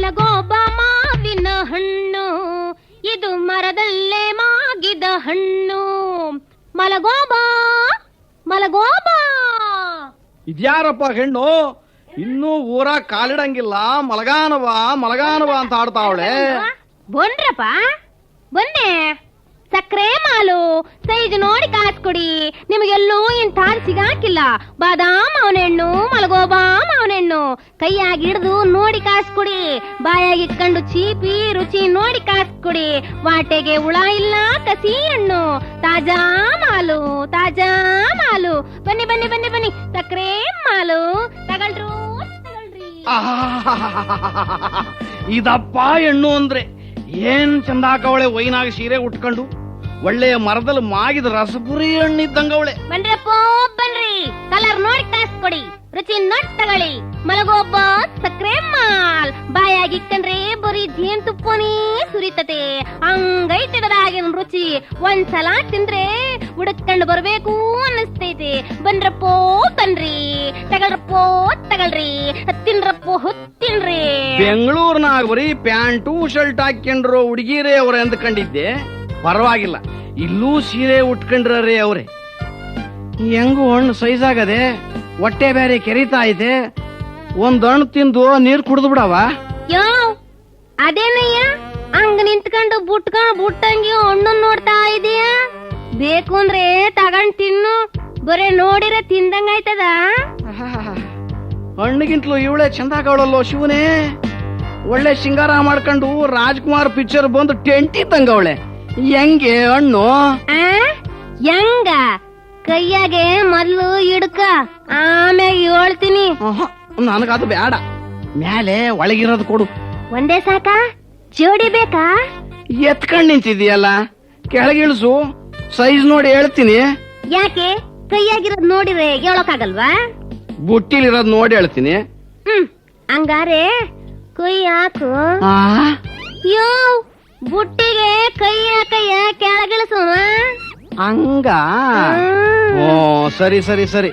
ಮಲಗೋಬ ಮಾವಿನ ಹಣ್ಣು, ಇದು ಮರದಲ್ಲೇ ಮಾಗಿದ ಹಣ್ಣು. ಮಲಗೋಬ ಮಲಗೋಬ. ಇದ್ಯಾರಪ್ಪ ಹೆಣ್ಣು ಇನ್ನೂ ಊರ ಕಾಲಿಡಂಗಿಲ್ಲ, ಮಲಗಾನವ ಮಲಗಾನವ ಅಂತ ಆಡ್ತಾವಳೆ. ಬಂದ್ರಪ್ಪ ಬಂದೆ. ಸಕ್ಕರೆ ಮಾಲು ಸೈಜ್ ನೋಡಿ ಕಾಸ್ ಕೊಡಿ, ನಿಮಗೆಲ್ಲೂ ಇಂಥ ಸಿಗಾಕಿಲ್ಲ. ಬಾದಾಮ್ ಮಾವನೆಣ್ಣು, ಮಲಗೋಬ ಮಾವನೆಣ್ಣು ಕೈಯಾಗಿ ಹಿಡಿದು ನೋಡಿ ಕಾಸ್ ಕೊಡಿ. ಬಾಯಾಗಿ ಇಟ್ಕೊಂಡು ಚೀಪಿ ರುಚಿ ನೋಡಿ ಕಾಸ್ ಕೊಡಿ. ವಾಟೆಗೆ ಹುಳ ಇಲ್ಲ ಕಸಿ ಹಣ್ಣು, ತಾಜಾ ಮಾಲು ತಾಜಾ ಮಾಲು. ಬನ್ನಿ ಬನ್ನಿ ಬನ್ನಿ ಬನ್ನಿ, ಸಕ್ಕರೆ ಮಾಲು ತಗಳ್ರು ತಗಳ್ರಿ. ಇದಪ್ಪ ಹೆಣ್ಣು ಅಂದ್ರೆ ಏನ್ ಚಂದಾಕವಳೆ, ವೈನಾಗ ಸೀರೆ ಉಟ್ಕೊಂಡು ಒಳ್ಳೆಯ ಮರದಲ್ಲಿ ಮಾಗಿದ ರಸಪುರಿ ಹಣ್ಣಿದ್ದಂಗವಳೆ. ಬನ್ರಪ್ಪ ಬನ್ರಿ, ಕಲರ್ ನೋಡಿ ಕಾಸ್ ಕೊಡಿ, ರುಚಿ ನೋಡಿ ತಗೊಳ್ಳಿ. ಮಲಗೋಬ್ಬ ಸಕ್ಕರೆ ಮಾಲ್ ಬಾಯಾಗಿ ಇಕ್ಕಂಡ್ರೆ ಬರೀ ಜೇನ್ ತುಪ್ಪನೇ ಸುರಿತತೆ, ಹಂಗೈತಿಡದಾಗಿನ ರುಚಿ. ಒಂದ್ಸಲ ತಿಂದ್ರೆ ಹುಡುಕೊಂಡು ಬರ್ಬೇಕು ಅನ್ನಿಸ್ತೈತಿ. ಬನ್ರಪ್ಪೋ ಬನ್ರಿ, ತಗಳ್ರಪ್ಪೋ ತಗಳ್ರಿ, ತಿನ್ರಪ್ಪೋ ತಿನ್ರಿ. ಬೆಂಗಳೂರಿನಾಗ ಬರೀ ಪ್ಯಾಂಟು ಶರ್ಟ್ ಹಾಕೊಂಡ್ರು ಹುಡುಗಿರೇ ಅವ್ರೆ ಅಂದ್ಕೊಂಡಿದ್ದೆ. ಪರವಾಗಿಲ್ಲ, ಇಲ್ಲೂ ಸೀರೆ ಉಟ್ಕೊಂಡ್ರೆ ಅವ್ರೆ. ಹೆಂಗು ಹಣ್ಣು ಸೈಜ್ ಆಗದೆ, ಹೊಟ್ಟೆ ಬೇರೆ ಕೆರಿತಾ ಐತೆ. ಒಂದ್ ಹಣ್ಣು ತಿಂದು ನೀರ್ ಕುಡ್ದು ಬಿಡವ. ಯೋ ಅದೇನಯ್ಯ ಹಂಗ ನಿಂತ್ಕೊಂಡು ಬುಟ್ಟಂಗಿ ಹಣ್ಣು ನೋಡ್ತಾ ಇದೀಯ? ಬೇಕು ಅಂದ್ರೆ ತಗೊಂಡ್ ತಿನ್ನು, ಬರೇ ನೋಡಿರ ತಿಂದಂಗ ಆಯ್ತದ. ಹಣ್ಣಿಗಿಂತಲೂ ಇವಳೆ ಚಂದಾಗವಳಲ್ಲೋ ಶಿವನೇ. ಒಳ್ಳೆ ಶೃಂಗಾರ ಮಾಡ್ಕೊಂಡು ರಾಜ್ಕುಮಾರ್ ಪಿಕ್ಚರ್ ಬಂದು ಟೆಂಟ್ ಇದ್ದಂಗವಳೆ. ಹೆಂಗೆ ಹಣ್ಣು? ಹೆಂಗ? ಕೈಯಾಗೆ ಮೊದ್ಲು ಹಿಡ್ಕ, ಆಮ್ಯಾಗ ಹೇಳ್ತೀನಿ. ನನಗದು ಬೇಡ, ಮ್ಯಾಲೆ ಒಳಗಿರೋದು ಕೊಡು. ಒಂದೇ ಸಾಕ? ಜೋಡಿ ಬೇಕಾ? ಎತ್ಕೊಂಡ್ ನಿಂತಿದೀಯಲ್ಲ, ಕೆಳಗಿಳಿಸು, ಸೈಜ್ ನೋಡಿ ಹೇಳ್ತೀನಿ. ಯಾಕೆ? ಕೈಯಾಗಿರೋದ್ ನೋಡಿದ್ರೆ ಹೇಳೋಕಾಗಲ್ವಾ? ಬುಟ್ಟಿಲಿರೋದ್ ನೋಡಿ ಹೇಳ್ತೀನಿ. ಹಂಗಾರೆ ಕೈ ಹಾಕು. ಯೋ ಬುಟ್ಟಿಗೆ ಕೈಯ ಕೆಳಗಿಳಿಸು. ಹಂಗ? ಓ ಸರಿ ಸರಿ ಸರಿ.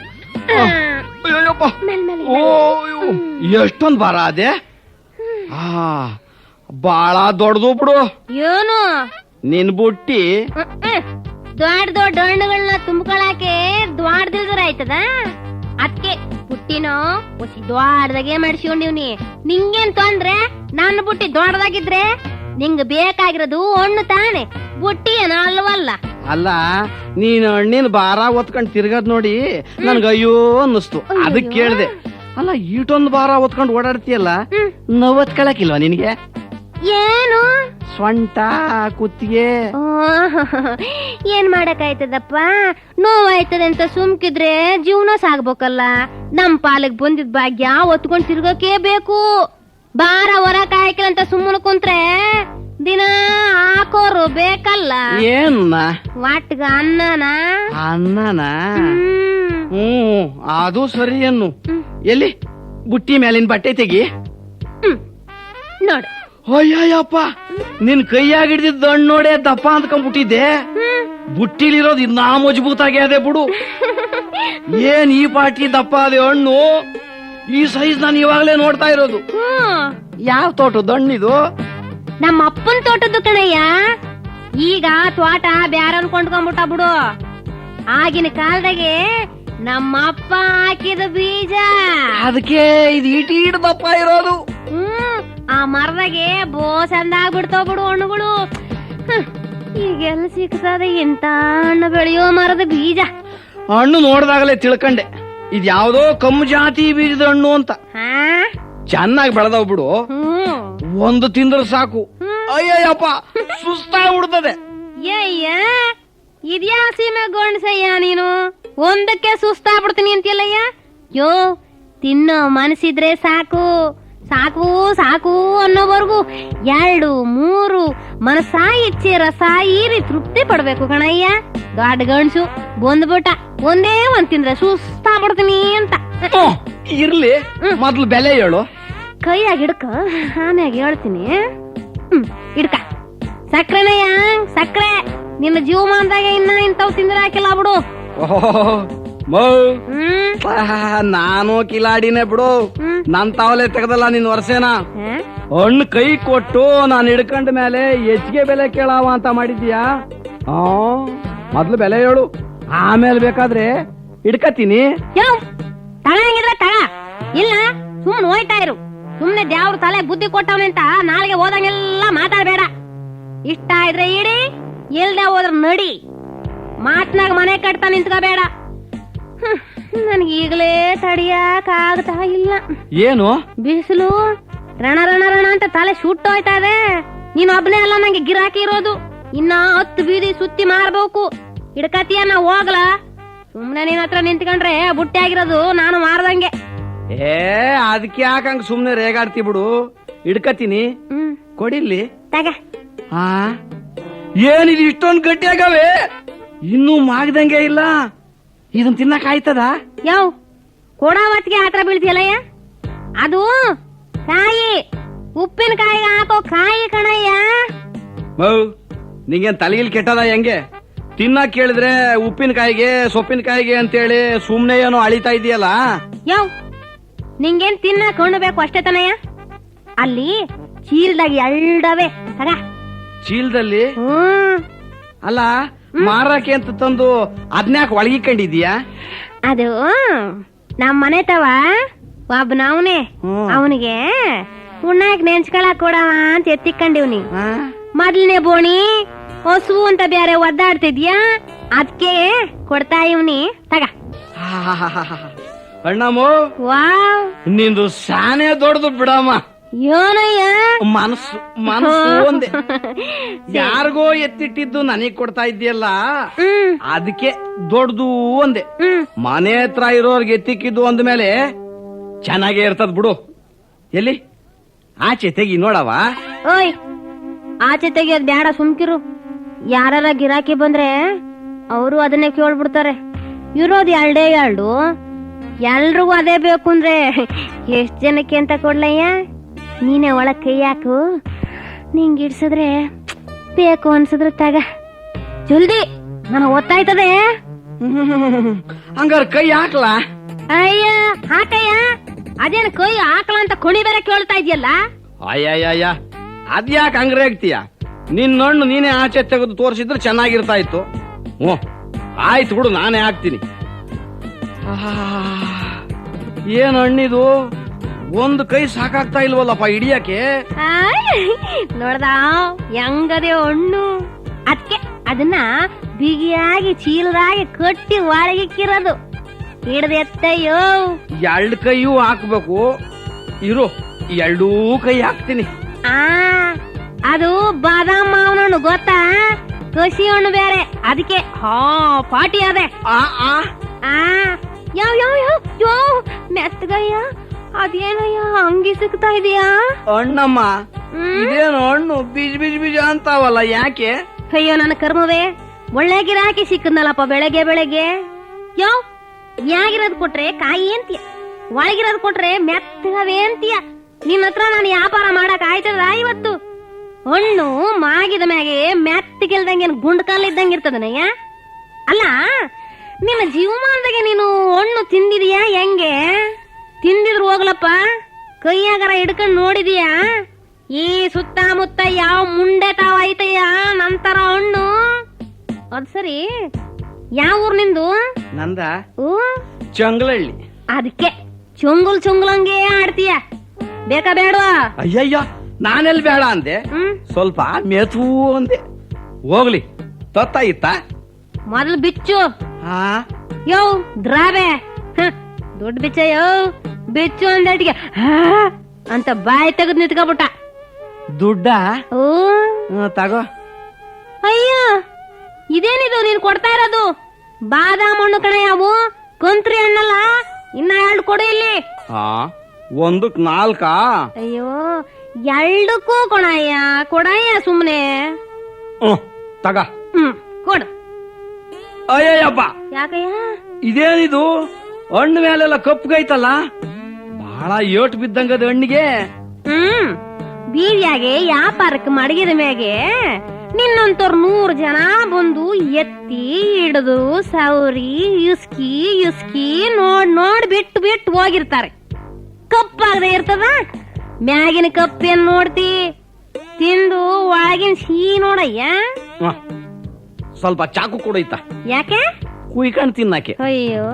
ಎಷ್ಟೊಂದ್ ಭಾರ ಅದೇ? ಬಾಳ ದೊಡ್ಡದು ಬಿಡು. ಏನು ನಿನ್ ಬುಟ್ಟಿ? ದೊಡ್ಡ ದೊಡ್ಡ ಹಣ್ಣುಗಳನ್ನ ತುಂಬ್ಕೊಳಕ್ಕೆ ದ್ವಾಡ್ದಿಲ್ದ್ರ ಆಯ್ತದ? ಅದಕ್ಕೆ ಬುಟ್ಟಿನೋ ಒಸಿ ದೊಡ್ಡದಾಗೆ ಮಾಡಿಸ್ಕೊಂಡಿವ್ನಿ. ನಿಂಗೇನ್ ತೊಂದ್ರೆ? ನನ್ನ ಬುಟ್ಟಿ ದೊಡ್ಡದಾಗಿದ್ರೆ ನಿಂಗ ಬೇಕಾಗಿರೋದು ಹಣ್ಣು ತಾನೆ, ಬುಟ್ಟಿ ಏನೋ ಅಲ್ವಲ್ಲ. ಅಲ್ಲ, ನೀನ್ ಹಣ್ಣಿನ ಭಾರ ಹೊತ್ಕೊಂಡ್ ತಿರ್ಗದ್ ನೋಡಿ ನನ್ಗ ಅಯ್ಯೋ ಅನ್ನಿಸ್ತು, ಅದಕ್ ಕೇಳ್ದೆ. ಅಲ್ಲ, ಈಟೊಂದು ಭಾರ ಹೊತ್ಕೊಂಡ್ ಓಡಾಡ್ತೀಯಲ್ಲ, ನೋವತ್ಕೊಳಕಿಲ್ವಾ ನಿನ್ಗೆ? ಏನು ಸ್ವಂಟ ಕುತ್ತಿಗೆ? ಏನ್ ಮಾಡಕ್ಕಾಯ್ತದಪ್ಪ, ನೋವಾಯ್ತದೆ ಅಂತ ಸುಮ್ಕಿದ್ರೆ ಜೀವನ ಸಾಗ್ಬೇಕಲ್ಲ. ನಮ್ ಪಾಲಿಗೆ ಬಂದಿದ್ ಭಾಗ್ಯ ಹೊತ್ಕೊಂಡ್ ತಿರ್ಗಕ್ಕೆ ಬೇಕು. ಭಾರ ಹೊರಕ್ ಹಾಕಿಲ್ಲ ಅಂತ ಸುಮ್ಮನೆ ಕುಂತ್ರೆ ದಿನ ಹಾಕೋರು ಬೇಕಲ್ಲ. ಏನ್ನ? ವಾಟ್ಗ ಅನ್ನನ. ಅದು ಸರಿ ಅನ್ನು. ಎಲ್ಲಿ ಬುಟ್ಟಿ ಮೇಲಿನ ಬಟ್ಟೆ ತೆಗಿ ನೋಡು. ಅಯ್ಯಪ್ಪ, ನಿನ್ ಕೈಯಾಗ ಹಿಡಿದಿದ್ದ ಹಣ್ಣು ನೋಡೆ ದಪ್ಪ ಅಂದ್ಕೊಂಡ್ಬಿಟ್ಟಿದ್ದೆ. ಬುಟ್ಟಿಲಿರೋದು ಇನ್ನಾ ಮಜಬೂತ್ ಆಗ್ಯದೆ ಬಿಡು. ಏನ್ ಈ ಪಾಟಿ ದಪ್ಪ ಅದೇ ಹಣ್ಣು? ಈ ಸೈಜ್ ನಾನು ಇವಾಗಲೇ ನೋಡ್ತಾ ಇರೋದು. ಯಾವ ತೋಟದ ಹಣ್ಣಿದು? ನಮ್ಮ ಅಪ್ಪನ ತೋಟದ್ದು ಕಣಯ್ಯ. ಈಗ ತೋಟ ಬ್ಯಾರನ್ ಕೊಂಡ್ಕೊಂಡ್ಬಿಟ್ಟ ಬಿಡು. ಆಗಿನ ಕಾಲದಾಗೆ ನಮ್ಮ ಅಪ್ಪ ಹಾಕಿದ ಬೀಜ. ಅದಕ್ಕೆ ಇದು ಈಟೀಟ್ ದಪ್ಪ ಇರೋದು. ಆ ಮರದಾಗೆ ಬೋ ಚಂದ ಆಗ್ಬಿಡ್ತಾವ ಬಿಡು ಹಣ್ಣುಗಳು. ಈಗೆಲ್ಲ ಸಿಗ್ತದೆ ಎಂತ ಹಣ್ಣು ಬೆಳೆಯೋ ಮರದ ಬೀಜ. ಹಣ್ಣು ನೋಡ್ದಾಗಲೇ ತಿಳ್ಕಂಡೆ ಇದ್ಯಾವುದೋ ಕಮ್ಮು ಜಾತಿ ಬೀಜದ ಹಣ್ಣು ಅಂತ. ಚೆನ್ನಾಗಿ ಬೆಳೆದವ್ ಬಿಡು, ಒಂದು ತಿಂದ್ರೆ ಸಾಕು. ಅಯ್ಯಪ್ಪ, ಸುಸ್ತಾಗ್ಬಿಡ್ತದೆ. ಅಯ್ಯ, ಇದ್ಯಾ ಸೀಮೆ ಗೋಣ್ಸಯ್ಯ ನೀನು? ಒಂದಕ್ಕೆ ಸುಸ್ತಾಗ್ಬಿಡ್ತೀನಿ ಅಂತೀಯಲ್ಲಯ್ಯ. ಯೋ ತಿನ್ನೋ ಮನಸ್ಸಿದ್ರೆ ಸಾಕು ಸಾಕು ಸಾಕು ಅನ್ನೋವರೆಗೂ 2, 3 ಮನಸ್ಸ ಇಚ್ಛೆ ರಸ ಈರಿ ತೃಪ್ತಿ ಪಡ್ಬೇಕು ಕಣಯ್ಯ. ದೊಡ್ಡ ಗಂಡ್ಸು ಬಂದ್ಬಿಟ್ಟ, ಒಂದೇ ಒಂದ್ ತಿಂದ್ರೆ ಸುಸ್ತಾಗ್ಬಿಡ್ತೀನಿ ಅಂತ. ಇರ್ಲಿ, ಮೊದ್ಲು ಬೆಲೆ ಹೇಳು. ಕೈಯಾಗ ಹಿಡ್ಕ, ಆಮ್ಯಾಗ ಹೇಳ್ತೀನಿ. ಹಿಡ್ಕ. ಸಕ್ರೆನಯ್ಯ, ಸಕ್ರೆ. ನಿನ್ನ ಜೀವಮಾನದಾಗ ಇನ್ನ ಇಂಥವ್ ತಿಂದ್ರೆ ಹಾಕಿಲ್ಲ ಬಿಡು. ಮೌ ಹ್ಮ್ ನಾನು ಕಿಲಾಡಿನೇ ಬಿಡು. ಹ್ಮ್. ನನ್ ತಾವಲೆ ತೆಗದಲ್ಲ ನಿನ್ ವರ್ಷೇನ. ಹ? ಹಣ್ಣು ಕೈ ಕೊಟ್ಟು ನಾನು ಹಿಡ್ಕೊಂಡ ಮೇಲೆ ಹೆಚ್ಚಿಗೆ ಬೆಲೆ ಕೇಳಾವ ಅಂತ ಮಾಡಿದ್ಯಾ? ಮೊದ್ಲು ಬೆಲೆ ಹೇಳು, ಆಮೇಲೆ ಬೇಕಾದ್ರೆ ಹಿಡ್ಕತೀನಿ. ಯಾವ ತಗೊಂಗಿದ್ರೆ ತಗ, ಇಲ್ಲ ಸುಮ್ನೆ ಹೋಯ್ತಾ ಇರು. ಸುಮ್ನೆ ದೇವ್ರ ತಲೆ ಬುದ್ಧಿ ಕೊಟ್ಟವನೆ ಅಂತ ನಾಳೆಗೆ ಹೋದಂಗೆಲ್ಲ ಮಾತಾಡ್ಬೇಡ. ಇಷ್ಟ ಇದ್ರೆ ಇಡಿ, ಇಲ್ದೆ ಹೋದ್ರ ನಡಿ. ಮಾತ್ನಾಗ ಮನೆ ಕಟ್ತಾ ನಿಂತ್ಕೋಬೇಡ. ನನ್ಗೆ ಈಗಲೇ ತಡಿಯಾಕ ಆಗ್ತಾ ಇಲ್ಲ. ಏನು ಬಿಸಿಲು ರಣ ರಣ ರಣ ಅಂತ ತಲೆ ಸುಟ್ಟೋಯ್ತಾ ಇದೆ. ನೀನ್ ಒಬ್ನೇ ಅಲ್ಲ ನಂಗೆ ಗಿರಾಕಿ ಇರೋದು, ಇನ್ನ 10 ಬೀದಿ ಸುತ್ತಿ ಮಾರ್ಬೇಕು. ಹಿಡ್ಕತಿಯ ನಾ ಹೋಗ್ಲ? ಸುಮ್ನೆ ನಿನ್ ಹತ್ರ ನಿಂತ್ಕೊಂಡ್ರೆ ಬುಟ್ಟಿ ಆಗಿರೋದು ನಾನು ಮಾರ್ದಂಗೆ. ಅದಕ್ಕೆ ಯಾಕಂಗ ಸುಮ್ನೆ ರೇಗಾಡ್ತಿ ಬಿಡು, ಹಿಡ್ಕತೀನಿ. ಕೊಡಿಲ್ಲಿ ತಗ. ಏನಿದು ಇಷ್ಟೊಂದು ಗಟ್ಟಿ ಆಗವೆ, ಇನ್ನೂ ಮಾಗದಂಗೆ ಇಲ್ಲ. ಇದನ್ ತಿನ್ನಕ್ ಆಯ್ತದ? ಯಾವ ಕೊಡಾವತ್ಗೆ ಹತ್ರ ಬೀಳ್ತಿಯಲ್ಲಯ್ಯ, ಅದು ಕಾಯಿ, ಉಪ್ಪಿನಕಾಯಿ ಹಾಕೋ ಕಾಯಿ ಕಣಯ್ಯ. ಮೌ ನಿಂಗೇನ್ ತಲೆಗಿಲ್ ಕೆಟ್ಟದ? ಹೆಂಗೆ ತಿನ್ನಕ್ ಕೇಳಿದ್ರೆ ಉಪ್ಪಿನಕಾಯಿಗೆ ಸೊಪ್ಪಿನಕಾಯಿಗೆ ಅಂತೇಳಿ ಸುಮ್ನೆ ಏನೋ ಅಳಿತಾ ಇದೆಯಲ್ಲ. ಯಾವ ನಿಂಗೇನ್ ತಿನ್ನಕ್ ಬೇಕು ಅಷ್ಟೇ ತನಯ್ಯ. ಅಲ್ಲಿ ಚೀಲ್ದಾಗ ಎಲ್ಡವೆ ತಗ. ಚೀಲದಲ್ಲಿ? ಹ್ಮ್. ಅಲ್ಲ ಮಾರಕ್ಕೆ ಅಂತ ತಂದು ಅದ್ನ್ಯಾಕ ಒಳಗಿಕೊಂಡಿದೀಯಾ? ಅದು ನಮ್ ಮನೆ ತವ ಒಬ್ಬನವನೇ, ಅವನಿಗೆ ಉಣ್ಣಾಕ್ ನೆಂಚ್ಕೊಳಕ್ ಕೊಡವ ಅಂತ ಎತ್ತಿಕೊಂಡಿವ್ನಿ. ಮೊದ್ಲನೇ ಬೋಣಿ ಹೊಸು ಅಂತ ಬೇರೆ ಒದ್ದಾಡ್ತಿದ್ಯಾ, ಅದ್ಕೆ ಕೊಡ್ತಾ ಇವ್ನಿ. ತಗ. ಅಣ್ಣಮ್ಮು, ವಾವ್ ನಿಂದು ಶಾನೆ ದೊಡ್ಡದು ಬಿಡಮ್ಮ. ಏನಯ್ಯ ಮನಸ್ಸು ಮನಸ್ಸು ಒಂದೇ. ಯಾರಿಗೋ ಎತ್ತಿಟ್ಟಿದ್ದು ನನಗ್ ಕೊಡ್ತಾ ಇದ್ಯಲ್ಲ, ಅದಕ್ಕೆ ದೊಡ್ಡದು ಒಂದೇ. ಮನೆ ಹತ್ರ ಇರೋರ್ಗೆ ಎತ್ತಿಕ್ಕಿದ್ದು ಅಂದ್ಮೇಲೆ ಚೆನ್ನಾಗೇ ಇರ್ತದ ಬಿಡು. ಎಲ್ಲಿ ಆಚೆ ತೆಗಿ ನೋಡವ. ಓಯ್ ಆಚೆ ತೆಗಿಯೋದ್ ಬೇಡ, ಸುಮ್ಕಿರು. ಯಾರ ಗಿರಾಕಿ ಬಂದ್ರೆ ಅವರು ಅದನ್ನೇ ಕೇಳ್ಬಿಡ್ತಾರೆ. ಇರೋದು 2 ಎಲ್ರಿಗೂ ಅದೇ ಬೇಕು ಅಂದ್ರೆ ಎಷ್ಟ್ ಜನಕ್ಕೆ ಅಂತ ಕೊಡ್ಲಯ್ಯ? ನೀನೇ ಒಳಗ್ ಕೈ ಹಾಕು, ನಿಂಗ್ ಇಡ್ಸಿದ್ರೆ ಬೇಕು ಅನ್ಸಿದ್ರೆ ತಗ. ಜಲ್ದಿ, ನನಗ್ ಗೊತ್ತಾಯ್ತದೆ. ಹಂಗಾರ ಕೈ ಹಾಕ್ಲಾ? ಅಯ್ಯ ಹಾಕಯ್ಯ, ಅದೇನ್ ಕೈ ಹಾಕ್ಲ ಅಂತ ಕೊಣಿ ಬೇರೆ ಕೇಳ್ತಾ ಇದೆಯಲ್ಲ. ಅಯ್ಯಯ್ಯ, ಅದ್ಯಾಕೆ ಹಂಗ್ರೇಗ್ತೀಯ? ನಿನ್ ಹಣ್ಣು ನೀನೇ ಆಚೆ ತೆಗೆದು ತೋರಿಸಿದ್ರೆ ಚೆನ್ನಾಗಿರ್ತಾ ಇತ್ತು. ಆಯ್ತು ಬಿಡು, ನಾನೇ ಹಾಕ್ತೀನಿ. ಏನ್ ಹಣ್ಣಿದು, ಒಂದು ಕೈ ಸಾಕಾಗ್ತಾ ಇಲ್ವಲ್ಲಪ್ಪ ಹಿಡಿಯಕ್ಕೆ. ನೋಡ್ದ ಹೆಂಗದೆ ಹಣ್ಣು. ಅದಕ್ಕೆ ಅದನ್ನ ಬಿಗಿಯಾಗಿ ಚೀಲದಾಗಿ ಕಟ್ಟಿ ಒಳಗಿಕ್ಕಿರೋದು. ಹಿಡ್ದು ಎತ್ತಯ್ಯೋ. 2 ಕೈಯೂ ಹಾಕ್ಬೇಕು. ಇರು, 2 ಕೈ ಹಾಕ್ತೀನಿ. ಅದು ಬಾದಾಮ್ ಮಾವನ ಹಣ್ಣು ಗೊತ್ತಾ? ಕಸಿ ಹಣ್ಣು ಬೇರೆ, ಅದಕ್ಕೆ ಪಾಟಿ ಅದೇ. ಯಾವ ಯಾವ ಯಾವ ಮೆತ್ತಗಯ್ಯ, ಅದೇನಯ್ಯ ಹಂಗಿ ಸಿಗ್ತಾ ಇದೀಯಾ? ಹಣ್ಣಮ್ಮ, ಇದೇನು ಹಣ್ಣು ಬೀಜ ಬೀಜ ಬೀಜ ಅಂತಾವಲ್ಲ, ಯಾಕೆ? ಅಯ್ಯೋ ನನ್ನ ಕರ್ಮವೇ, ಒಳ್ಳೆ ಗಿರಾಕಿ ಸಿಕ್ಕದ್ನಲ್ಲಪ್ಪ ಬೆಳಗ್ಗೆ. ಯಾವ ಯಾಗಿರೋದ್ ಕೊಟ್ರೆ ಕಾಯಿ ಅಂತೀಯ, ಒಳಗಿರೋದ್ ಕೊಟ್ರೆ ಮೆತ್ತಗವೇ ಅಂತೀಯ. ನಿನ್ನ ಹತ್ರ ನಾನು ವ್ಯಾಪಾರ ಮಾಡಕ್ ಆಯ್ತದ ಇವತ್ತು? ಹಣ್ಣು ಮಾಗಿದ ಮ್ಯಾಗೆ ಮೆತ್ತಗಿಲ್ದಂಗೆ ಗುಂಡ್ಕಾಲ್ ಇದ್ದಂಗೆ ಇರ್ತದನಯ್ಯ. ಅಲ್ಲ, ನಿನ್ನ ಜೀವಮಾನದಾಗೆ ನೀನು ಹಣ್ಣು ತಿಂದಿದೀಯಾ? ಹೆಂಗೆ ತಿಂದಿದ್ರು ಹೋಗ್ಲಪ್ಪ, ಕೈಯಾಗರ ಹಿಡ್ಕೊಂಡ್ ನೋಡಿದೀಯಾ? ಈ ಸುತ್ತಮುತ್ತ ಯಾವ ಮುಂಡೆ ತಾವ ಐತಯ್ಯ ನಂತರ ಹಣ್ಣು? ಅದ್ ಸರಿ, ಯಾವ ಊರ್ ನಿಂದು? ನಂದ ಚಂಗ್ಲಹಳ್ಳಿ. ಅದಕ್ಕೆ ಚೊಂಗುಲಂಗೆ ಆಡ್ತೀಯ, ಬೇಕಾ ಬೇಡವಾ? ಅಯ್ಯಯ್ಯ, ನಾನೆಲ್ಲಿ ಬೇಡ ಅಂದೆ, ಸ್ವಲ್ಪ ಮೆತು ಅಂದೆ. ಹೋಗ್ಲಿ, ತೊತ್ತಾಯಿತ್ತ? ಮೊದಲು ಬಿಚ್ಚು. ಯೋ ದ್ರಾಬೆ, ದುಡ್ಡು ಬಿಚ್ಚ. ಯೋ ಬಿಚ್ಚು ಅಂದಟಿಗೆ ಅಂತ ಬಾಯಿ ತೆಗೆದು ನಿಂತ್ಕೊಬಿಟ್ಟ. ದುಡ್ಡ ತಗೋ. ಅಯ್ಯ, ಇದೇನಿದು ನೀನ್ ಕೊಡ್ತಾ ಇರೋದು? ಬಾದಾಮ್ ಹಣ್ಣು ಕಣ, ಯಾವು ಕಂತ್ರಿ ಹಣ್ಣಲ್ಲ. ಇನ್ನ 2 ಕೊಡು ಇಲ್ಲಿ. 1ಕ್ಕೆ 4? ಅಯ್ಯೋ, 2ಕ್ಕೂ ಕೊಡಯ್ಯ, ಕೊಡಯ್ಯ ಸುಮ್ನೆ. ತಗ. ಕೊಡು. ಅಯ್ಯಯ್ಯಪ್ಪ, ಯಾಕಯ್ಯ? ಇದೇನಿದು ಹಣ್ಣು ಮೇಲೆಲ್ಲ ಕಪ್ಪಗೈತಲ್ಲ, ಬಹಳ ಏಟು ಬಿದ್ದಂಗದ ಹಣ್ಣಿಗೆ. ಬೀದಿಯಾಗೆ ವ್ಯಾಪಾರಕ್ಕೆ ಮಡಗಿದ ಮ್ಯಾಗೆ ನಿನ್ನಂತವ್ರು 100 ಜನ ಬಂದು ಎತ್ತಿ ಹಿಡಿದು ಸೌರಿ ಇಸ್ಕಿ ನೋಡ್ ಬಿಟ್ಟು ಹೋಗಿರ್ತಾರೆ. ಕಪ್ಪಾಗದೆ ಇರ್ತದ, ಮ್ಯಾಗಿನ ಕಪ್ಪೇನ್ ನೋಡ್ತಿ, ತಿಂದು ಒಳಗಿನ ಸಿಹಿ ನೋಡಯ್ಯ. ಸ್ವಲ್ಪ ಚಾಕು ಕೊಡೈತ, ಯಾಕೆ ಕುಯ್ಕೊಂಡ್ ತಿನ್ನಕ್ಕೆ. ಅಯ್ಯೋ,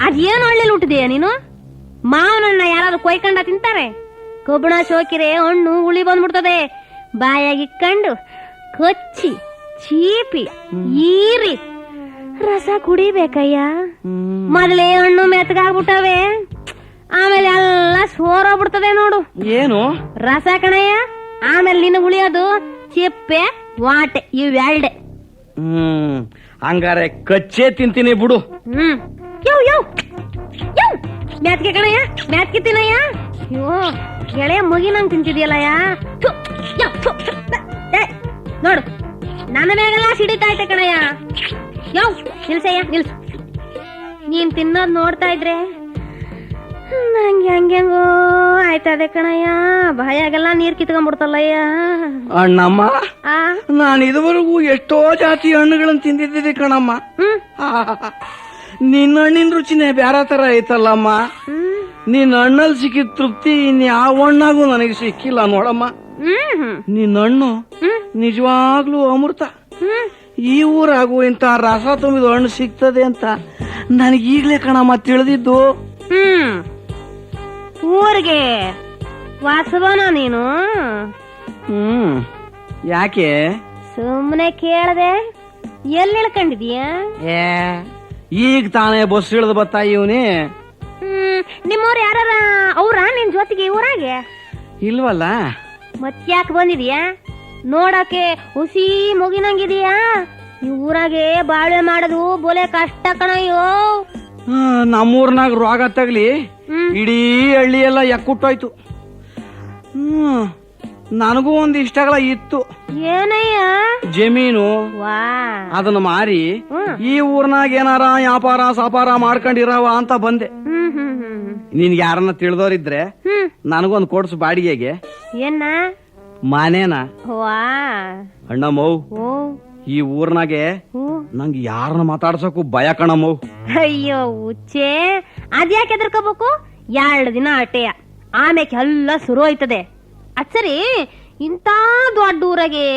ಅದೇನು ಹಳ್ಳಿಲಿ ಹುಟ್ಟಿದೆಯಾ ನೀನು? ಮಾವನಣ್ಣ ಯಾರಾದ್ರೂ ಕೊಯ್ಕೊಂಡ ತಿಂತಾರೆ? ಕಬ್ಬಣ ಶೋಕಿರೆ ಹಣ್ಣು ಹುಳಿ ಬಂದ್ಬಿಡ್ತದೆ. ಬಾಯಾಗಿಕ್ಕೊಂಡು ಕೊಚ್ಚಿ ಚೀಪಿ ಈರಿ ರಸ ಕುಡಿಬೇಕಯ್ಯ. ಮೊದಲೇ ಹಣ್ಣು ಮೆತ್ತಗಾಗ್ಬಿಟ್ಟವೆ, ಆಮೇಲೆ ಎಲ್ಲ ಸೋರೋಗ್ಬಿಡ್ತದೆ ನೋಡು. ಏನು ರಸ ಕಣಯ್ಯ. ಆಮೇಲೆ ನಿನ್ನ ಉಳಿಯೋದು ಚಿಪ್ಪೆ ವಾಟೆ ಇವೆರಡೆ. ಹಂಗಾರೆ ಕಚ್ಚೆ ತಿಂತೀನಿ ಬಿಡು. ಯವ್ ಮ್ಯಾತ್ಗೆ ಕಣಯ್ಯ, ಮ್ಯಾತ್ಗೆ ತಿನ್ನಯ್ಯ. ಅಯ್ಯೋ ಗೆಳೆಯ ಮುಗಿನಂಗ್ ತಿಂತಿದ್ಯಲ್ಲಯ್ಯ. ನೋಡು, ನನ್ನ ಮೇಲೆಲ್ಲ ಸಿಡಿತಾ ಐತೆ ಕಣಯ್ಯ. ನಿಲ್ಸಯ್ಯ ನಿಲ್ಸು. ನೀನ್ ತಿನ್ನೋದ್ ನೋಡ್ತಾ ಇದ್ರೆ ನಂಗೆ ಹಂಗೆಂಗೋ ಆಯ್ತದೆ ಕಣಯ್ಯ. ಬಾಯಾಗೆಲ್ಲ ನೀರ್ ಕಿತ್ಕೊಂಡ್ಬಿಡ್ತಲ್ಲಯ್ಯ. ಅಣ್ಣಮ್ಮ, ನಾನು ಇದುವರೆಗೂ ಎಷ್ಟೋ ಜಾತಿ ಹಣ್ಣುಗಳನ್ನ ತಿಂದಿದ್ದೆ ಕಣಮ್ಮ. ನಿನ್ನ ಹಣ್ಣಿನ ರುಚಿನೇ ಬ್ಯಾರ ತರ ಐತಲ್ಲಮ್ಮ. ನಿನ್ನ ಹಣ್ಣಲ್ಲಿ ಸಿಕ್ಕಿದ ತೃಪ್ತಿ ಇನ್ಯಾವ ಹಣ್ಣಾಗೂ ನನಗೆ ಸಿಕ್ಕಿಲ್ಲ ನೋಡಮ್ಮ. ನಿನ್ನ ಹಣ್ಣು ನಿಜವಾಗ್ಲೂ ಅಮೃತ. ಈ ಊರಾಗೂ ಇಂತ ರಸ ತುಂಬಿದ ಹಣ್ಣು ಸಿಗ್ತದೆ ಅಂತ ನನಗೀಗ್ಲೇ ಕಣಮ್ಮ ತಿಳಿದಿದ್ದು. ಊರಿಗೆ ವಾಸವನ ನೀನು? ಯಾಕೆ ಸುಮ್ಮನೆ ಕೇಳದೆ. ಎಲ್ಲಿ ಇಳ್ಕೊಂಡಿದೀಯ? ಈಗ ತಾನೇ ಬಸ್ ಇಳಿದು ಬತ್ತಾ ಇವನೇ. ನಿಮ್ಮವ್ರು ಯಾರ ಅವ್ರ ನಿನ್ ಜೊತೆಗೆ ಊರಾಗೆ? ಇಲ್ವಲ್ಲ. ಮತ್ತ್ಯಾಕೆ ಬಂದಿದೀಯಾ? ನೋಡಕ್ಕೆ ಹುಸಿ ಮುಗಿನಂಗಿದೀಯಾ? ಈ ಊರಾಗೆ ಬಾಳೆ ಮಾಡೋದು ಬೋಲೆ ಕಷ್ಟ ಕಣಯ್ಯೋ. ನಮ್ಮೂರ್ನಾಗ ರೋಗ ತಗ್ಲಿ ಇಡೀ ಹಳ್ಳಿ ಎಲ್ಲ ಎಕ್ಕುಟ್ಟೋಯ್ತು. ನನಗೂ ಒಂದ್ ಇಷ್ಟಗಳ ಇತ್ತು. ಏನಯ್ಯ? ಜಮೀನು. ಅದನ್ನ ಮಾರಿ ಈ ಊರ್ನಾಗ ಏನಾರ ವ್ಯಾಪಾರ ಸಾಪಾರ ಮಾಡ್ಕೊಂಡಿರವ ಅಂತ ಬಂದೆ. ನಿನ್ಗೆ ಯಾರನ್ನ ತಿಳಿದೋರಿದ್ರೆ ನನಗೊಂದ್ ಕೊಡ್ಸು ಬಾಡಿಗೆಗೆ. ಏನ ಮನೇನ? ಅಣ್ಣಮ್ಮವ್, ಈ ಊರ್ನಾಗೆ ನಂಗೆ ಯಾರನ್ನ ಮಾತಾಡ್ಸೋಕು ಭಯ ಕಣಮ್ಮವ್. ಅಯ್ಯೋ ಹುಚ್ಚೆ, ಅದ್ಯಾಕೆ ಎದರ್ಕೋಬೇಕು? 2 ದಿನ ಅಟೆಯ, ಆಮೇಲೆ ಎಲ್ಲ ಶುರು ಆಯ್ತದೆ. ಅಚ್ಚರಿ, ಇಂತ ದೊಡ್ಡ ಊರಾಗೆ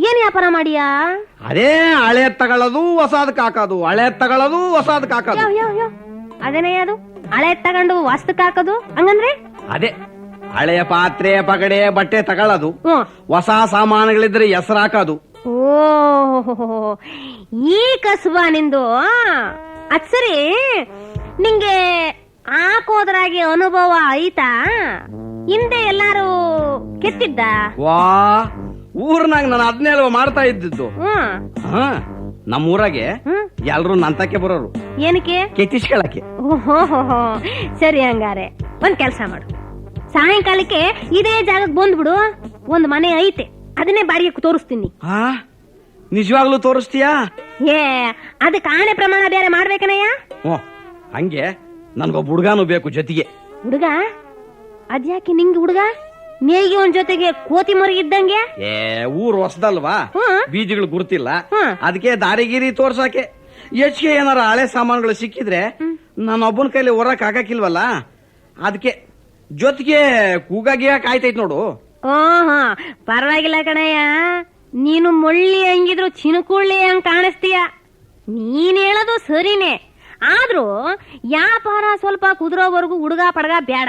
ಏನ್ ವ್ಯಾಪಾರ ಮಾಡಿಯಾ? ಅದೇ ಹಳೆ ತಗೊಳ್ಳೋದು ಹೊಸಾದಕ್ ಹಾಕೋದು, ಹಳೆ ತಗೊಳ್ಳೋದು ಹೊಸಾದಕ್ ಹಾಕೋದು. ಅದೇನೇ ಅದು ಹಳೆ ತಗೊಂಡು ಹೊಸದಕ್ ಹಾಕೋದು? ಹಂಗಂದ್ರೆ ಅದೇ ಹಳೆಯ ಪಾತ್ರೆ ಪಗಡೆ ಬಟ್ಟೆ ತಗೊಳ್ಳೋದು, ಹೊಸ ಸಾಮಾನುಗಳಿದ್ರೆ ಹೆಸರು ಹಾಕೋದು. ಓ, ಈ ಕಸುಬ ನಿಂದು. ಅಚ್ಚರಿ, ನಿಂಗೆ ಹಾಕೋದ್ರಾಗೆ ಅನುಭವ ಐತಾ? ಹಿಂದೆ ಎಲ್ಲಾರು ಕೆತ್ತಿದ್ದ? ವಾ, ಊರ್ನಾಗ ನಾನು ಅದನ್ನೆಲ್ಲ ಮಾಡ್ತಾ ಇದ್ದಿದ್ದು. ನಮ್ಮೂರಾಗೆ ಎಲ್ರು ನಂತಕ್ಕೆ ಬರೋರು. ಏನಕ್ಕೆ? ಕೆತ್ತಿಸ್ಕೊಳಕ್ಕೆ. ಓಹೋ, ಸರಿ. ಹಂಗಾರೆ ಒಂದ್ ಕೆಲ್ಸ ಮಾಡು, ಸಾಯಂಕಾಲಕ್ಕೆ ಇದೇ ಜಾಗಕ್ಕೆ ಬಂದ್ಬಿಡು. ಒಂದ್ ಮನೆ ಐತೆ, ಅದನ್ನೇ ಬಾಡಿಗೆ ತೋರಿಸ್ತೀನಿ. ನಿಜವಾಗ್ಲೂ ತೋರಿಸ್ತೀಯಾ? ಅದಕ್ಕೆ ಆಣೆ ಪ್ರಮಾಣ ಬೇರೆ ಮಾಡ್ಬೇಕನಯ್ಯ. ಹಂಗೆ ನನ್ಗೊಬ್ಬ ಹುಡುಗಾನು ಬೇಕು ಜೊತೆಗೆ. ಹುಡುಗ? ಅದ್ಯಾಕೆ ನಿಂಗೆ ಹುಡುಗ? ನೇಗಿ ಒಂದ್ ಜೊತೆಗೆ ಕೋತಿ ಮರಿಗಿದ್ದಂಗೆ. ಊರ್ ಹೊಸದಲ್ವಾ, ಬೀಜಗಳು ಗುರುತಿಲ್ಲ, ಅದಕ್ಕೆ ದಾರಿಗಿರಿ ತೋರ್ಸಾಕೆ. ಹೆಚ್ಚಿಗೆ ಏನಾರ ಹಳೆ ಸಾಮಾನುಗಳು ಸಿಕ್ಕಿದ್ರೆ ನಾನೊಬ್ಬನ ಕೈಲಿ ಹೊರಕ್ ಹಾಕಕ್ಕಿಲ್ವಲ್ಲ, ಅದಕ್ಕೆ ಜೊತೆಗೆ ಕೂಗಾಗಿಯ ಕಾಯ್ತೈತ್ ನೋಡು. ಓಹೋ, ಪರವಾಗಿಲ್ಲ ಕಣಯ್ಯ. ನೀನು ಮೊಳ್ಳಿ ಹಂಗಿದ್ರು ಚಿನುಕುಳ್ಳಿ ಹಂಗ್ ಕಾಣಿಸ್ತೀಯ. ನೀನ್ ಹೇಳೋದು ಸರಿನೇ, ಆದ್ರೂ ವ್ಯಾಪಾರ ಸ್ವಲ್ಪ ಕುದುರೋವರೆಗೂ ಹುಡುಗ ಪಡಗ ಬೇಡ.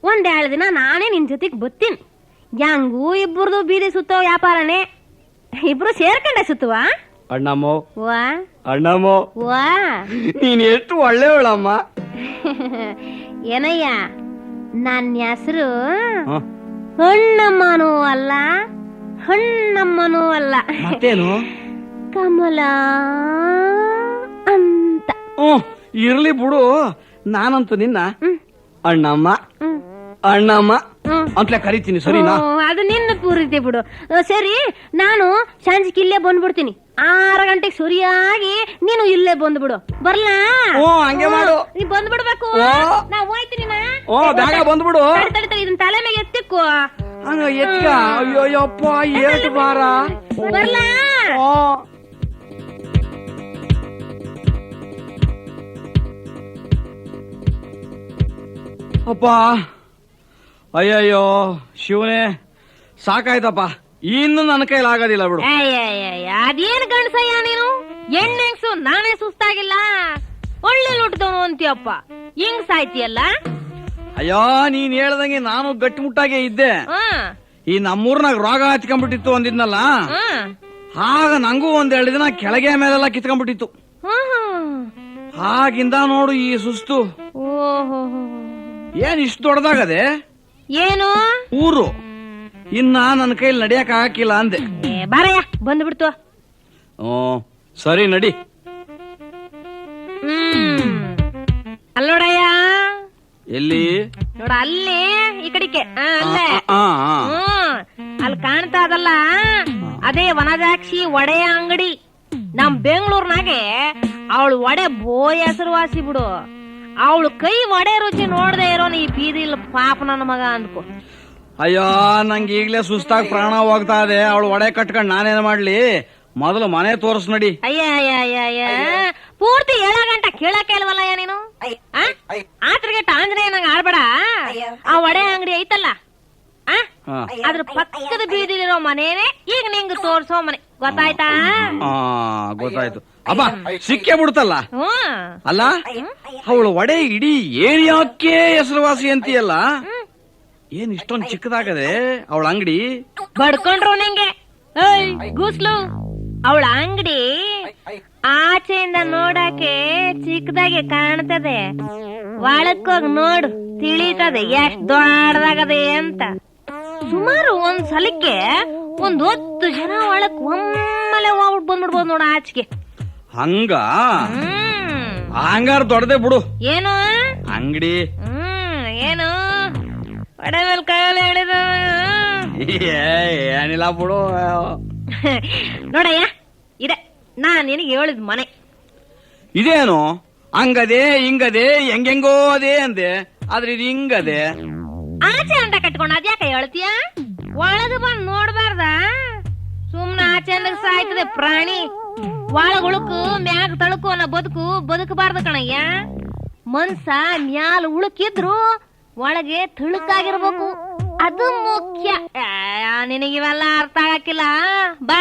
1-2 ದಿನ ನಾನೇ ನಿನ್ ಜೊತೆಗ್ ಬತ್ತೀನಿ. ಹೆಂಗೂ ಇಬ್ಬರದು ಬೀದಿ ಸುತ್ತೋ ವ್ಯಾಪಾರನೇ, ಇಬ್ರು ಸೇರ್ಕೊಂಡೆ ಸುತ್ತುವ. ಅಣ್ಣಮ್ಮೋ, ವಾ ಅಣ್ಣಮ್ಮೋ, ವಾ, ನೀನ್ ಎಷ್ಟು ಒಳ್ಳೆಯವಳಮ್ಮ. ಏನಯ್ಯ, ನನ್ನ ಹೆಸರು ಹಣ್ಣಮ್ಮನೂ ಅಲ್ಲ, ಹಣ್ಣಮ್ಮನೂ ಅಲ್ಲ, ಮತ್ತೇನು? ಕಮಲ ಅಂತ. ಇರ್ಲಿ ಬಿಡು, ನಾನಂತೂ ನಿನ್ನ ಅಣ್ಣಮ್ಮ ಅಣ್ಣಮ್ಮ ಅಂತಲೇ ಕರಿತೀನಿ, ಸರಿನಾ? ಅದು ನಿನ್ನ ಪೂರ್ತಿ ಬಿಡು. ಸರಿ, ನಾನು ಸಂಜಿಕ್ ಇಲ್ಲೇ ಬಂದ್ಬಿಡ್ತೀನಿ. 6 ಗಂಟೆಗೆ ಸರಿಯಾಗಿ ನೀನು ಇಲ್ಲೇ ಬಂದ್ಬಿಡು. ಬರ್ಲಾ? ಹಂಗೆ ಮಾಡು. ನೀ ಬಂದ್ಬಿಡ್ಬೇಕು. ನಾ ಹೋಯ್ತೀನಿ. ಬೇಗ ಬಂದ್ಬಿಡು. ತಡಿ ಇದನ್ ತಲೆ ಮೇಲೆ ಎತ್ತಿಕ್ಕು. ಹಂಗ ಎತ್ಕ. ಅಯ್ಯೋಯಪ್ಪ ಏಟು ಬಾರ. ಬರ್ಲಾ? ಅಪ್ಪ ಅಯ್ಯಯ್ಯೋ ಶಿವನೇ, ಸಾಕಾಯ್ತಪ್ಪ. ಇನ್ನು ನನ್ನ ಕೈಲಿ ಆಗೋದಿಲ್ಲ ಬಿಡು. ಅದೇನ್ ಗಂಡಸಯ್ಯ ನೀನು? ಹೆಣ್ಣೆಂಗ್ಸು ನಾನೇ ಸುಸ್ತಾಗಿಲ್ಲ, ಒಳ್ಳೆ ಲುಟ್ದವನು ಅಂತೀಯಪ್ಪ. ಹಿಂಗ್ ಸಾಯ್ತಿಯಲ್ಲ. ಅಯ್ಯೋ, ನೀನ್ ಹೇಳ್ದಂಗೆ ನಾನು ಗಟ್ಟಿಮುಟ್ಟಾಗೆ ಇದ್ದೆ. ಈ ನಮ್ಮೂರ್ನಾಗ ರೋಗ ಹಚ್ಕೊಂಡ್ಬಿಟ್ಟಿತ್ತು ಅಂದಿದ್ನಲ್ಲ, ಆಗ ನಂಗೂ 1-2 ದಿನ ಕೆಳಗೆ ಮೇಲೆಲ್ಲ ಕಿತ್ಕೊಂಡ್ಬಿಟ್ಟಿತ್ತು. ಆಗಿಂದ ನೋಡು ಈ ಸುಸ್ತು. ಏನ್ ಇಷ್ಟು ದೊಡ್ಡದಾಗದೆ? ಏನು ಊರು ಇನ್ನ ನನ್ನ ಕೈಲಿ ನಡಿಯಕ್ ಹಾಕಿಲ್ಲ ಅಂದೆ. ಬಾರಯ್ಯ, ಬಂದ್ಬಿಡ್ತು. ಸರಿ ನಡಿ. ಅಲ್ಲೋಡಯ್ಯ. ಎಲ್ಲಿ? ನೋಡ ಅಲ್ಲಿ, ಈ ಕಡಿಕೆ ಅಲ್ಲೇ. ಅಲ್ಲಿ ಕಾಣ್ತಾ ಅದಲ್ಲ, ಅದೇ ವನಜಾಕ್ಷಿ ಒಡೆಯ ಅಂಗಡಿ. ನಮ್ ಬೆಂಗಳೂರ್ನಾಗೆ ಅವಳು ಒಡೆ ಬೋಯ್ ಹೆಸರುವಾಸಿ ಬಿಡು. ಅವಳು ಕೈ ಒಡೆ ರುಚಿ ನೋಡದೆ ಇರೋನು ಈ ಬೀದಿಲ್ ಪಾಪ ನನ್ನ ಮಗ ಅನ್ಕೋ. ಅಯ್ಯೋ, ನಂಗೆ ಈಗ್ಲೇ ಸುಸ್ತಾಗಿ ಪ್ರಾಣ ಹೋಗ್ತಾ ಇದೆ. ಅವಳು ಒಡೆ ಕಟ್ಕೊಂಡ್ ನಾನೇನ್ ಮಾಡ್ಲಿ? ಮೊದಲು ಮನೆ ತೋರ್ಸ್ ನಡಿ. ಅಯ್ಯ ಪೂರ್ತಿ 7 ಗಂಟೆ ಕೇಳಕ್ಕೆ ಇಲ್ವಲ್ಲಯ್ಯ ನೀನು. ಆತ್ರಿಗೆಟ್ಟ ಆಂಜನೇಯ ನಂಗೆ ಆಡ್ಬೇಡ. ಆ ಒಡೆ ಅಂಗಡಿ ಐತಲ್ಲ, ಅದ್ರ ಪಕ್ಕದ ಬೀದಿಲಿರೋ ಮನೇನೆ ಈಗ ನಿಂಗೆ ತೋರ್ಸೋ ಮನೆ. ಗೊತ್ತಾಯ್ತಾ? ಗೊತ್ತಾಯ್ತು. ಅಬ್ಬಾ, ಸಿಕ್ಕೇ ಬಿಡ್ತಲ್ಲ. ಅಲ್ಲ, ಅವಳು ಒಡೆ ಇಡೀ ಏರಿಯಾಕ್ಕೆ ಹೆಸರುವಾಸಿ ಅಂತೀಯಲ್ಲ. ಏನ್ ಇಷ್ಟೊಂದು ಚಿಕ್ಕದಾಗದೆ ಅವಳ ಅಂಗಡಿ? ಬಡ್ಕೊಂಡ್ರು ನಿಂಗೆ ಗೂಸ್ಲು. ಅವಳ ಅಂಗಡಿ ಆಚೆಯಿಂದ ನೋಡಕ್ಕೆ ಚಿಕ್ಕದಾಗೆ ಕಾಣ್ತದೆ, ಒಳಕ್ಕೋಗಿ ನೋಡು ತಿಳಿತದೆ ಎಷ್ಟ್ ದೊಡ್ಡದಾಗದೆ ಅಂತ. ಸುಮಾರು ಒಂದ್ ಸಲಕ್ಕೆ 10 ಜನ ಒಳಕ್ ಒಮ್ಮೆಲೆ ಹೋಗ್ಬಿಟ್ಟು ಬಂದ್ಬಿಡ್ಬೋದು ನೋಡ ಆಚೆಗೆ. ಹಂಗ? ಹಂಗಾರ ದೊಡ್ಡದೆ ಬಿಡು. ಏನು ಅಂಗಡಿ? ಏನು ಒಡೆ ಮೇಲೆ ಕೈಯಲ್ಲಿ ಹೇಳಿದ? ಏನಿಲ್ಲ ಬಿಡು. ನೋಡಯ್ಯ, ಇದೆ ನಾನ್ ನಿನಗೆ ಹೇಳಿದ್ ಮನೆ. ಇದೇನು ಹಂಗದೆ ಹಿಂಗದೆ ಹೆಂಗೆಂಗೋ ಅದೇ ಅಂದೆ, ಆದ್ರೆ ಇದು ಹಿಂಗದೆ. ಆಚೆ ಅಂತ ಕಟ್ಕೊಂಡು ಅದ್ಯಾಕ ಹೇಳ್ತೀಯ? ಒಳಗ ಬಂದ್ ನೋಡ್ಬಾರ್ದ? ಸುಮ್ನ ಆಚೆ ಅಂದಾಗ ಸಾಯ್ತದೆ ಪ್ರಾಣಿ. ಒಳಗ ಉಳುಕು ಮ್ಯಾಗ ತಳುಕು ಅನ್ನೋ ಬದುಕಬಾರ್ದು ಕಣಯ್ಯ. ಮನ್ಸ ಮ್ಯಾಲ ಉಳುಕಿದ್ರು ಒಳಗೆ ತಳುಕಾಗಿರ್ಬೇಕು, ಅದು ಮುಖ್ಯ. ನಿನಗಿವೆಲ್ಲ ಅರ್ಥ ಆಗಕ್ಕಿಲ್ಲ. ಬಾ.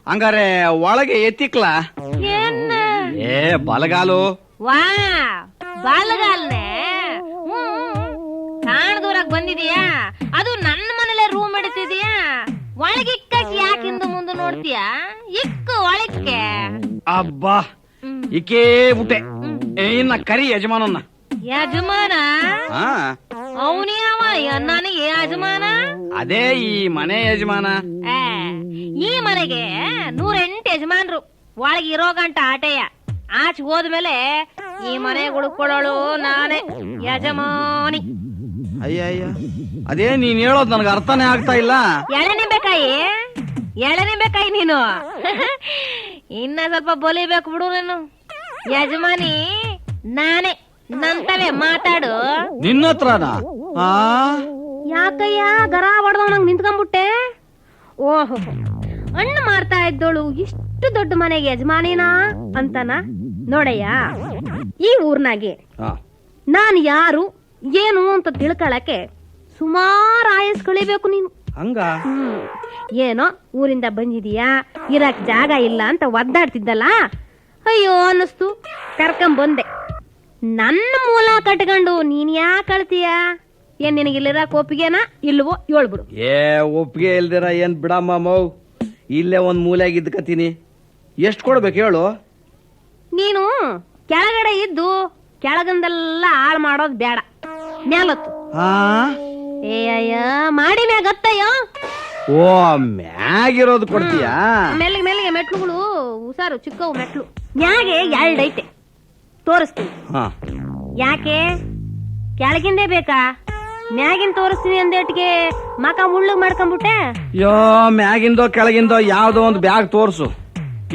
ಹಂಗಾರೆ ಒಳಗೆ ಎತ್ತಿಕ್ಲಾ? ಬಲಗಾಲು. ವಾ, ಬಾಲಗಾಲ್ನೆ ಕಾಣದೂರಾಗ ಬಂದಿದೀಯಾ? ಅದು ನನ್ನ ಮನೇಲೆ ರೂಮ್ ಹಿಡಿತಿದೀಯಾ? ಒಳಗಿಕ್ಕಿ ಯಾಕೆ ಹಿಂದೆ ಮುಂದೆ ನೋಡ್ತೀಯ? ಇಕ್ಕು ಒಳಕ್ಕೆ. ಅಬ್ಬಾ, ಇಕ್ಕೇ ಬುಟ್ಟೆ. ಇನ್ನ ಕರಿ ಯಜಮಾನನ್ನ. ಯಜಮಾನ? ಅವನೇ ಅವ ನನಗೆ ಯಜಮಾನ? ಅದೇ ಈ ಮನೆ ಯಜಮಾನ. ಈ ಮನೆಗೆ 108 ಯಜಮಾನ್ರು. ಒಳಗೆ ಇರೋ ಗಂಟ ಆಟೆಯ. ಆಚೆ ಹೋದ್ಮೇಲೆ ಈ ಮನೆ ಉಳ್ಕೊಳ್ಳೋಳು ನಾನೇ ಯಜಮಾನಿ. ಅಯ್ಯ, ಅದೇ ನೀನ್ ಹೇಳೋದ್ ನನಗೆ ಅರ್ಥನೇ ಆಗ್ತಾ ಇಲ್ಲ. ಎಳೆನಿಂಬೆಕಾಯಿ ನೀನು. ಇನ್ನ ಸ್ವಲ್ಪ ಬಲಿಬೇಕು ಬಿಡು ನೀನು. ಯಜಮಾನಿ ನಾನೇ. ನಂತವೇ ಮಾತಾಡು. ನಿನ್ನ ಹತ್ರನಾ? ಯಾಕಯ್ಯ ಗರ ಹೊಡೆದವ್ ನಂಗೆ ನಿಂತ್ಕೊಂಡ್ಬಿಟ್ಟೆ? ಓಹೋ, ಹಣ್ಣು ಮಾರ್ತಾ ಇದ್ದೋಳು ಇಷ್ಟು ದೊಡ್ಡ ಮನೆಗೆ ಯಜಮಾನಿನಾ ಅಂತನ? ನೋಡಯ್ಯ, ಈ ಊರ್ನಾಗೆ ನಾನ್ ಯಾರು ಏನು ಅಂತ ತಿಳ್ಕೊಳಕ್ಕೆ ಸುಮಾರು ಆಯಸ್ ಕಳಿಬೇಕು ನೀನು. ಹಂಗ? ಏನೋ ಊರಿಂದ ಬಂದಿದೀಯಾ, ಇರಕ್ ಜಾಗ ಇಲ್ಲ ಅಂತ ಒದ್ದಾಡ್ತಿದ್ದಲ್ಲ, ಅಯ್ಯೋ ಅನ್ನಿಸ್ತು, ಕರ್ಕೊಂಬಂದೆ. ನನ್ನ ಮೂಲ ಕಟ್ಕೊಂಡು ನೀನ್ ಯಾಕೆ ಕಳ್ತೀಯ? ಏನ್ ನಿನಗಿಲ್ಲಿರಕ್ ಒಪ್ಪಿಗೆನಾ ಇಲ್ವೋ ಹೇಳ್ಬಿಡು. ಒಪ್ಪಿಗೆ ಇಲ್ದಿರ ಏನ್ ಬಿಡಮ್ಮ ಮೌ, ಇಲ್ಲೇ ಒಂದ್ ಮೂಲೆಯಾಗ ಇದ್ಕತೀನಿ. ಎಷ್ಟ್ ಕೊಡ್ಬೇಕು ಹೇಳು? ನೀನು ಕೆಳಗಡೆ ಇದ್ದು ಕೆಳಗಂದೆಲ್ಲ ಹಾಳು ಮಾಡೋದ್ ಬೇಡ, ಮ್ಯಾಲತ್ತು. ಅಯ್ಯ ಮಾಡಿ ಮ್ಯಾಗತ್ತಯ್ಯೋ. ಓ, ಮ್ಯಾಗಿರೋದು ಕೊಡ್ತೀಯಾ? ಮೆಲ್ಲಿಗೆ ಮೆಟ್ಲುಗಳು ಹುಷಾರು, ಚಿಕ್ಕವು ಮೆಟ್ಲು. ಮ್ಯಾಗೆ 2 ಐತೆ, ತೋರಿಸ್ತೀನಿ. ಯಾಕೆ ಕೆಳಗಿಂದೇ ಬೇಕಾ? ಮ್ಯಾಗಿನ್ ತೋರಿಸ್ತೀನಿ ಅಂದೇಟ್ಗೆ ಮಕ ಮುಳ್ಳು ಮಾಡ್ಕೊಂಡ್ಬಿಟ್ಟೆ. ಯೋ ಮ್ಯಾಗಿಂದೋ ಕೆಳಗಿಂದೋ ಯಾವ್ದೋ ಒಂದು ಬ್ಯಾಗ್ ತೋರ್ಸು.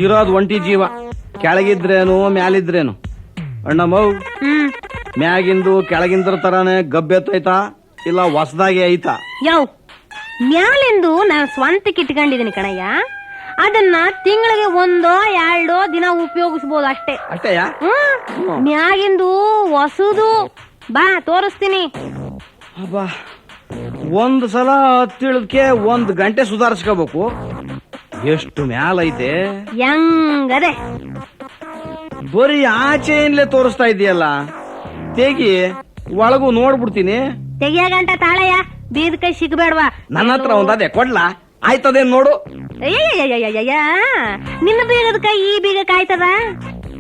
ಇರೋದು ಒಂಟಿ ಜೀವ, ಕೆಳಗಿದ್ರೇನು ಮ್ಯಾಲಿದ್ರೇನು. ಅಣ್ಣಮ್ಮವ್, ಮ್ಯಾಗಿಂದು ಕೆಳಗಿಂದ್ರ ತರಾನೇ ಗಬ್ಬೆತ್ತೈತಾ ಇಲ್ಲ ಹೊಸದಾಗಿ ಐತಾ? ಯಾವ ಮ್ಯಾಲಿಂದು ನಾನು ಸ್ವಂತಕ್ಕೆ ಇಟ್ಕೊಂಡಿದ್ದೀನಿ ಕಣಯ್ಯ. ಅದನ್ನ ತಿಂಗಳಿಗೆ 1-2 ದಿನ ಉಪಯೋಗಿಸಬಹುದು ಅಷ್ಟೇ. ಅಷ್ಟೇಯಾ? ಮ್ಯಾಗಿಂದು ಹೊಸದು. ಬಾ ತೋರಿಸ್ತೀನಿ. ಅಬ್ಬಾ, ಒಂದ್ ಸಲ ಹತ್ತಿಳದಕ್ಕೆ 1 ಗಂಟೆ ಸುಧಾರಿಸ್ಕೋಬೇಕು. ಎಷ್ಟು ಮ್ಯಾಲೈತೆ. ಹೆಂಗದೆ ಬರೀ ಆಚೆಯಿಂದಲೇ ತೋರಿಸ್ತಾ ಇದೆಯಲ್ಲ. ತೆಗಿ, ಒಳಗೂ ನೋಡ್ಬಿಡ್ತೀನಿ. ತೆಗಿಯ ಗಂಟ ತಾಳಯ್ಯ, ಬೀದ್ ಕೈ ಸಿಗಬೇಡ್ವಾ. ನನ್ನ ಹತ್ರ ಒಂದದೆ ಕೊಡ್ಲಾ? ಆಯ್ತದೇನ್ ನೋಡು. ಅಯ್ಯಯ್ಯಯ್ಯಯ್ಯ, ನಿನ್ನ ಬೀಗದ ಕೈ ಈ ಬೀಗ ಕಾಯ್ತದ?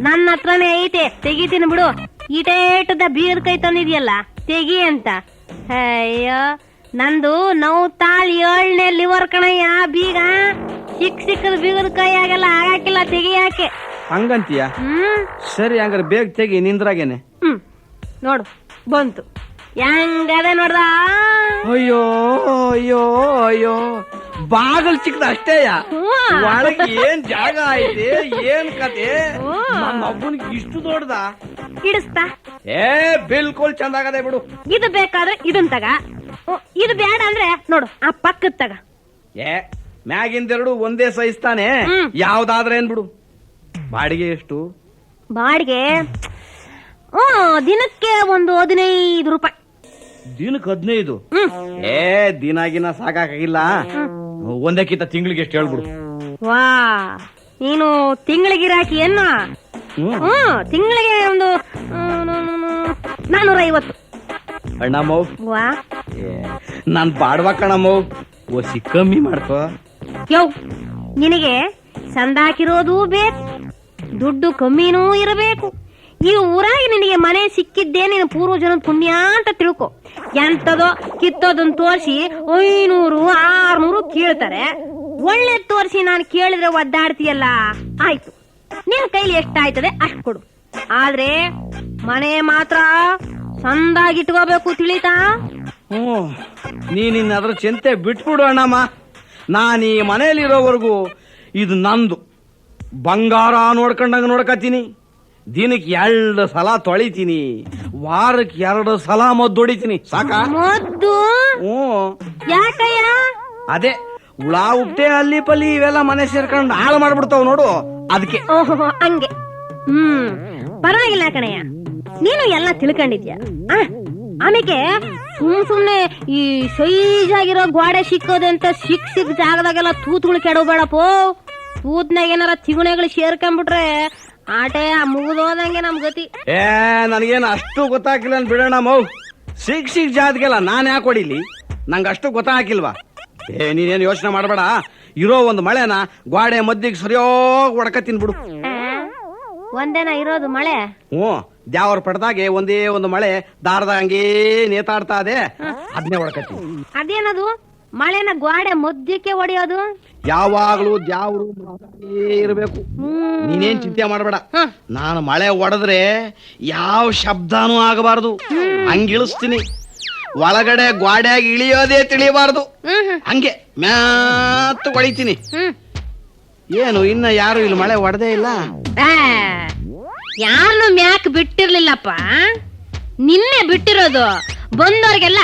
ನನ್ನ ಹತ್ರನೇ ಐತೆ, ತೆಗಿತೀನಿ ಬಿಡು. ಇಟೇಟದ ಬೀಗದ ಕೈ ತಂದಿದ್ಯಲ್ಲ, ತೆಗಿ ಅಂತ. ಅಯ್ಯೋ, ನಂದು ನಾವು ತಾಳ್ 7ನೇ ಲಿವರ್ ಕಣಯ್ಯ. ಬೀಗ ಸಿಕ್ಕದ ಬೀಗದ ಕೈ ಆಗಲ್ಲ, ಆಗಾಕಿಲ್ಲ ತೆಗಿಯಾಕೆ. ಹಂಗಂತೀಯ? ಸರಿ, ಹಂಗಾರೆ ಬೇಗ ತೆಗಿ, ನಿಂದ್ರಾಗೇನೆ. ನೋಡು ಬಂತು. ಹೆಂಗದ ನೋಡ್ದ? ಅಯ್ಯೋ ಅಯ್ಯೋ ಅಯ್ಯೋ, ಬಾಗಲ್ ಚಿಕ್ಕದ ಅಷ್ಟೇಯ. ಒಳಗೆ ಏನ್ ಜಾಗ ಐತೆ, ಏನ್ ಕತೆ. ನಮ್ಮ ಅಬ್ಬನಿಗೆ ಇಷ್ಟು ದೊಡ್ಡದ ಹಿಡಿಸ್ತಾ? ಬಿಲ್ಕುಲ್ ಚಂದ ಆಗದೆ ಬಿಡು. ಇದು ಬೇಕಾದ್ರೆ ಇದನ್ ತಗ, ಇದು ಬೇಡ ಅಂದ್ರೆ ನೋಡು ಆ ಪಕ್ಕದ ತಗ. ಮ್ಯಾಗಿಂದೆರಡು ಒಂದೇ ಸೈಜ್ ತಾನೆ, ಯಾವ್ದಾದ್ರೆ ಏನ್ ಬಿಡು. ಬಾಡಿಗೆ ಎಷ್ಟು? ಬಾಡಿಗೆ ದಿನಕ್ಕೆ ಒಂದು 15 ರೂಪಾಯಿ. ದಿನಕ್ಕೆ 15? ದಿನಾಗಿನ ಸಾಕಾಗಿಲ್ಲ. ಒಂದಕ್ಕಿಂತ ತಿಂಗಳಿಗೆ ಎಷ್ಟು ಹೇಳ್ಬಿಡು. ವಾ, ನೀನು ತಿಂಗಳಿಗೆ ಗಿರಾಕಿ ಏನ? ತಿಂಗಳಿಗೆ ಒಂದು 450. ಅಣ್ಣಮ್ಮವ್, ವಾ, ನಾನ್ ಬಾಡ್ವಾ ಕಣಮ್ಮವ್, ಒಸಿ ಕಮ್ಮಿ ಮಾಡ್ಕೋ. ಯೋ, ನಿನಗೆ ಸಂದಾಕಿರೋದು ಬೇಕು, ದುಡ್ಡು ಕಮ್ಮಿನೂ ಇರಬೇಕು. ಈ ಊರಾಗಿ ನಿನಗೆ ಮನೆ ಸಿಕ್ಕಿದ್ದೇ ನಿನ್ನ ಪೂರ್ವಜನದ ಪುಣ್ಯ ಅಂತ ತಿಳ್ಕೊ. ಎಂತದೋ ಕಿತ್ತೋದನ್ನ ತೋರಿಸಿ 500-600 ಕೇಳ್ತಾರೆ. ಒಳ್ಳೆ ತೋರಿಸಿ ನಾನು ಕೇಳಿದ್ರೆ ಒದ್ದಾಡ್ತೀಯಲ್ಲ. ಆಯ್ತು, ನಿನ್ ಕೈಲಿ ಎಷ್ಟಾಯ್ತದೆ ಅಷ್ಟು ಕೊಡು. ಆದ್ರೆ ಮನೆ ಮಾತ್ರ ಸಂದಾಗಿಟ್ಕೋಬೇಕು, ತಿಳಿತಾ? ನೀನಿನ್ನ ಅದ್ರ ಚಿಂತೆ ಬಿಟ್ಬಿಡು ಅಣ್ಣಮ್ಮ. ನಾನು ಈ ಮನೆಯಲ್ಲಿರೋವರೆಗೂ ಇದು ನಂದು. ಬಂಗಾರ ನೋಡ್ಕೊಂಡಂಗ ನೋಡ್ಕತೀನಿ. ದಿನಕ್ಕೆ 2 ಸಲ ತೊಳಿತೀನಿ, ವಾರಕ್ಕೆ 2 ಸಲ ಮದ್ದು ಹೊಡಿತೀನಿ. ಸಾಕ ಮದ್ದು? ಯಾಕಯ್ಯ? ಅದೇ ಹುಳ ಉಪ್ಟೆ ಅಲ್ಲಿ ಪಲ್ಲಿ ಇವೆಲ್ಲ ಮನೆ ಸೇರ್ಕೊಂಡು ಹಾಳು ಮಾಡ್ಬಿಡ್ತಾವ್ ನೋಡು, ಅದಕ್ಕೆ. ಓಹೋ, ಹಂಗೆ. ಪರವಾಗಿಲ್ಲ ಕಣಯ್ಯ, ನೀನು ಎಲ್ಲ ತಿಳ್ಕೊಂಡಿದ್ಯಾ. ಆಮೇಲೆ ಸುಮ್ನೆ ಈ ಸೈಜ್ ಆಗಿರೋ ಗೋಡೆ ಸಿಕ್ಕೋದಂತ ಸಿಕ್ ಜಾಗದಾಗೆಲ್ಲ ತೂತ್ಗಳು ಕೆಡಬೇಡಪ್ಪೋ. ತೂತ್ನಾಗ ಏನಾರ ತಿಗುಣೆಗಳು ಸೇರ್ಕೊಂಡ್ಬಿಟ್ರೆ ಆಟೆ ಮುಗಿದೋದಂಗೆ ನಮ್ ಗತಿ. ನನಗೇನು ಅಷ್ಟು ಗೊತ್ತಾಗಿಲ್ಲ ಬಿಡೋಣ ಮೌ. ಸಿಕ್ ಜಾತಿಗೆಲ್ಲ ನಾನ್ ಯಾಕೆ ಹೊಡಿಲಿ? ನಂಗೆ ಅಷ್ಟು ಗೊತ್ತಾಗಿಲ್ವಾ? ನೀನೇನು ಯೋಚನೆ ಮಾಡಬೇಡ. ಇರೋ ಒಂದು ಮಳೆನ ಗೋಡೆ ಮದ್ದಿಗೆ ಸರಿಯೋಗಿ ಹೊಡ್ಕತ್ತೀನಿ ಬಿಡು. ಒಂದೇನ ಇರೋದು ಮಳೆ? ದ್ಯಾವ್ರ ಪಡೆದಾಗೆ ಒಂದೇ ಒಂದು ಮಳೆ ದಾರದ ಹಂಗೇ ನೇತಾಡ್ತಾ ಇದೆ, ಅದನ್ನೇ ಹೊಡ್ಕತ್ತೀನಿ. ಅದೇನದು ಮಳೆನ ಗೋಡೆ ಮಧ್ಯಕ್ಕೆ ಹೊಡೆಯೋದು? ಯಾವಾಗ್ಲೂ ದ್ಯಾವ್ರು ಇರಬೇಕು. ನೀನೇನ್ ಚಿಂತೆ ಮಾಡಬೇಡ. ನಾನು ಮಳೆ ಹೊಡೆದ್ರೆ ಯಾವ ಶಬ್ದನೂ ಆಗಬಾರ್ದು, ಹಂಗಿಳಿಸ್ತೀನಿ. ಒಳಗಡೆ ಗೋಡೆಯಾಗಿ ಇಳಿಯೋದೇ ತಿಳಿಯಬಾರ್ದು, ಹಂಗೆ ಮ್ಯಾತ್ ಹೊಡಿತೀನಿ. ಏನು ಇನ್ನ ಯಾರು ಇಲ್ಲಿ ಮಳೆ ಹೊಡೆದೇ ಇಲ್ಲ? ಯಾರನ್ನು ಮ್ಯಾಕ್ ಬಿಟ್ಟಿರ್ಲಿಲ್ಲಪ್ಪ, ನಿನ್ನೆ ಬಿಟ್ಟಿರೋದು. ಬಂದವ್ರಿಗೆಲ್ಲ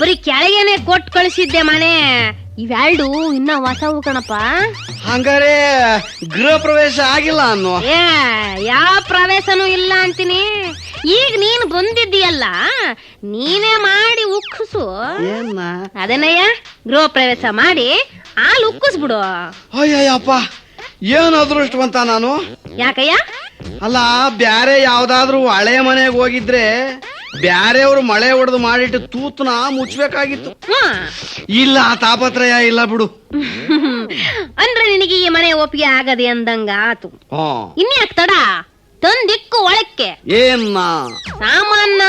ಬರೀ ಕೆಳಗೇನೆ ಕೊಟ್ಟು ಕಳಿಸಿದ್ದೆ ಮನೆ. ಇವೆರಡು ಇನ್ನ ಹೊಸವು ಕಣಪ್ಪ. ಹಂಗಾರೆ ಗೃಹ ಪ್ರವೇಶ ಆಗಿಲ್ಲ ಅನ್ನೋ? ಯಾವ ಪ್ರವೇಶನೂ ಇಲ್ಲ ಅಂತೀನಿ. ಈಗ ನೀನು ಬಂದಿದ್ದೀಯಲ್ಲ, ನೀನೇ ಮಾಡಿ ಉಕ್ಕಿಸು. ಅದನ್ನಯ್ಯ, ಗೃಹ ಪ್ರವೇಶ ಮಾಡಿ ಹಾಲು ಉಕ್ಕಿಸ್ಬಿಡು. ಅಯ್ಯಯ್ಯಪ್ಪ, ಏನು ಅದೃಷ್ಟವಂತ ನಾನು. ಯಾಕಯ್ಯ? ಅಲ್ಲ, ಬ್ಯಾರೆ ಯಾವ್ದಾದ್ರು ಹಳೆ ಮನೆಗೆ ಹೋಗಿದ್ರೆ ಬ್ಯಾರೆಯವ್ರು ಮಳೆ ಹೊಡೆದು ಮಾಡಿಟ್ಟು ತೂತನ ಮುಚ್ಚಬೇಕಾಗಿತ್ತು. ಇಲ್ಲ, ತಾಪತ್ರಯ ಇಲ್ಲ ಬಿಡು. ಅಂದ್ರೆ ನಿನಗೆ ಈ ಮನೆ ಒಪ್ಪಿಗೆ ಆಗದೆ ಅಂದಂಗ ಆತು. ಇನ್ಯಾಕ್ ತಡ? ತಂದಿಕ್ಕು ಒಳಕ್ಕೆ. ಏನ್ನ ಸಾಮಾನ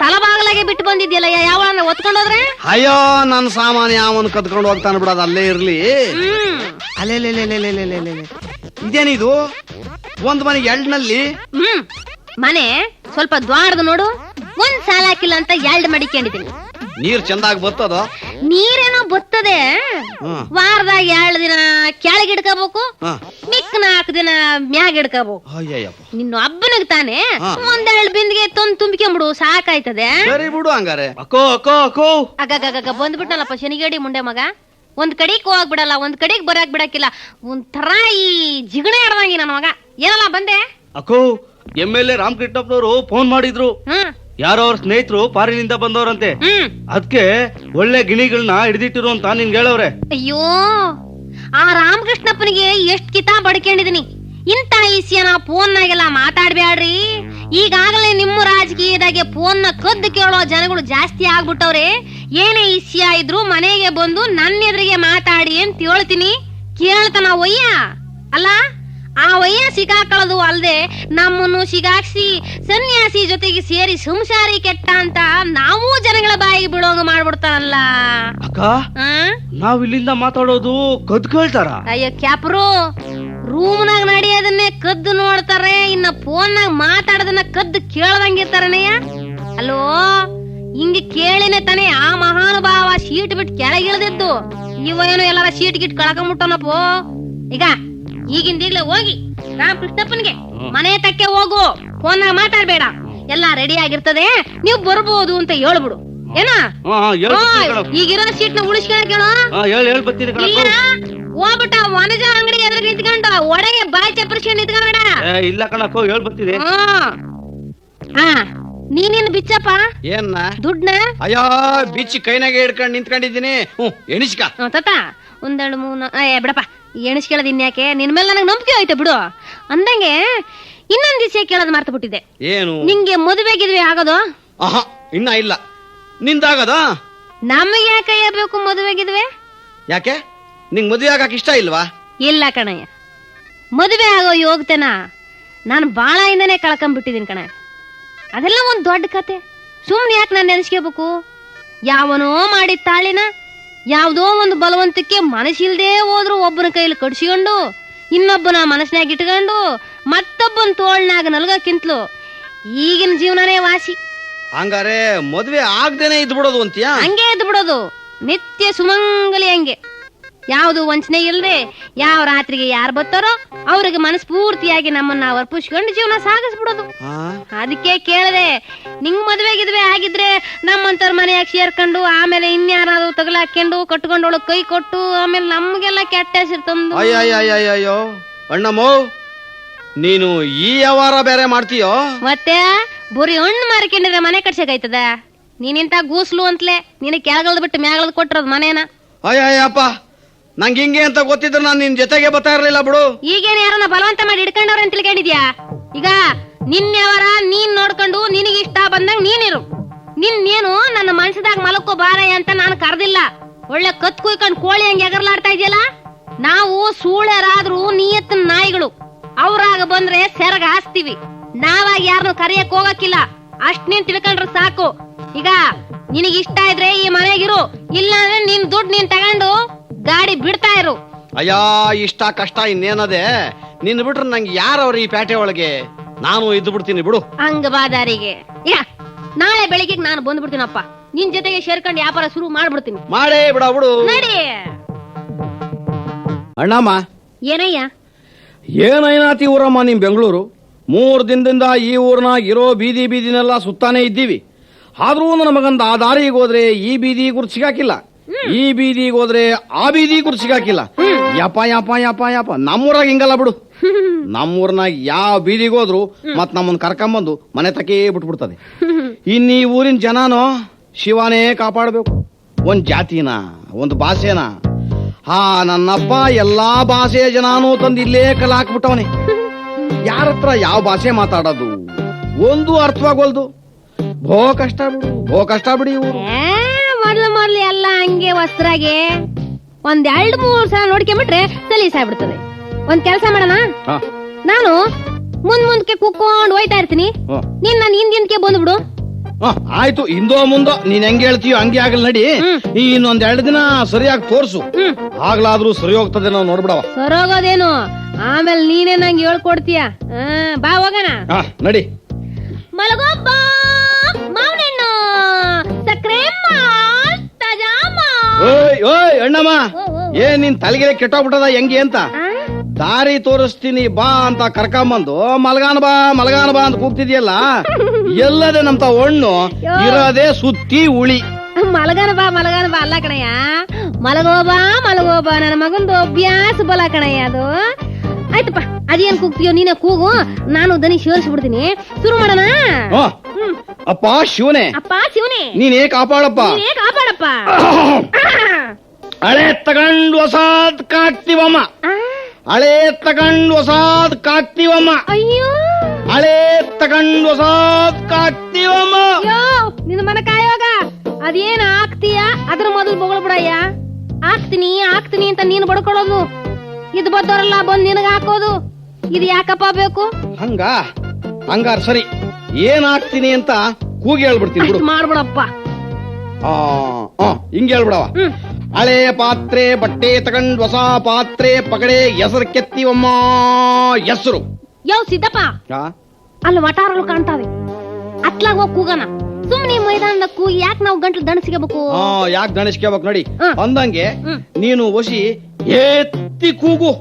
ತಲಬಾಗಲಾಗೆ ಬಿಟ್ಟು ಬಂದಿದ್ಯಲ್ಲ, ಯಾವಳನ್ನ ಒತ್ಕೊಂಡೋದ್ರೆ? ಅಯ್ಯೋ, ನನ್ನ ಸಾಮಾನು ಯಾವನ್ ಕದ್ಕೊಂಡು ಹೋಗ್ತಾನ ಬಿಡೋದು, ಅಲ್ಲೇ ಇರ್ಲಿ. ಅಲ್ಲೇ ಇದೇನಿದು? ಒಂದ್ ಮನೆಗೆ ಎರಡ್ನಲ್ಲಿ ಮನೆ ಸ್ವಲ್ಪ ದ್ವಾರದು ನೋಡು. ಒಂದ್ ಸಾಲ ಹಾಕಿಲ್ಲ ಅಂತ 2 ಮಡಿಕೊಂಡಿದ್ದೀನಿ. ನೀರ್ ಚಂದಾಗಿ ಬರ್ತದ? ನೀರೇನೋ ಬರ್ತದೆ. ವಾರದಾಗ 2 ದಿನ ಕೆಳಗೆ ಇಡ್ಕೋಬೇಕು, ಮಿಕ್ಕ 4 ದಿನ ಮ್ಯಾಗ ಇಡ್ಕೋಬೇಕು. ನಿನ್ನ ಹಬ್ಬನಿಗೆ ತಾನೆ 1-2 ಬಿಂದಿಗೆ ತಂದು ತುಂಬಿಕೊಂಬಿಡು, ಸಾಕಾಯ್ತದೆ. ಸರಿ ಬಿಡು ಹಂಗಾರೆ. ಅಕ್ಕೋ ಅಕ್ಕೋ ಅಕ್ಕೋ ಅಗ್ಗಗ್ಗಗ್ಗ ಬಂದ್ಬಿಟ್ಟಲ್ಲಪ್ಪ ಶನಿಗೇಡಿ ಮುಂಡೆ ಮಗ. ಒಂದ್ ಕಡೆಗ್ ಹೋಗ್ಬಿಡಲ್ಲ, ಒಂದ್ ಕಡೆಗ್ ಬರಕ್ ಬಿಡಕ್ಕಿಲ್ಲ. ಒಂಥರ ಈ ಜಿಗಣೆ ಆಡ್ದಂಗಿ ನನ್ನ ಮಗ. ಏನಲ್ಲ ಬಂದೆ? ಅಕ್ಕೋ, MLA ರಾಮಕೃಷ್ಣಪ್ಪನವರು ಫೋನ್ ಮಾಡಿದ್ರು. ಯಾರೋ ಅವ್ರ ಸ್ನೇಹಿತರು ಪಾರಿನಿಂದ ಬಂದವ್ರಂತೆ. ಅದಕ್ಕೆ ಒಳ್ಳೆ ಗಿಣಿಗಳನ್ನ ಹಿಡಿದಿಟ್ಟಿರು ಅಂತ ನಿನ್ಗೆ ಹೇಳವ್ರೆ. ಅಯ್ಯೋ, ಆ ರಾಮಕೃಷ್ಣಪ್ಪನಿಗೆ ಎಷ್ಟ್ ಕಿತಾ ಬಡ್ಕೊಂಡಿದೀನಿ. ಇಂತ ಈಸಿಯನ ಫೋನ್ನಾಗೆಲ್ಲ ಮಾತಾಡ್ಬ್ಯಾಡ್ರಿ. ಈಗಾಗಲೇ ನಿಮ್ಮ ರಾಜಕೀಯದಾಗೆ ಫೋನ್ನ ಕದ್ದು ಕೇಳೋ ಜನಗಳು ಜಾಸ್ತಿ ಆಗ್ಬಿಟ್ಟವ್ರೆ. ಏನೇ ಈಸಿಯ ಇದ್ರು ಮನೆಗೆ ಬಂದು ನನ್ನ ಎದುರಿಗೆ ಮಾತಾಡಿ ಅಂತ ಹೇಳ್ತೀನಿ. ಕೇಳ್ತಾನ ಒಯ್ಯ? ಅಲ್ಲ, ಆ ವಯ್ಯ ಸಿಗಾಕೊಳ್ಳೋದು ಅಲ್ದೆ ನಮ್ಮನ್ನು ಸಿಗಾಕ್ಸಿ ಸನ್ಯಾಸಿ ಜೊತೆಗೆ ಸೇರಿ ಸಂಸಾರಿ ಕೆಟ್ಟ ಅಂತ ನಾವು ಜನಗಳ ಬಾಯಿಗೆ ಬಿಡೋಂಗ ಮಾಡ್ಬಿಡ್ತಾರಲ್ಲ. ಅಕ್ಕ, ನಾವ್ ಇಲ್ಲಿಂದ ಮಾತಾಡೋದು ಕದ್ ಕೇಳ್ತಾರ? ಅಯ್ಯೋ ಕ್ಯಾಪ್ರು, ರೂಮ್ನಾಗ ನಡೆಯೋದನ್ನೇ ಕದ್ದು ನೋಡ್ತಾರೆ, ಇನ್ನ ಫೋನ್ನಾಗ ಮಾತಾಡೋದನ್ನ ಕದ್ದು ಕೇಳ್ದಂಗಿರ್ತಾರನೆಯ. ಅಲ್ಲೋ, ಹಿಂಗ ಕೇಳಿನೇ ತಾನೇ ಆ ಮಹಾನುಭಾವ ಶೀಟ್ ಬಿಟ್ಟು ಕೆಳಗಿಳಿದಿದ್ದು. ಇವನು ಎಲ್ಲಾರ ಶೀಟ್ ಗಿಟ್ ಕಳ್ಕೊಂಬಿಟ್ಟನಪ್ಪೋ. ಈಗ ಈಗಿಂದೀಗ್ಲೇ ಹೋಗಿ ರಾಮಕೃಷ್ಣಪ್ಪನಿಗೆ ಮನೆ ತಕ್ಕೆ ಹೋಗು, ಫೋನ್ನಾಗ ಮಾತಾಡ್ಬೇಡ, ಎಲ್ಲಾ ರೆಡಿ ಆಗಿರ್ತದೆ, ನೀವು ಬರ್ಬೋದು ಅಂತ ಹೇಳ್ಬಿಡು. ಏನ ಈಗಿರೋ ಸೀಟ್ ನ ಉಳಿಸ್ಕೊಳಕ್ ಹೋಗ್ಬಿಟ್ಟ ವನಜ ಅಂಗಡಿ ಎದುರು ನಿಂತ್ಕೊಂಡು ಒಳಗೆ ಬಾಯಿ ಚಪ್ಪರ್ಸ್ಕೊಂಡು ನಿಂತ್ಕೊಂಡ. ಇಲ್ಲ ಕಣಕ್ಕೋ, ಹೇಳ್ ಬರ್ತಿದೆ. ನೀನೇನು ಬಿಚ್ಚಪ್ಪ ಏನ್ನ ದುಡ್ನ? ಅಯ್ಯೋ, ಬಿಚ್ಚಿ ಕೈನಾಗೆ ಹಿಡ್ಕೊಂಡು ನಿಂತ್ಕೊಂಡಿದ್ದೀನಿ. ಎಣಿಸ್ಕ ತತ 1 2 3 ಬಿಡಪ್ಪ, ಎಣಿಸ್ಕೊಳ್ಳೋದು ಇನ್ಯಾಕೆ, ನಿನ್ ಮೇಲೆ ನನಗೆ ನಂಬಿಕೆ ಹೋಯ್ತು ಬಿಡು. ಅಂದಂಗೆ ಇನ್ನೊಂದ್ ದಿವಸ ಕೇಳೋದು ಮರ್ತು ಬಿಟ್ಟಿದ್ದೆ. ಏನು? ನಿಂಗೆ ಮದುವೆ ಗಿದ್ವೆ ಆಗೋದು? ಇನ್ನ ಇಲ್ಲ. ನಿಂದಾಗದ? ನಮಗೆ ಯಾಕೆ ಬೇಕು ಮದುವೆ ಗಿದ್ವೆ? ಯಾಕೆ, ನಿಂಗ್ ಮದುವೆ ಆಗಕ್ ಇಷ್ಟ ಇಲ್ವಾ? ಇಲ್ಲ ಕಣಯ್ಯ, ಮದುವೆ ಆಗೋ ಯೋಗ್ತೇನ ನಾನು ಬಾಳ ಇಂದನೇ ಕಳ್ಕೊಂಡ್ಬಿಟ್ಟಿದೀನಿ ಕಣ. ಅದೆಲ್ಲ ಒಂದ್ ದೊಡ್ಡ ಕತೆ. ಸುಮ್ನೆ ಯಾಕೆ ನಾನು ನೆನೆಸ್ಕೋಬೇಕು? ಯಾವನೋ ಮಾಡಿದ ತಾಳಿನ ಯಾವ್ದೋ ಒಂದು ಬಲವಂತಕ್ಕೆ ಮನಸ್ಸಿಲ್ದೇ ಹೋದ್ರು ಒಬ್ಬನ ಕೈಲಿ ಕಡ್ಸಿಕೊಂಡು ಇನ್ನೊಬ್ಬನ ಮನಸ್ಸಿನಾಗ ಇಟ್ಕೊಂಡು ಮತ್ತೊಬ್ಬನ ತೋಳ್ನಾಗ ನಲ್ಗಕ್ಕಿಂತಲೂ ಈಗಿನ ಜೀವನನೇ ವಾಸಿ. ಹಂಗಾರೆ ಮದ್ವೆ ಆಗದೇನೆ ಇದ್ ಬಿಡೋದು ಅಂತೀಯ? ಹಂಗೆ ಇದ್ ಬಿಡೋದು, ನಿತ್ಯ ಸುಮಂಗಲಿ ಹಂಗೆ. ಯಾವ್ದು ವಂಚನೆ ಇಲ್ದೆ ಯಾವ ರಾತ್ರಿಗೆ ಯಾರು ಬರ್ತಾರೋ ಅವ್ರಿಗೆ ಮನಸ್ಫೂರ್ತಿಯಾಗಿ ನಮ್ಮನ್ನ ಅರ್ಪಿಸ್ಕೊಂಡು ಜೀವನ ಸಾಗಿಸ್ಬಿಡೋದು. ಅದಕ್ಕೆ ಕೇಳದೆ, ನಿಂಗ್ ಮದ್ವೆಗಿದ್ವೆ ಆಗಿದ್ರೆ ನಮ್ಮಂತವ್ರ ಮನೆಯಾಗ ಸೇರ್ಕೊಂಡು ಆಮೇಲೆ ಇನ್ಯಾರಾದ್ರು ತಗಲಾಕೊಂಡು ಕಟ್ಕೊಂಡೊಳಗ್ ಕೈ ಕೊಟ್ಟು ಆಮೇಲೆ ನಮ್ಗೆಲ್ಲ ಕೆಟ್ಟ ಹೆಸರು ತಂದು. ಅಯ್ಯಯ್ಯೋ ಅಣ್ಣಮ್ಮೋ, ನೀನು ಈ ವ್ಯವಹಾರ ಬೇರೆ ಮಾಡ್ತೀಯೋ? ಮತ್ತೆ ಬುರಿ ಹಣ್ಣು ಮಾರಿಕೊಂಡಿದ್ರೆ ಮನೆ ಕಟ್ಸಕಾಯ್ತದ? ನೀನಿಂತ ಗೂಸ್ಲು ಅಂತಲೇ ನಿನ್ ಕೆಳಗಲ್ದ್ ಬಿಟ್ಟು ಮ್ಯಾಗಲ್ದ್ ಕೊಟ್ಟಿರೋದು ಮನೇನ. ಅಯ್ಯಪ್ಪ, ನಂಗೆ ಹಿಂಗೆ ಅಂತ ಗೊತ್ತಿದ್ರೆ ನಾನು ನಿನ್ ಜೊತೆಗೆ ಬರ್ತಾ ಇರ್ಲಿಲ್ಲ ಬಿಡು. ಈಗೇನ ಯಾರನ್ನ ಬಲವಂತ ಮಾಡಿ ಹಿಡ್ಕೊಂಡವ್ರ ಅಂತ ತಿಳ್ಕೊಂಡಿದ್ಯಾ? ಈಗ ನಿನ್ನೆವರ ನೀನ್ ನೋಡ್ಕೊಂಡು ನಿನಗೆ ಇಷ್ಟ ಬಂದಂಗ ನೀನಿರು. ನಿನ್ನೇನು ನನ್ನ ಮನ್ಸದಾಗ ಮಲಕ್ಕೋ ಬಾರಯ್ಯ ಅಂತ ನಾನು ಕರ್ದಿಲ್ಲ. ಒಳ್ಳೆ ಕತ್ ಕುಯ್ಕೊಂಡ್ ಕೋಳಿ ಹಂಗೆ ಎಗರ್ಲಾಡ್ತಾ ಇದೆಯಲ್ಲ. ನಾವು ಸೂಳ್ಯರಾದ್ರೂ ನಿಯತ್ತಿನ ನಾಯಿಗಳು. ಅವ್ರಾಗ ಬಂದ್ರೆ ಸೆರಗ ಹಾಸ್ತೀವಿ, ನಾವಾಗ ಯಾರನ್ನು ಕರೆಯಕ್ ಹೋಗಕ್ಕಿಲ್ಲ. ಅಷ್ಟ್ ನೀನ್ ತಿಳ್ಕೊಂಡ್ರೆ ಸಾಕು. ಈಗ ನಿನಗೆ ಇಷ್ಟ ಇದ್ರೆ ಈ ಮನೆಗಿರು, ಇಲ್ಲ ಅಂದ್ರೆ ನಿನ್ ದುಡ್ಡು ನೀನ್ ತಗೊಂಡು ಗಾಡಿ ಬಿಡ್ತಾ ಇರು. ಅಯ್ಯ, ಇಷ್ಟ ಕಷ್ಟ ಇನ್ನೇನದೆ, ನಿನ್ ಬಿಟ್ರೆ ನಂಗೆ ಯಾರವ್ರ ಈ ಪೇಟೆ ಒಳಗೆ? ನಾನು ಇದ್ದು ಬಿಡ್ತೀನಿ ಬಿಡು. ಹಂಗ ಬಾದಾರಿಗೆ ನಾಳೆ ಬೆಳಿಗ್ಗೆ ನಾನು ಬಂದ್ಬಿಡ್ತೀನಪ್ಪ. ನಿನ್ ಜೊತೆಗೆ ಸೇರ್ಕೊಂಡು ವ್ಯಾಪಾರ ಶುರು ಮಾಡ್ಬಿಡ್ತೀನಿ. ಮಾಡೇ ಬಿಡ ಬಿಡು. ನಡಿ ಅಣ್ಣಮ್ಮ. ಏನಯ್ಯ? ಏನೈನಾತಿ ಊರಮ್ಮ ನಿಮ್ ಬೆಂಗಳೂರು. 3 ದಿನದಿಂದ ಈ ಊರ್ನಾಗ ಇರೋ ಬೀದಿ ಬೀದಿನೆಲ್ಲ ಸುತ್ತಾನೆ ಇದ್ದೀವಿ. ಆದ್ರೂ ನನ್ನ ಮಗಂದ ಆ ದಾರಿಗೆ ಹೋದ್ರೆ ಈ ಬೀದಿ ಗುರ್ತು ಸಿಗಾಕಿಲ್ಲ, ಈ ಬೀದಿಗೆ ಹೋದ್ರೆ ಆ ಬೀದಿ ಗುರ್ತು ಸಿಗಾಕಿಲ್ಲ. ಯಪ್ಪ ಯಪ್ಪ ಯಪ್ಪ ಯಪ್ಪ, ನಮ್ಮೂರಾಗ ಹಿಂಗಲ್ಲ ಬಿಡು. ನಮ್ಮೂರ್ನಾಗ ಯಾವ ಬೀದಿಗೆ ಹೋದ್ರು ಮತ್ ನಮ್ಮನ್ನ ಕರ್ಕೊಂಬಂದು ಮನೆ ತಕೇ ಬಿಟ್ಬಿಡ್ತದೆ. ಇನ್ನೀ ಊರಿನ ಜನನೋ ಶಿವನೇ ಕಾಪಾಡಬೇಕು. ಒಂದ್ ಜಾತಿನ, ಒಂದು ಭಾಷೆನ. ನನ್ನಪ್ಪ ಎಲ್ಲಾ ಭಾಷೆಯ ಜನನೂ ತಂದು ಇಲ್ಲೇ ಕಲ್ಲ ಹಾಕ್ಬಿಟ್ಟವನೆ. ಯಾರತ್ರ ಯಾವ ಭಾಷೆ ಮಾತಾಡೋದು ಒಂದು ಅರ್ಥವಾಗೋಲ್ದು. ಭೋ ಕಷ್ಟ ಬಿಡು, ಭೋ ಕಷ್ಟ ಬಿಡಿ. ಮೊದ್ಲು ಎಲ್ಲ ಹಂಗೆ ವಸ್ತ್ರಾಗೆ 1-2-3 ಸಲ ನೋಡ್ಕೊಂಡ್ಬಿಟ್ರೆ ಸಲೀಸಾಗ್ಬಿಡ್ತದೆ. ಒಂದ್ ಕೆಲ್ಸ ಮಾಡೋಣ, ನಾನು ಮುಂದಕ್ಕೆ ಕುಕ್ಕೊಂಡು ಹೋಯ್ತಾ ಇರ್ತೀನಿ, ನೀನ್ ನಾನು ಹಿಂದಿನಕ್ಕೆ ಬಂದ್ಬಿಡು. ಆಯ್ತು, ಹಿಂದೋ ಮುಂದೋ ನೀನ್ ಹೆಂಗೆ ಹೇಳ್ತೀಯೋ ಹಂಗೆ ಆಗಲ್. ನಡಿ, ಇನ್ನೊಂದ್ 2 ದಿನ ಸರಿಯಾಗಿ ತೋರ್ಸು, ಆಗ್ಲಾದ್ರೂ ಸರಿ ಹೋಗ್ತದೆ. ನಾವು ನೋಡ್ಬಿಡವ. ಸರೋಗೋದೇನು, ಆಮೇಲೆ ನೀನೇ ನಂಗೆ ಹೇಳ್ಕೊಡ್ತೀಯ. ಬಾ ಹೋಗೋಣ. ನಡಿ. ಮಲಗೋಬ್ಬ ಮಾವನೆಣ್ಣು ಸಕ್ರೆ ಓಯ್ ಓಯ್ ಅಣ್ಣಮ್ಮ, ಏನ್ ನಿನ್ ತಲೆಗೆ ಕೆಟ್ಟೋಗ್ಬಿಟ್ಟದ ಹೆಂಗೆ ಅಂತ ದಾರಿ ತೋರಿಸ್ತೀನಿ ಬಾ ಅಂತ ಕರ್ಕೊಂಬಂದು ಮಲಗಾನ ಬಾ ಅಂತ ಕೂಗ್ತಿದ್ಯಲ್ಲ, ಎಲ್ಲದೆ ನಮ್ತ ಒಣ್ಣು ಇರೋದೇ ಸುತ್ತಿ ಉಳಿ. ಮಲಗನ ಬಾ ಅಲ್ಲ ಕಣಯ್ಯ, ಮಲಗೋಬಾ ನನ್ನ ಮಗಂದು ಅಭ್ಯಾಸ ಬಲ ಕಣಯ್ಯ ಅದು. ಆಯ್ತಪ್ಪ, ಅದೇನ್ ಕೂಗ್ತೀಯೋ ನೀನೇ ಕೂಗು, ನಾನು ದನಿ ಸೇರಿಸ್ಬಿಡ್ತೀನಿ. ಶುರು ಮಾಡೋಣ. ಅಪ್ಪ ಶಿವನೇ, ಅಪ್ಪ ಶಿವನೇ, ನೀನೇ ಕಾಪಾಡಪ್ಪ. ಹಳೆ ತಗೊಂಡು ಹೊಸಾದ್ ಕಾಕ್ತಿವಮ್ಮ, ಹಳೆ ತಗೊಂಡು ಹೊಸಾದ್ ಕಾಕ್ತಿವಮ್ಮ, ಅಯ್ಯೋ ಹಳೆ ತಗೊಂಡು ಹೊಸಾದ್ ಕಾಕ್ತಿವಮ್ಮ. ಅಯ್ಯೋ ನಿನ್ನ ಮನ ಕಾಯೋಗ, ಅದೇನ್ ಆಗ್ತೀಯ ಅದ್ರ ಮೊದಲು ಬೊಗಳ ಬಿಡಯ್ಯ. ಆಗ್ತೀನಿ ಅಂತ ನೀನು ಬಡ್ಕೊಳ್ಳೋದು, ಇದು ಬದ್ದವರೆಲ್ಲ ಬಂದ್ ನಿನಗ ಹಾಕೋದು, ಇದು ಯಾಕಪ್ಪ ಬೇಕು? ಹಂಗಾರ ಸರಿ, ಏನ್ ಆಗ್ತೀನಿ ಅಂತ ಕೂಗಿ ಹೇಳ್ಬಿಡ್ತೀನಿ ಬಿಡು. ಮಾಡ್ಬಿಡಪ್ಪ. ಹಿಂಗೆ ಹೇಳ್ಬಿಡವ. ಹಳೆ ಪಾತ್ರೆ ಬಟ್ಟೆ ತಗೊಂಡ್ ಹೊಸ ಪಾತ್ರೆ ಪಗಡೆ ಹೆಸರು ಕೆತ್ತಿವಮ್ಮ. ಹೆಸರು ಯೋ ಸಿದ್ದಪ್ಪ, ಅಲ್ಲಿ ವಟಾರಗಳು ಕಾಣ್ತಾವೆ, ಅತ್ಲಾಗ ಹೋಗಿ ಕೂಗನ. ಸುಮ್ನೆ ಮೈದಾನದ ಕೂಗಿ ಯಾಕೆ ನಾವು ಗಂಟ್ಲು ದಣಸ್ಕೋಬೇಕು? ಯಾಕೆ ದಣಸ್ಕೋಬೇಕು ನೋಡಿ. ಅಂದಂಗೆ ನೀನು ಒಸಿ ಎತ್ತಿ ಕೂಗು,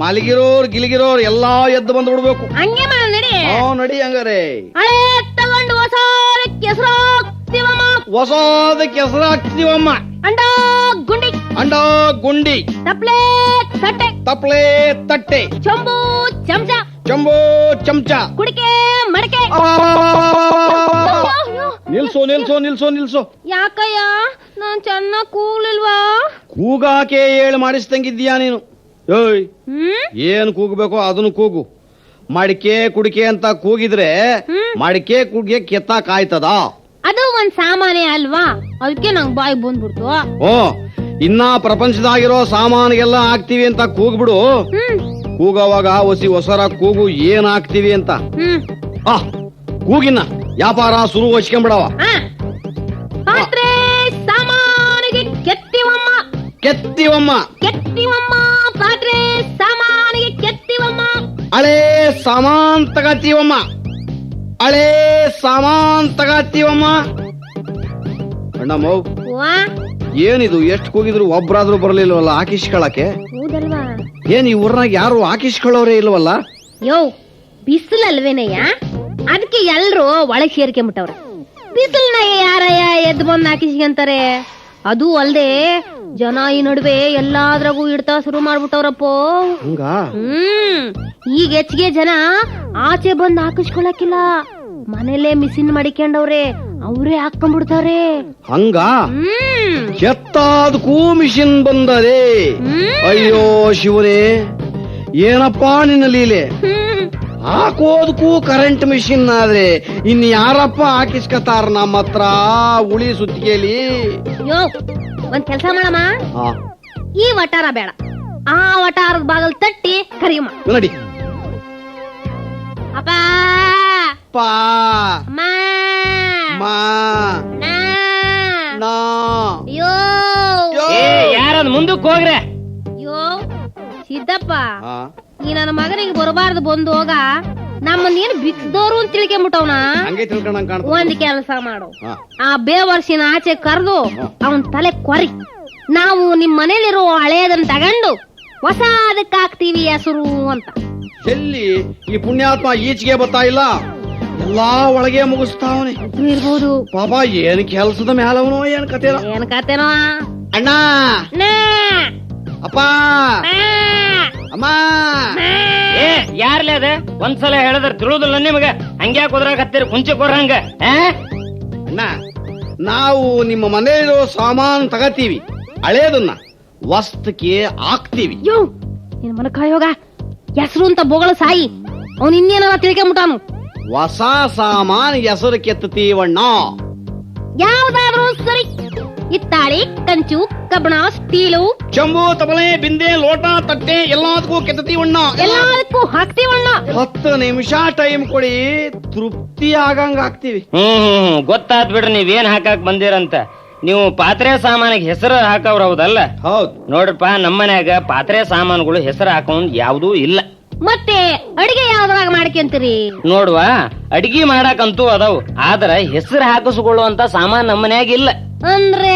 ಮಲಗಿರೋರ್ ಗಿಲಿಗಿರೋರ್ ಎಲ್ಲಾ ಎದ್ದು ಬಂದು ಬಿಡ್ಬೇಕು. ಹಂಗೆ ಮಾಡ ನಡಿ. ನಡಿ ಹಂಗಾರೆ. ಹಳೆ ತಗೊಂಡು ಹೊಸದಕ್ಕೆ ಹೆಸರಾಗ್ತಿವಮ್ಮ, ಹೊಸದಕ್ಕೆ ಹೆಸರಾಗ್ತಿವಮ್ಮ. ಅಂಡ ಗುಂಡಿ, ತಪ್ಲೆ ತಟ್ಟೆ, ಚೊಂಬು ಚಮಚ, ಕುಡಿಕೆ ಮಡಕೆ. ನಿಲ್ಸೋ. ಯಾಕಯ್ಯ ನಾನ್ ಚೆನ್ನಾಗ್ ಕೂಗ್ಲಿಲ್ವಾ? ಕೂಗಾಕೆ ಹೇಳಿ ಮಾಡಿಸ್ತಂಗಿದ್ಯಾ ನೀನು? ಏಯ್, ಏನ್ ಕೂಗ್ಬೇಕೋ ಅದನ್ನು ಕೂಗು. ಮಡಿಕೆ ಕುಡಿಕೆ ಅಂತ ಕೂಗಿದ್ರೆ ಮಡಿಕೆ ಕುಡಿಕೆ ಕೆತ್ತಾಕ್ ಆಯ್ತದ? ಅದು ಒಂದ್ ಸಾಮಾನ್ಯ ಅಲ್ವಾ, ಅದಕ್ಕೆ ನಂಗ್ ಬಾಯಿ ಬಂದ್ಬಿಡ್ತು. ಇನ್ನ ಪ್ರಪಂಚದಾಗಿರೋ ಸಾಮಾನಿಗೆಲ್ಲ ಹಾಕ್ತಿವಿ ಅಂತ ಕೂಗ್ಬಿಡು. ಕೂಗವಾಗ ಹೊಸರ ಕೂಗು ಏನ್ ಹಾಕ್ತಿವಿ ಅಂತ. ಕೂಗಿನ ವ್ಯಾಪಾರ ಶುರು ಹಚ್ಕೊಂಡ್ಬಿಡವ. ಪಾತ್ರೆ ಸಾಮಾನಿಗೆ ಕೆತ್ತಿವಮ್ಮ, ಪಾತ್ರೆ ಸಾಮಾನಿಗೆ ಕೆತ್ತಿವಮ್ಮ. ಹಳೆ ಸಾಮಾನ್ ತಗತ್ತೀವಮ್ಮ. ಅಣ್ಣಮ್ಮ, ಏನಿದು ಎಷ್ಟು ಕೂಗಿದ್ರು ಒಬ್ರಾದ್ರೂ ಬರ್ಲಿಲ್ವಲ್ಲ ಹಾಕಿಸ್ಕೊಳಕ್ಕೆ? ಏನ್ ಈ ಊರ್ನಾಗ ಯಾರು ಹಾಕಿಸ್ಕೊಳ್ಳೋರೇ ಇಲ್ವಲ್ಲ? ಯೋ ಬಿಸಿಲಲ್ವೇನಯ್ಯ, ಅದಕ್ಕೆ ಎಲ್ರು ಒಳಗ್ ಸೇರ್ಕೊಂಬಿಟ್ಟವ್ರ. ಬಿಸಿಲ್ನಾಗ ಯಾರಯ್ಯ ಎದ್ದು ಬಂದ್ ಹಾಕಿಸ್ಕೊಂತಾರೆ? ಅದು ಅಲ್ದೆ ಜನ ಈ ನಡುವೆ ಎಲ್ಲಾದ್ರಾಗೂ ಇಡ್ತಾ ಶುರು ಮಾಡ್ಬಿಟ್ಟವ್ರಪ್ಪೋ. ಈಗ ಹೆಚ್ಚಿಗೆ ಜನ ಆಚೆ ಬಂದ್ ಹಾಕಿಸ್ಕೊಳಕಿಲ್ಲ, ಮನೇಲೆ ಮಿಷಿನ್ ಮಾಡಿಕೊಂಡವ್ರೆ, ಅವ್ರೇ ಹಾಕೊಂಡ್ಬಿಡ್ತಾರೆ. ಕೆತ್ತಾದಕ್ಕೂ ಮಿಷಿನ್ ಬಂದದೆ. ಅಯ್ಯೋ ಶಿವನೇ, ಏನಪ್ಪಾ ನಿನ್ನ ಲೀಲೆ. ಹಾಕೋದಕ್ಕೂ ಕರೆಂಟ್ ಮಿಷಿನ್ ಆದ್ರೆ ಇನ್ ಯಾರಪ್ಪ ಹಾಕಿಸ್ಕತಾರ ನಮ್ಮ ಹತ್ರ ಉಳಿ ಸುತ್ತಿಗೆಲಿ? ಯೋ ಒಂದ್ ಕೆಲ್ಸ ಮಾಡಮ್ಮ, ಈ ವಟಾರ ಬೇಡ, ಆ ವಟಾರದ ಬಾಗಲ್ ತಟ್ಟಿ ಕರಿಯಮ್ಮ. ನಡಿ. ಅಪ್ಪ ಯಾರದ್ ಮುಂದಕ್ಕೆ ಹೋಗ್ರೆ? ಯೋ ಸಿದ್ದಪ್ಪ, ಈ ನನ್ನ ಮಗನಿಗೆ ಬರಬಾರ್ದು ಬಂದು ಹೋಗ, ನಮ್ಮನ್ನೇನು ಬಿಕ್ಸ್ದವ್ರು ಅಂತ ತಿಳ್ಕೊಂಬಿಟ್ಟವ್ನ. ಒಂದ್ ಕೆಲಸ ಮಾಡು, ಆ ಬೇವರ್ಸಿನ ಆಚೆ ಕರೆದು ಅವನ್ ತಲೆ ಕೊರಿ. ನಾವು ನಿಮ್ ಮನೇಲಿರೋ ಹಳೆಯದನ್ನ ತಗೊಂಡು ಹೊಸದಕ್ಕೆ ಹಾಕ್ತಿವಿ ಹೆಸರು ಅಂತ. ಎಲ್ಲಿ ಈ ಪುಣ್ಯಾತ್ಮ ಈಚೆಗೆ ಬರ್ತಾ ಇಲ್ಲ, ಎಲ್ಲಾ ಒಳಗೆ ಮುಗಿಸ್ತಾವನೆ ಇರ್ಬೋದು. ಪಾಪ ಏನ್ ಕೆಲ್ಸದ ಮ್ಯಾಲವನೋ ಏನ್ ಕತೆನೋ. ಅಣ್ಣ, ಅಪ್ಪ, ಅಮ್ಮ. ಯಾರ್ಲೇ ಅದ? ಒಂದ್ಸಲ ಹೇಳಿದ್ರ ತಿಳುದಿಲ್ಲ ನಿಮಗ? ಹಂಗ್ಯಾಕ್ ಹೋದ್ರಾಗ ಹತ್ತಿರ ಕುಂಚೆ ಕೊರಂಗ? ಅಣ್ಣ, ನಾವು ನಿಮ್ಮ ಮನೆಯಲ್ಲಿರೋ ಸಾಮಾನು ತಗತೀವಿ, ಹಳೇದನ್ನ ವಸ್ತಕ್ಕೆ ಹಾಕ್ತಿವಿ. ಯೋ ನಿನ್ ಮನ ಕಾಯೋಗ ಹೆಸರು ಅಂತ ಬೋಗಳ ಸಾಯಿ, ಅವನ್ ಇನ್ನೇನವ ತಿಳ್ಕೊಂಬಿಟ್ಟಾನು. ಹೊಸ ಸಾಮಾನ್ ಹೆಸರು ಕೆತ್ತೀವಣ್ಣ. ಯಾವ್ದಾದ್ರು ಸರಿ, ಇತ್ತಾಳಿ, ಕಂಚು, ಕಬ್ಬಣ, ಸ್ಟೀಲು, ಚಂಬು, ತಬಲೆ, ಬಿಂದೆ, ಲೋಟ, ತಟ್ಟೆ ಎಲ್ಲದಕ್ಕೂ ಕೆತ್ತೀವಣ್ಣ. ಎಲ್ಲದಕ್ಕೂ ಹಾಕ್ತಿವಣ್ಣ. 10 ನಿಮಿಷ ಟೈಮ್ ಕೊಡಿ, ತೃಪ್ತಿ ಆಗಂಗ ಹಾಕ್ತಿವಿ. ಗೊತ್ತಾತ್ ಬಿಡ್ರಿ ನೀವೇನ್ ಹಾಕಾಕ್ ಬಂದಿರಂತ. ನೀವು ಪಾತ್ರೆ ಸಾಮಾನಿಗೆ ಹೆಸರು ಹಾಕವ್ರ ಹೌದಲ್ಲ? ಹೌದು. ನೋಡ್ರಪ್ಪ, ನಮ್ಮನ್ಯಾಗ ಪಾತ್ರೆ ಸಾಮಾನುಗಳು ಹೆಸರು ಹಾಕೊಂಡ್ ಯಾವ್ದೂ ಇಲ್ಲ. ಮತ್ತೆ ಅಡಿಗೆ ಯಾವ್ದ್ರಾಗ ಮಾಡ್ಕೊಂತೀರಿ? ನೋಡುವ, ಅಡಿಗೆ ಮಾಡಾಕಂತೂ ಅದಾವ್, ಆದ್ರ ಹೆಸರು ಹಾಕಿಸ್ಕೊಳ್ಳುವಂತ ಸಾಮಾನ್ ನಮ್ಮನ್ಯಾಗ ಇಲ್ಲ. ಅಂದ್ರೆ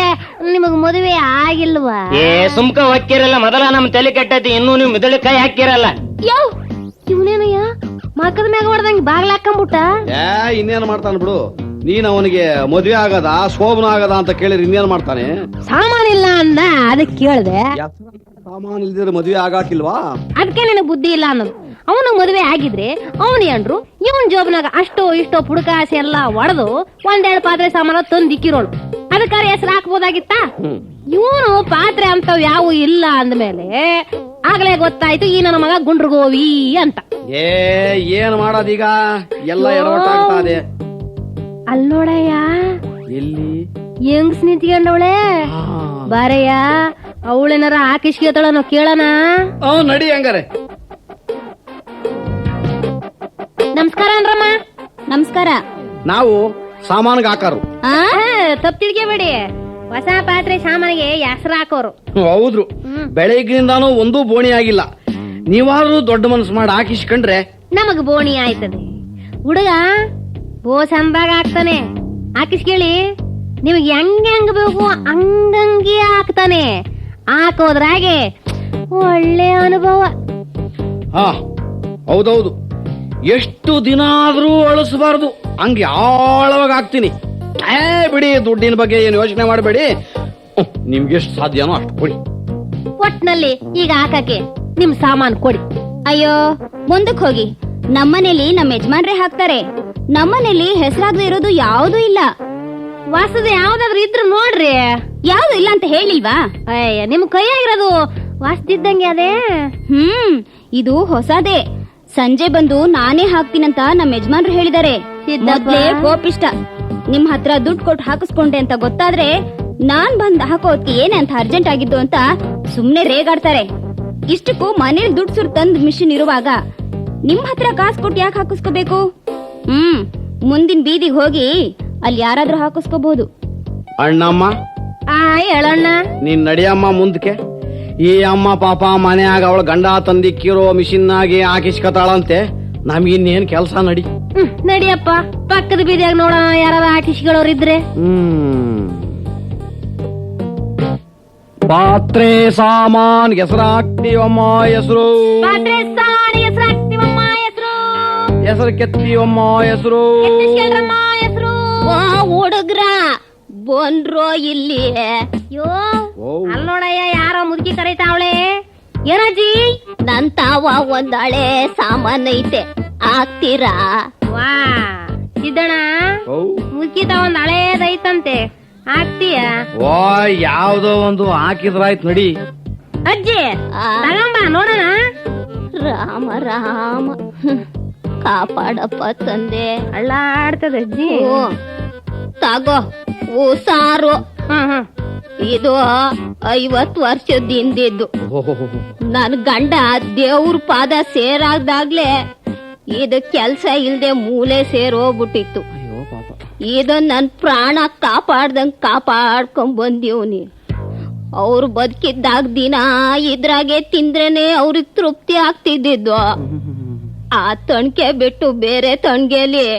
ನಿಮಗ್ ಮದುವೆ ಆಗಿಲ್ವಾ? ಏ ಸುಮ್ಕ ಹೊಕ್ಕಿರಲ್ಲ, ಮೊದಲ ನಮ್ ತಲೆ ಕೆಟ್ಟೈತಿ, ಇನ್ನೂ ನೀವು ಮಿದಳಿ ಕೈ ಹಾಕಿರಲ್ಲ. ಯೋ ಇವನೇನಯ್ಯ ಮಕ್ಕದ ಮ್ಯಾಗ ಹೊಡ್ದಂಗ್ ಬಾಗ್ಲ ಹಾಕೊಂಬಿಟ್ಟ. ಇನ್ನೇನ್ ಮಾಡ್ತಾನ ಬಿಡು. ನೀನ್ ಅವನಿಗೆ ಮದ್ವೆ ಆಗದ ಶೋಭನ ಆಗದ ಅಂತ ಕೇಳಿದ್ರೆ ಇನ್ನೇನ್ ಮಾಡ್ತಾನೆ? ಸಾಮಾನಿಲ್ಲ ಅಂದ, ಅದಕ್ಕೆ ಕೇಳ್ದೆ. ಸಾಮಾನ್ ಇಲ್ದಿದ್ರೆ ಮದ್ವೆ ಆಗಾಕಿಲ್ವಾ? ಅದಕ್ಕೆ ನಿನಗ್ ಬುದ್ಧಿ ಇಲ್ಲ ಅನ್ನೋದು. ಅವನು ಮದುವೆ ಆಗಿದ್ರೆ ಅವನು ಏನ್ರು ಇವನ್ ಜೋಬ್ನಾಗ ಅಷ್ಟೋ ಇಷ್ಟೋ ಪುಡಕಾಸಿ ಎಲ್ಲ ಒಡೆದು ಒಂದೆರಡು ಪಾತ್ರೆ ಸಾಮಾನು ತಂದು ಇಕ್ಕಿರೋಳು. ಅದಕ್ಕಾರ ಹೆಸರು ಹಾಕ್ಬೋದಾಗಿತ್ತ? ಇವನು ಪಾತ್ರೆ ಅಂತವ್ ಯಾವ ಇಲ್ಲ ಅಂದ್ಮೇಲೆ ಆಗ್ಲೇ ಗೊತ್ತಾಯ್ತು ಈ ನನ್ನ ಮಗ ಗುಂಡ್ರಗೋವಿ ಅಂತ. ಏನ್ ಮಾಡೋದೀಗ? ಎಲ್ಲ ಎಡವಟ್ಟಾಗ್ತದೆ. ಅಲ್ ನೋಡಯ್ಯ, ಎಲ್ಲಿ ಹೆಂಗ್ಸ್ ನಿಂತ್ಕೊಂಡವಳೆ. ಬಾರಯ್ಯ, ಅವಳೇನಾರ ಹಾಕಿಸ್ಕೇತಾಳ ನಾವು ಕೇಳೋಣ. ನಡಿ ಹಂಗಾರೆ. ನಮಸ್ಕಾರ ಅನ್ರಮ್ಮ. ನಮಸ್ಕಾರ. ನಾವು ಸಾಮಾನ್ಗೆ ಹಾಕಾರು. ತಪ್ಪು ತಿಳ್ಕೊಬೇಡಿ, ಹೊಸ ಪಾತ್ರೆ ಸಾಮಾನಿಗೆ ಹೆಸರು ಹಾಕೋರು. ಹೌದ್ರು, ಬೆಳಗ್ಗಿನಿಂದಾನು ಒಂದೂ ಬೋಣಿ ಆಗಿಲ್ಲ. ನೀವಾದ್ರೂ ದೊಡ್ಡ ಮನಸ್ಸು ಮಾಡಿ ಹಾಕಿಸ್ಕೊಂಡ್ರೆ ನಮಗ್ ಬೋಣಿ ಆಯ್ತದೆ. ಹುಡುಗ ಬೋ ಚಂದಾಗ ಹಾಕ್ತಾನೆ, ಹಾಕಿಸ್ಕೇಳಿ. ನಿಮಗ್ ಹೆಂಗ್ ಬೇಕು ಹಂಗಂಗೆ ಹಾಕ್ತಾನೆ. ಹಾಕೋದ್ರಾಗೆ ಒಳ್ಳೆ ಅನುಭವ. ಹೌದೌದು, ಎಷ್ಟು ದಿನ ಆದ್ರೂ ಅಳಿಸಬಾರ್ದು, ಹಂಗೆ ಆಳವಾಗಿ ಹಾಕ್ತೀನಿ. ಬಿಡಿ, ದುಡ್ಡಿನ ಬಗ್ಗೆ ಏನು ಯೋಚನೆ ಮಾಡಬೇಡಿ. ನಿಮ್ಗೆ ಎಷ್ಟು ಸಾಧ್ಯನೋ ಅಷ್ಟು ಕೊಡಿ. ಒಟ್ನಲ್ಲಿ ಈಗ ಹಾಕಕ್ಕೆ ನಿಮ್ ಸಾಮಾನ್ ಕೊಡಿ. ಅಯ್ಯೋ ಮುಂದಕ್ಕೆ ಹೋಗಿ. ನಮ್ಮನೇಲಿ ನಮ್ಮ ಯಜಮಾನ್ರೆ ಹಾಕ್ತಾರೆ. ನಮ್ಮನೇಲಿ ಹೆಸರಾಗದೆ ಇರೋದು ಯಾವ್ದೂ ಇಲ್ಲ. ವಾಸದ ಯಾವ್ದಾದ್ರು ಇದ್ರು ನೋಡ್ರಿ. ಯಾವ್ದು ಇಲ್ಲ ಅಂತ ಹೇಳಿಲ್ವಾ? ಅಯ್ಯ, ನಿಮ್ ಕೈಯಾಗಿರೋದು ವಾಸದಿದ್ದಂಗೆ ಅದೇ. ಇದು ಹೊಸದೇ. ಸಂಜೆ ಬಂದು ನಾನೇ ಹಾಕ್ತೀನಂತ ನಮ್ಮ ಯಜಮಾನ್ರು ಹೇಳಿದ್ದಾರೆ. ಮೊದ್ಲೇ ಕೋಪಿಷ್ಟ. ನಿಮ್ ಹತ್ರ ದುಡ್ಡು ಕೊಟ್ಟು ಹಾಕಿಸ್ಕೊಂಡೆ ಅಂತ ಗೊತ್ತಾದ್ರೆ ನಾನ್ ಬಂದ್ ಹಾಕೋದಕ್ಕೆ ಏನೇ ಅಂತ ಅರ್ಜೆಂಟ್ ಆಗಿದ್ದು ಅಂತ ಸುಮ್ನೆ ರೇಗಾಡ್ತಾರೆ. ಇಷ್ಟಕ್ಕೂ ಮನೇಲಿ ದುಡ್ಡು ಸುರ್ ತಂದ್ ಮಿಷಿನ್ ಇರುವಾಗ ನಿಮ್ ಹತ್ರ ಕಾಸು ಕೊಟ್ಟು ಯಾಕೆ ಹಾಕಿಸ್ಕೋಬೇಕು? ಮುಂದಿನ ಬೀದಿಗೆ ಹೋಗಿ ಅಲ್ಲಿ ಯಾರಾದ್ರೂ ಹಾಕಿಸ್ಕೋಬಹುದು. ಅಣ್ಣಮ್ಮ, ಹೇಳಣ್ಣ. ನೀನ್ ನಡಿಯಮ್ಮ ಮುಂದಕ್ಕೆ. ಈ ಅಮ್ಮ ಪಾಪ ಮನೆಯಾಗ ಅವಳ ಗಂಡ ತಂದಿಕ್ಕಿರೋ ಮಿಷಿನ್ನಾಗಿ ಹಾಕಿಸ್ಕತಾಳಂತೆ. ನಮ್ಗಿನ್ನೇನ್ ಕೆಲ್ಸ? ನಡಿ ನಡಿಯಪ್ಪ, ಪಕ್ಕದ ಬೀದಿಯಾಗ ನೋಡೋಣ ಯಾರ ಆಟಿಸ್ಗಳವ್ರಿದ್ರೆ. ಪಾತ್ರೆ ಸಾಮಾನ್ ಹೆಸರಾಕ್ತಿವಮ್ಮ. ಹೆಸರು ಪಾತ್ರೆ ಸಾಮಾನಿಗೆ ಹೆಸರು ಹಾಕ್ತಿವಮ್ಮ. ಹೆಸರು ಕೆತ್ತೀವಮ್ಮ. ಹೆಸರು ಹೆಸರು ಹುಡುಗ್ರ ಬಂದ್ರೋ ಇಲ್ಲಿ? ಯೋ ಅಲ್ ನೋಡಯ್ಯ, ಯಾರೋ ಮುದುಕಿ ಕರೀತಾವಳೆ. ಏನಜ್ಜಿ? ನನ್ ತಾವ ಒಂದ್ ಹಳೆ ಸಾಮಾನ್ ಐತೆ, ಆಗ್ತೀರಾ? ವಾ ಸಿದ್ದಣ್ಣ, ಮುದುಕಿ ಒಂದ್ ಹಳೇದೈತಂತೆ, ಆಗ್ತೀಯ? ಯಾವ್ದೋ ಒಂದು ಹಾಕಿದ್ರಾಯ್ತು. ನಡಿ ಅಜ್ಜಿ, ತಗೊಂಬ ನೋಡೋಣ. ರಾಮ ರಾಮ, ಕಾಪಾಡಪ್ಪ ತಂದೆ. ಅಳ್ಳಾಡ್ತದ ಅಜ್ಜಿ. ತಗೋ ಸಾರು. ಇದು 50 ವರ್ಷದ ಹಿಂದಿದ್ದು. ನನ್ ಗಂಡ ದೇವ್ರ ಪಾದ ಸೇರಾಗ್ದಾಗ್ಲೆ ಇದು ಕೆಲ್ಸ ಇಲ್ದೆ ಮೂಲೆ ಸೇರೋಗ್ಬಿಟ್ಟಿತ್ತು. ಇದು ನನ್ ಪ್ರಾಣ ಕಾಪಾಡ್ದಂಗ್ ಕಾಪಾಡ್ಕೊಂಡ್ ಬಂದೀವ್ನಿ. ಅವ್ರು ಬದುಕಿದ್ದಾಗ ದಿನ ಇದ್ರಾಗೆ ತಿಂದ್ರೇನೆ ಅವ್ರಿಗೆ ತೃಪ್ತಿ ಆಗ್ತಿದ್ದು. ಆ ತಣ್ಕೆ ಬಿಟ್ಟು ಬೇರೆ ತಣ್ಗೆಲಿ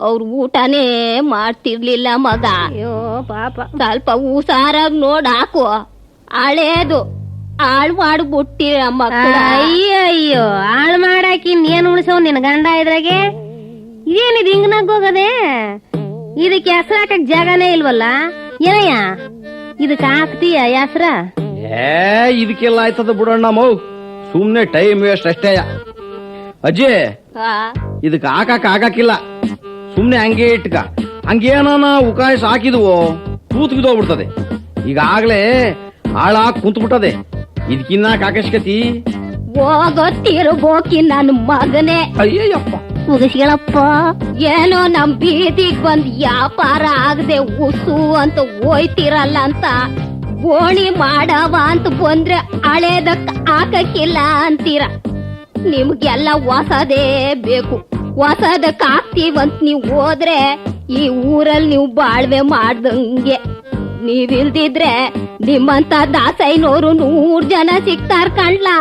ಅವ್ರ ಊಟನೇ ಮಾಡ್ತಿರ್ಲಿಲ್ಲ ಮಗ. ಅಯ್ಯೋ ಪಾಪ. ಸ್ವಲ್ಪ ಹುಷಾರಾಗ್ ನೋಡ್ ಹಾಕು. ಹಳೇದು ಹಾಳ್ ಮಾಡ್ಬಿಟ್ಟಿರ ಮಕ್ಕಳ. ಅಯ್ಯೋ ಹಾಳ್ ಮಾಡಾಕಿ ಏನ್ ಉಳಿಸವ್ ನಿನ್ ಗಂಡ ಇದ್ರಾಗೆ? ಇದೇನಿದ್ ಹಿಂಗ್ನಾಗ ಹೋಗದೆ? ಇದಕ್ಕೆ ಹೆಸರು ಹಾಕಕ್ ಜಾಗನೇ ಇಲ್ವಲ್ಲ ಏನಯ್ಯ? ಇದಕ್ ಹಾಕ್ತೀಯ ಹೆಸ್ರ? ಇದಕ್ಕೆಲ್ಲ ಆಯ್ತದ ಬಿಡೋಣ ಮೌ, ಸುಮ್ನೆ ಟೈಮ್ ವೇಸ್ಟ್ ಅಷ್ಟೇ. ಅಜ್ಜಿ, ಇದಕ್ ಹಾಕಾಕಿಲ್ಲ, ಸುಮ್ನೆ ಹಂಗೆ ಇಟ್ಕ. ಹಂಗೇನ ಉಕಾಯಿಸ್ ಹಾಕಿದ್ವೋ ಕೂತ್ಗಿದೋಗ್ಬಿಡ್ತದೆ. ಈಗಾಗ್ಲೇ ಹಾಳಾಗ್ ಕುಂತ್ಬಿಟ್ಟದೆ. ಇದಕ್ಕಿನ್ನ ಕಾಕಸ್ಕತಿ ಹೋಗೋತಿರ್ಬೋಕಿ ನನ್ ಮಗನೇ. ಅಯ್ಯಯ್ಯಪ್ಪ, ಮುಗಿಸ್ಗಳಪ್ಪ. ಏನೋ ನಮ್ ಬೀದಿಗ್ ಬಂದ್ ವ್ಯಾಪಾರ ಆಗದೆ ಉಸು ಅಂತ ಹೋಯ್ತಿರಲ್ಲ ಅಂತ ಗೋಣಿ ಮಾಡವ ಅಂತ ಬಂದ್ರೆ ಹಳೇದಕ್ ಹಾಕಕ್ಕಿಲ್ಲ ಅಂತೀರ. ನಿಮ್ಗೆಲ್ಲ ಹೊಸದೇ ಬೇಕು. ಹೊಸದಕ್ ಹಾಕ್ತಿವಂತ ನೀವ್ ಹೋದ್ರೆ ಈ ಊರಲ್ಲಿ ನೀವು ಬಾಳ್ವೆ ಮಾಡ್ದಂಗೆ. ನೀವಿಲ್ದಿದ್ರೆ ನಿಮ್ಮಂತ ದಾಸೈನೋರು 100 ಜನ ಸಿಗ್ತಾರ ಕಣ್ಲಾ.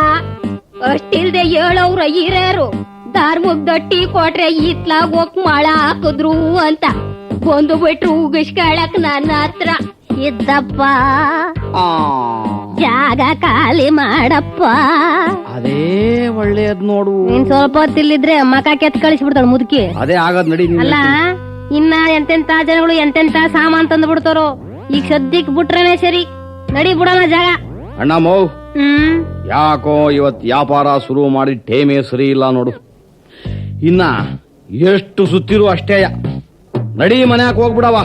ಅಷ್ಟಿಲ್ದೆ ಹೇಳೋವ್ರ ಹಿರೇರು ಧಾರ್ಮುಕ್ ದಟ್ಟಿ ಕೊಟ್ರೆ ಇತ್ಲಾಗ ಹೋಗ್ ಮಳ ಹಾಕಿದ್ರು ಅಂತ ಬಂದು ಬಿಟ್ರು ಉಗಿಸ್ಕೊಳಕ್ ನನ್ನ ಹತ್ರ. ಇದ್ದಪ್ಪ ಆ, ಜಾಗ ಖಾಲಿ ಮಾಡಪ್ಪ. ಅದೇ ಒಳ್ಳೇದ್ ನೋಡು. ನೀನ್ ಸ್ವಲ್ಪ ಹೊತ್ತಿಲ್ಲಿದ್ರೆ ಮಕ ಕೆತ್ ಕಳಿಸ್ಬಿಡ್ತಾಳ ಮುದುಕಿ. ಅದೇ ಆಗದ್ ನಡಿ ನೀನ್ ಅಲ್ಲ ಇನ್ನ ಎಂತೆಂತ ಜನಗಳು ಎಂತೆಂತ ಸಾಮಾನ್ ತಂದು ಬಿಡ್ತಾರೋ. ಈಗ ಸದ್ಯಕ್ ಬಿಟ್ರೇನೆ ಸರಿ. ನಡಿ ಬಿಡೋಣ ಜಾಗ. ಅಣ್ಣ ಮೌ, ಯಾಕೋ ಇವತ್ ವ್ಯಾಪಾರ ಶುರು ಮಾಡಿ ಟೇಮೇ ಸರಿ ಇಲ್ಲ ನೋಡು. ಇನ್ನ ಎಷ್ಟು ಸುತ್ತಿರು ಅಷ್ಟೇಯ. ನಡಿ ಮನ್ಯಾಗ ಹೋಗ್ಬಿಡವ.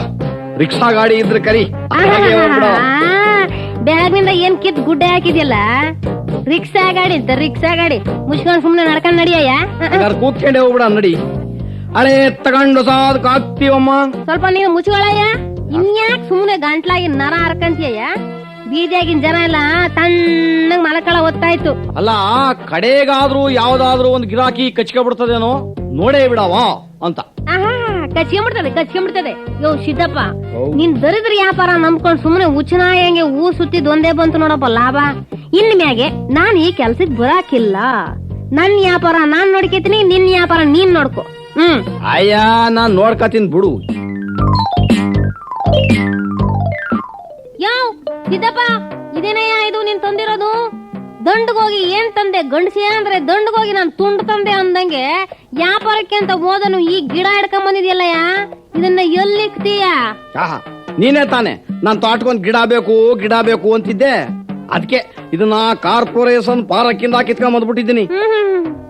ರಿಕ್ಷಾ ಗಾಡಿ ಇದ್ರೆ ಕರಿ, ಅದ್ರಾಗೆ ಹೋಗ್ಬಿಡವ. ಬ್ಯಾಗ್ನಿಂದ ಏನ್ ಕಿತ್ ಗುಡ್ಡೆ ಹಾಕಿದ್ಯಲ್ಲ. ರಿಕ್ಷಾ ಗಾಡಿ ಅಂತ ರಿಕ್ಷಾ ಗಾಡಿ ಮುಚ್ಕೊಂಡ್ ಸುಮ್ನೆ ನಡ್ಕೊಂಡ್ ನಡಿಯಯ್ಯ. ಕೂತ್ಕೊಂಡೆ ಹೋಗ್ಬಿಡ ನಡಿ. ಹಳೆ ತಗೊಂಡು ಸಾದಕ್ ಆಗ್ತೀವಮ್ಮ. ಸ್ವಲ್ಪ ನೀವು ಮುಚ್ಕೊಳಯ್ಯ. ಇನ್ಯಾಕ್ ಸುಮ್ನೆ ಗಂಟ್ಲಾಗಿ ನರ ಹರ್ಕಂತೀಯ. ಬೀದಿಯಾಗಿನ ಜನ ಎಲ್ಲ ತಣ್ಣಗ್ ಮಲಕಳ ಹೊತ್ತಾಯ್ತು. ಅಲ್ಲ ಕಡೆಗಾದ್ರೂ ಯಾವ್ದಾದ್ರೂ ಒಂದು ಗಿರಾಕಿ ಕಚ್ಕೊಬಿಡ್ತದೇನೋ ನೋಡೇ ಬಿಡವ ಅಂತ. ಕಚ್ಕೊಂಡ್ಬಿಡ್ತದೆ. ಯೋ ಸಿದ್ದಪ್ಪ, ನಿನ್ ದರಿದ್ರ ವ್ಯಾಪಾರ ನಂಬ್ಕೊಂಡ್ ಸುಮ್ನೆ ಉಚ್ಚನಾಯಂಗೆ ಊ ಸುತ್ತಿದ್ ಒಂದೇ ಬಂತು ನೋಡಪ್ಪ ಲಾಭ. ಇನ್ ಮ್ಯಾಗೆ ನಾನ್ ಈ ಕೆಲ್ಸಕ್ ಬರಾಕಿಲ್ಲ. ನನ್ ವ್ಯಾಪಾರ ನಾನ್ ನೋಡ್ಕೇತೀನಿ, ನಿನ್ ವ್ಯಾಪಾರ ನೀನ್ ನೋಡ್ಕೊ. ಅಯ್ಯ ನಾನ್ ನೋಡ್ಕತೀನಿ ಬಿಡು. ಯಾವ ಸಿದ್ದಪ್ಪ, ಇದೇನಯ್ಯ ಇದು ನೀನ್ ತಂದಿರೋದು? ದಂಡ್ಗೋಗಿ ಏನ್ ತಂದೆ ಗಂಡಸಿಯ ಅಂದ್ರೆ ದಂಡ್ಗೋಗಿ ನಾನ್ ತುಂಡು ತಂದೆ ಅಂದಂಗೆ ವ್ಯಾಪಾರಕ್ಕೆ ಅಂತ ಹೋದನು ಈ ಗಿಡ ಹಿಡ್ಕೊಂಡ್ ಬಂದಿದ್ಯಲ್ಲಯ್ಯ. ಇದನ್ನ ಎಲ್ಲಿಕ್ತೀಯ? ನೀನೇ ತಾನೆ ನಾನ್ ತೋಟಕೊಂದ್ ಗಿಡ ಬೇಕು ಅಂತಿದ್ದೆ. ಅದಕ್ಕೆ ಇದನ್ನ ಕಾರ್ಪೊರೇಷನ್ ಪಾರಕ್ಕಿಂದ ಕಿತ್ಕೊಂಡ್ ಬಂದ್ಬಿಟ್ಟಿದ್ದೀನಿ.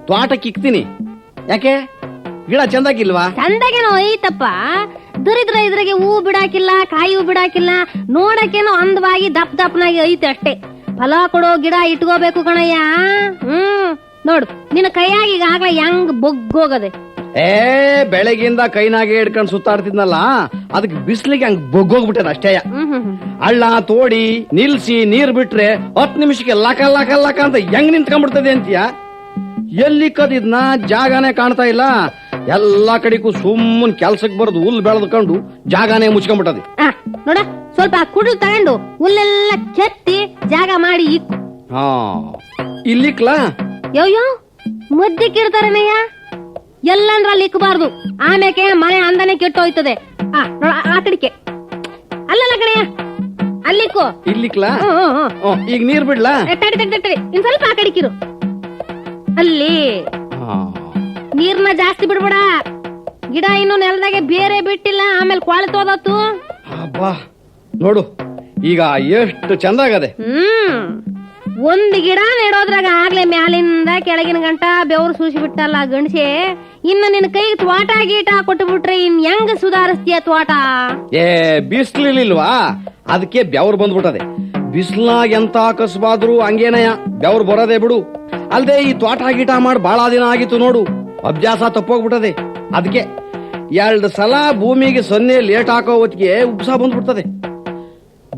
ತೋಟಕ್ಕೆ ಇಕ್ತೀನಿ. ಯಾಕೆ ಗಿಡ ಚಂದಾಗಿಲ್ವಾ? ಚಂದಾಗೇನೋ ಐತಪ್ಪ. ದರಿದ್ರ ಇದ್ರಾಗೆ ಹೂ ಬಿಡಾಕಿಲ್ಲ, ಕಾಯಿ ಹೂ ಬಿಡಾಕಿಲ್ಲ. ನೋಡಕ್ಕೇನೋ ಅಂದವಾಗಿ ದಪ್ಪನಾಗಿ ಐತೆ ಅಷ್ಟೇ. ಫಲ ಕೊಡೋ ಗಿಡ ಇಟ್ಕೋಬೇಕು ಕಣಯ್ಯ. ನೋಡು ನಿನ್ನ ಕೈಯಾಗ ಈಗಾಗ್ಲೇ ಹೆಂಗ್ ಬೊಗ್ಗೋಗದೆ. ಬೆಳಗಿಂದ ಕೈನಾಗೆ ಹಿಡ್ಕೊಂಡ್ ಸುತ್ತಾಡ್ತಿದ್ನಲ್ಲ, ಅದಕ್ಕೆ ಬಿಸ್ಲಿಗೆ ಹಂಗ್ ಬೊಗ್ಗೋಗ್ಬಿಟ್ಟದ ಅಷ್ಟೇ. ಹಳ್ಳ ತೋಡಿ ನಿಲ್ಸಿ ನೀರ್ ಬಿಟ್ರೆ 10 ನಿಮಿಷಕ್ಕೆ ಲಕ ಲಕ ಲಕ ಅಂತ ಹೆಂಗ್ ನಿಂತ್ಕೊಂಡ್ಬಿಡ್ತದೆ ಅಂತೀಯ. ಎಲ್ಲಿ ಕದಿದ್ನ ಜಾಗನೇ ಕಾಣ್ತಾ ಇಲ್ಲ. ಎಲ್ಲಾ ಕಡೆಗೂ ಸುಮ್ಮನ್ ಕೆಲ್ಸಕ್ ಬರೋದು ಹುಲ್ ಬೆಳೆದ್ಕೊಂಡು ಜಾಗನೇ ಮುಚ್ಕೊಂಡ್ಬಿಟ್ಟದೆ. ನೋಡ ಸ್ವಲ್ಪ ಕುಡ್ಲು ತಗೊಂಡು ಹುಲ್ಲೆಲ್ಲ ಕೆತ್ತಿ ಜಾಗ ಮಾಡಿ ಇಕ್ಕು. ಇಲ್ಲಿಕ್ಲಾ ಯೋ ಮದ್ದಿಕ್ಕಿಡ್ತಾರನಯ್ಯ. ಎಲ್ಲಂದ್ರ ಅಲ್ಲಿ ಇಕ್ಕಬಾರ್ದು, ಆಮೇಲೆ ಮನೆ ಅಂದನೆ ಕೆಟ್ಟೋಯ್ತದೆ. ಆ ಕಡಿಕೆ ಅಲ್ಲಲ್ಲ ಕಡೆಯ ಅಲ್ಲಿಕ್ಕು. ಇಲ್ಲಿಕ್ಲಾ ಈಗ ನೀರ್ ಬಿಡ್ಲಾ? ತಡಿ ಇನ್ ಸ್ವಲ್ಪ ಆ ಕಡಿಕಿರು. ಅಲ್ಲಿ ನೀರ್ನ ಜಾಸ್ತಿ ಬಿಡ್ಬೇಡ. ಗಿಡ ಇನ್ನು ನೆಲದಾಗೆ ಬೇರೆ ಬಿಟ್ಟಿಲ್ಲ, ಆಮೇಲೆ ಕೊಳ್ತೋದತ್ತು. ನೋಡು ಈಗ ಎಷ್ಟು ಚಂದಾಗದೆ. ಒಂದ್ ಗಿಡ ನೆಡೋದ್ರಾಗ ಆಗ್ಲೇ ಮ್ಯಾಲಿಂದ ಕೆಳಗಿನ ಗಂಟ ಬೆವರು ಸೂಸಿ ಬಿಟ್ಟಲ್ಲ ಗಂಡಸೆ. ಇನ್ನು ನಿನ್ ಕೈಗೆ ತ್ವಾಟ ಗೀಟ ಕೊಟ್ಟು ಬಿಟ್ರೆ ಇನ್ ಹೆಂಗ್ ಸುಧಾರಿಸ್ತೀಯ ತ್ವಾಟ? ಬಿಸ್ಲಿಲ್ವಾ ಅದಕ್ಕೆ ಬೆವ್ರು ಬಂದ್ಬಿಟ್ಟದೆ. ಬಿಸ್ಲಾಗ ಎಂತ ಕಸಬಾದ್ರು ಹಂಗೇನಯ್ಯ ಬೆವ್ರು ಬರೋದೇ ಬಿಡು. ಅಲ್ದೆ ಈ ತ್ವಾಟ ಗೀಟ ಮಾಡಿ ಬಾಳ ದಿನ ಆಗಿತ್ತು ನೋಡು, ಅಭ್ಯಾಸ ತಪ್ಪೋಗ್ಬಿಟ್ಟದೆ. ಅದಕ್ಕೆ 2 ಸಲ ಭೂಮಿಗೆ ಸೊನ್ನೆ ಲೇಟ್ ಹಾಕೋ ಹೊತ್ತಿಗೆ ಉಪ್ಸ ಬಂದ್ಬಿಡ್ತದೆ.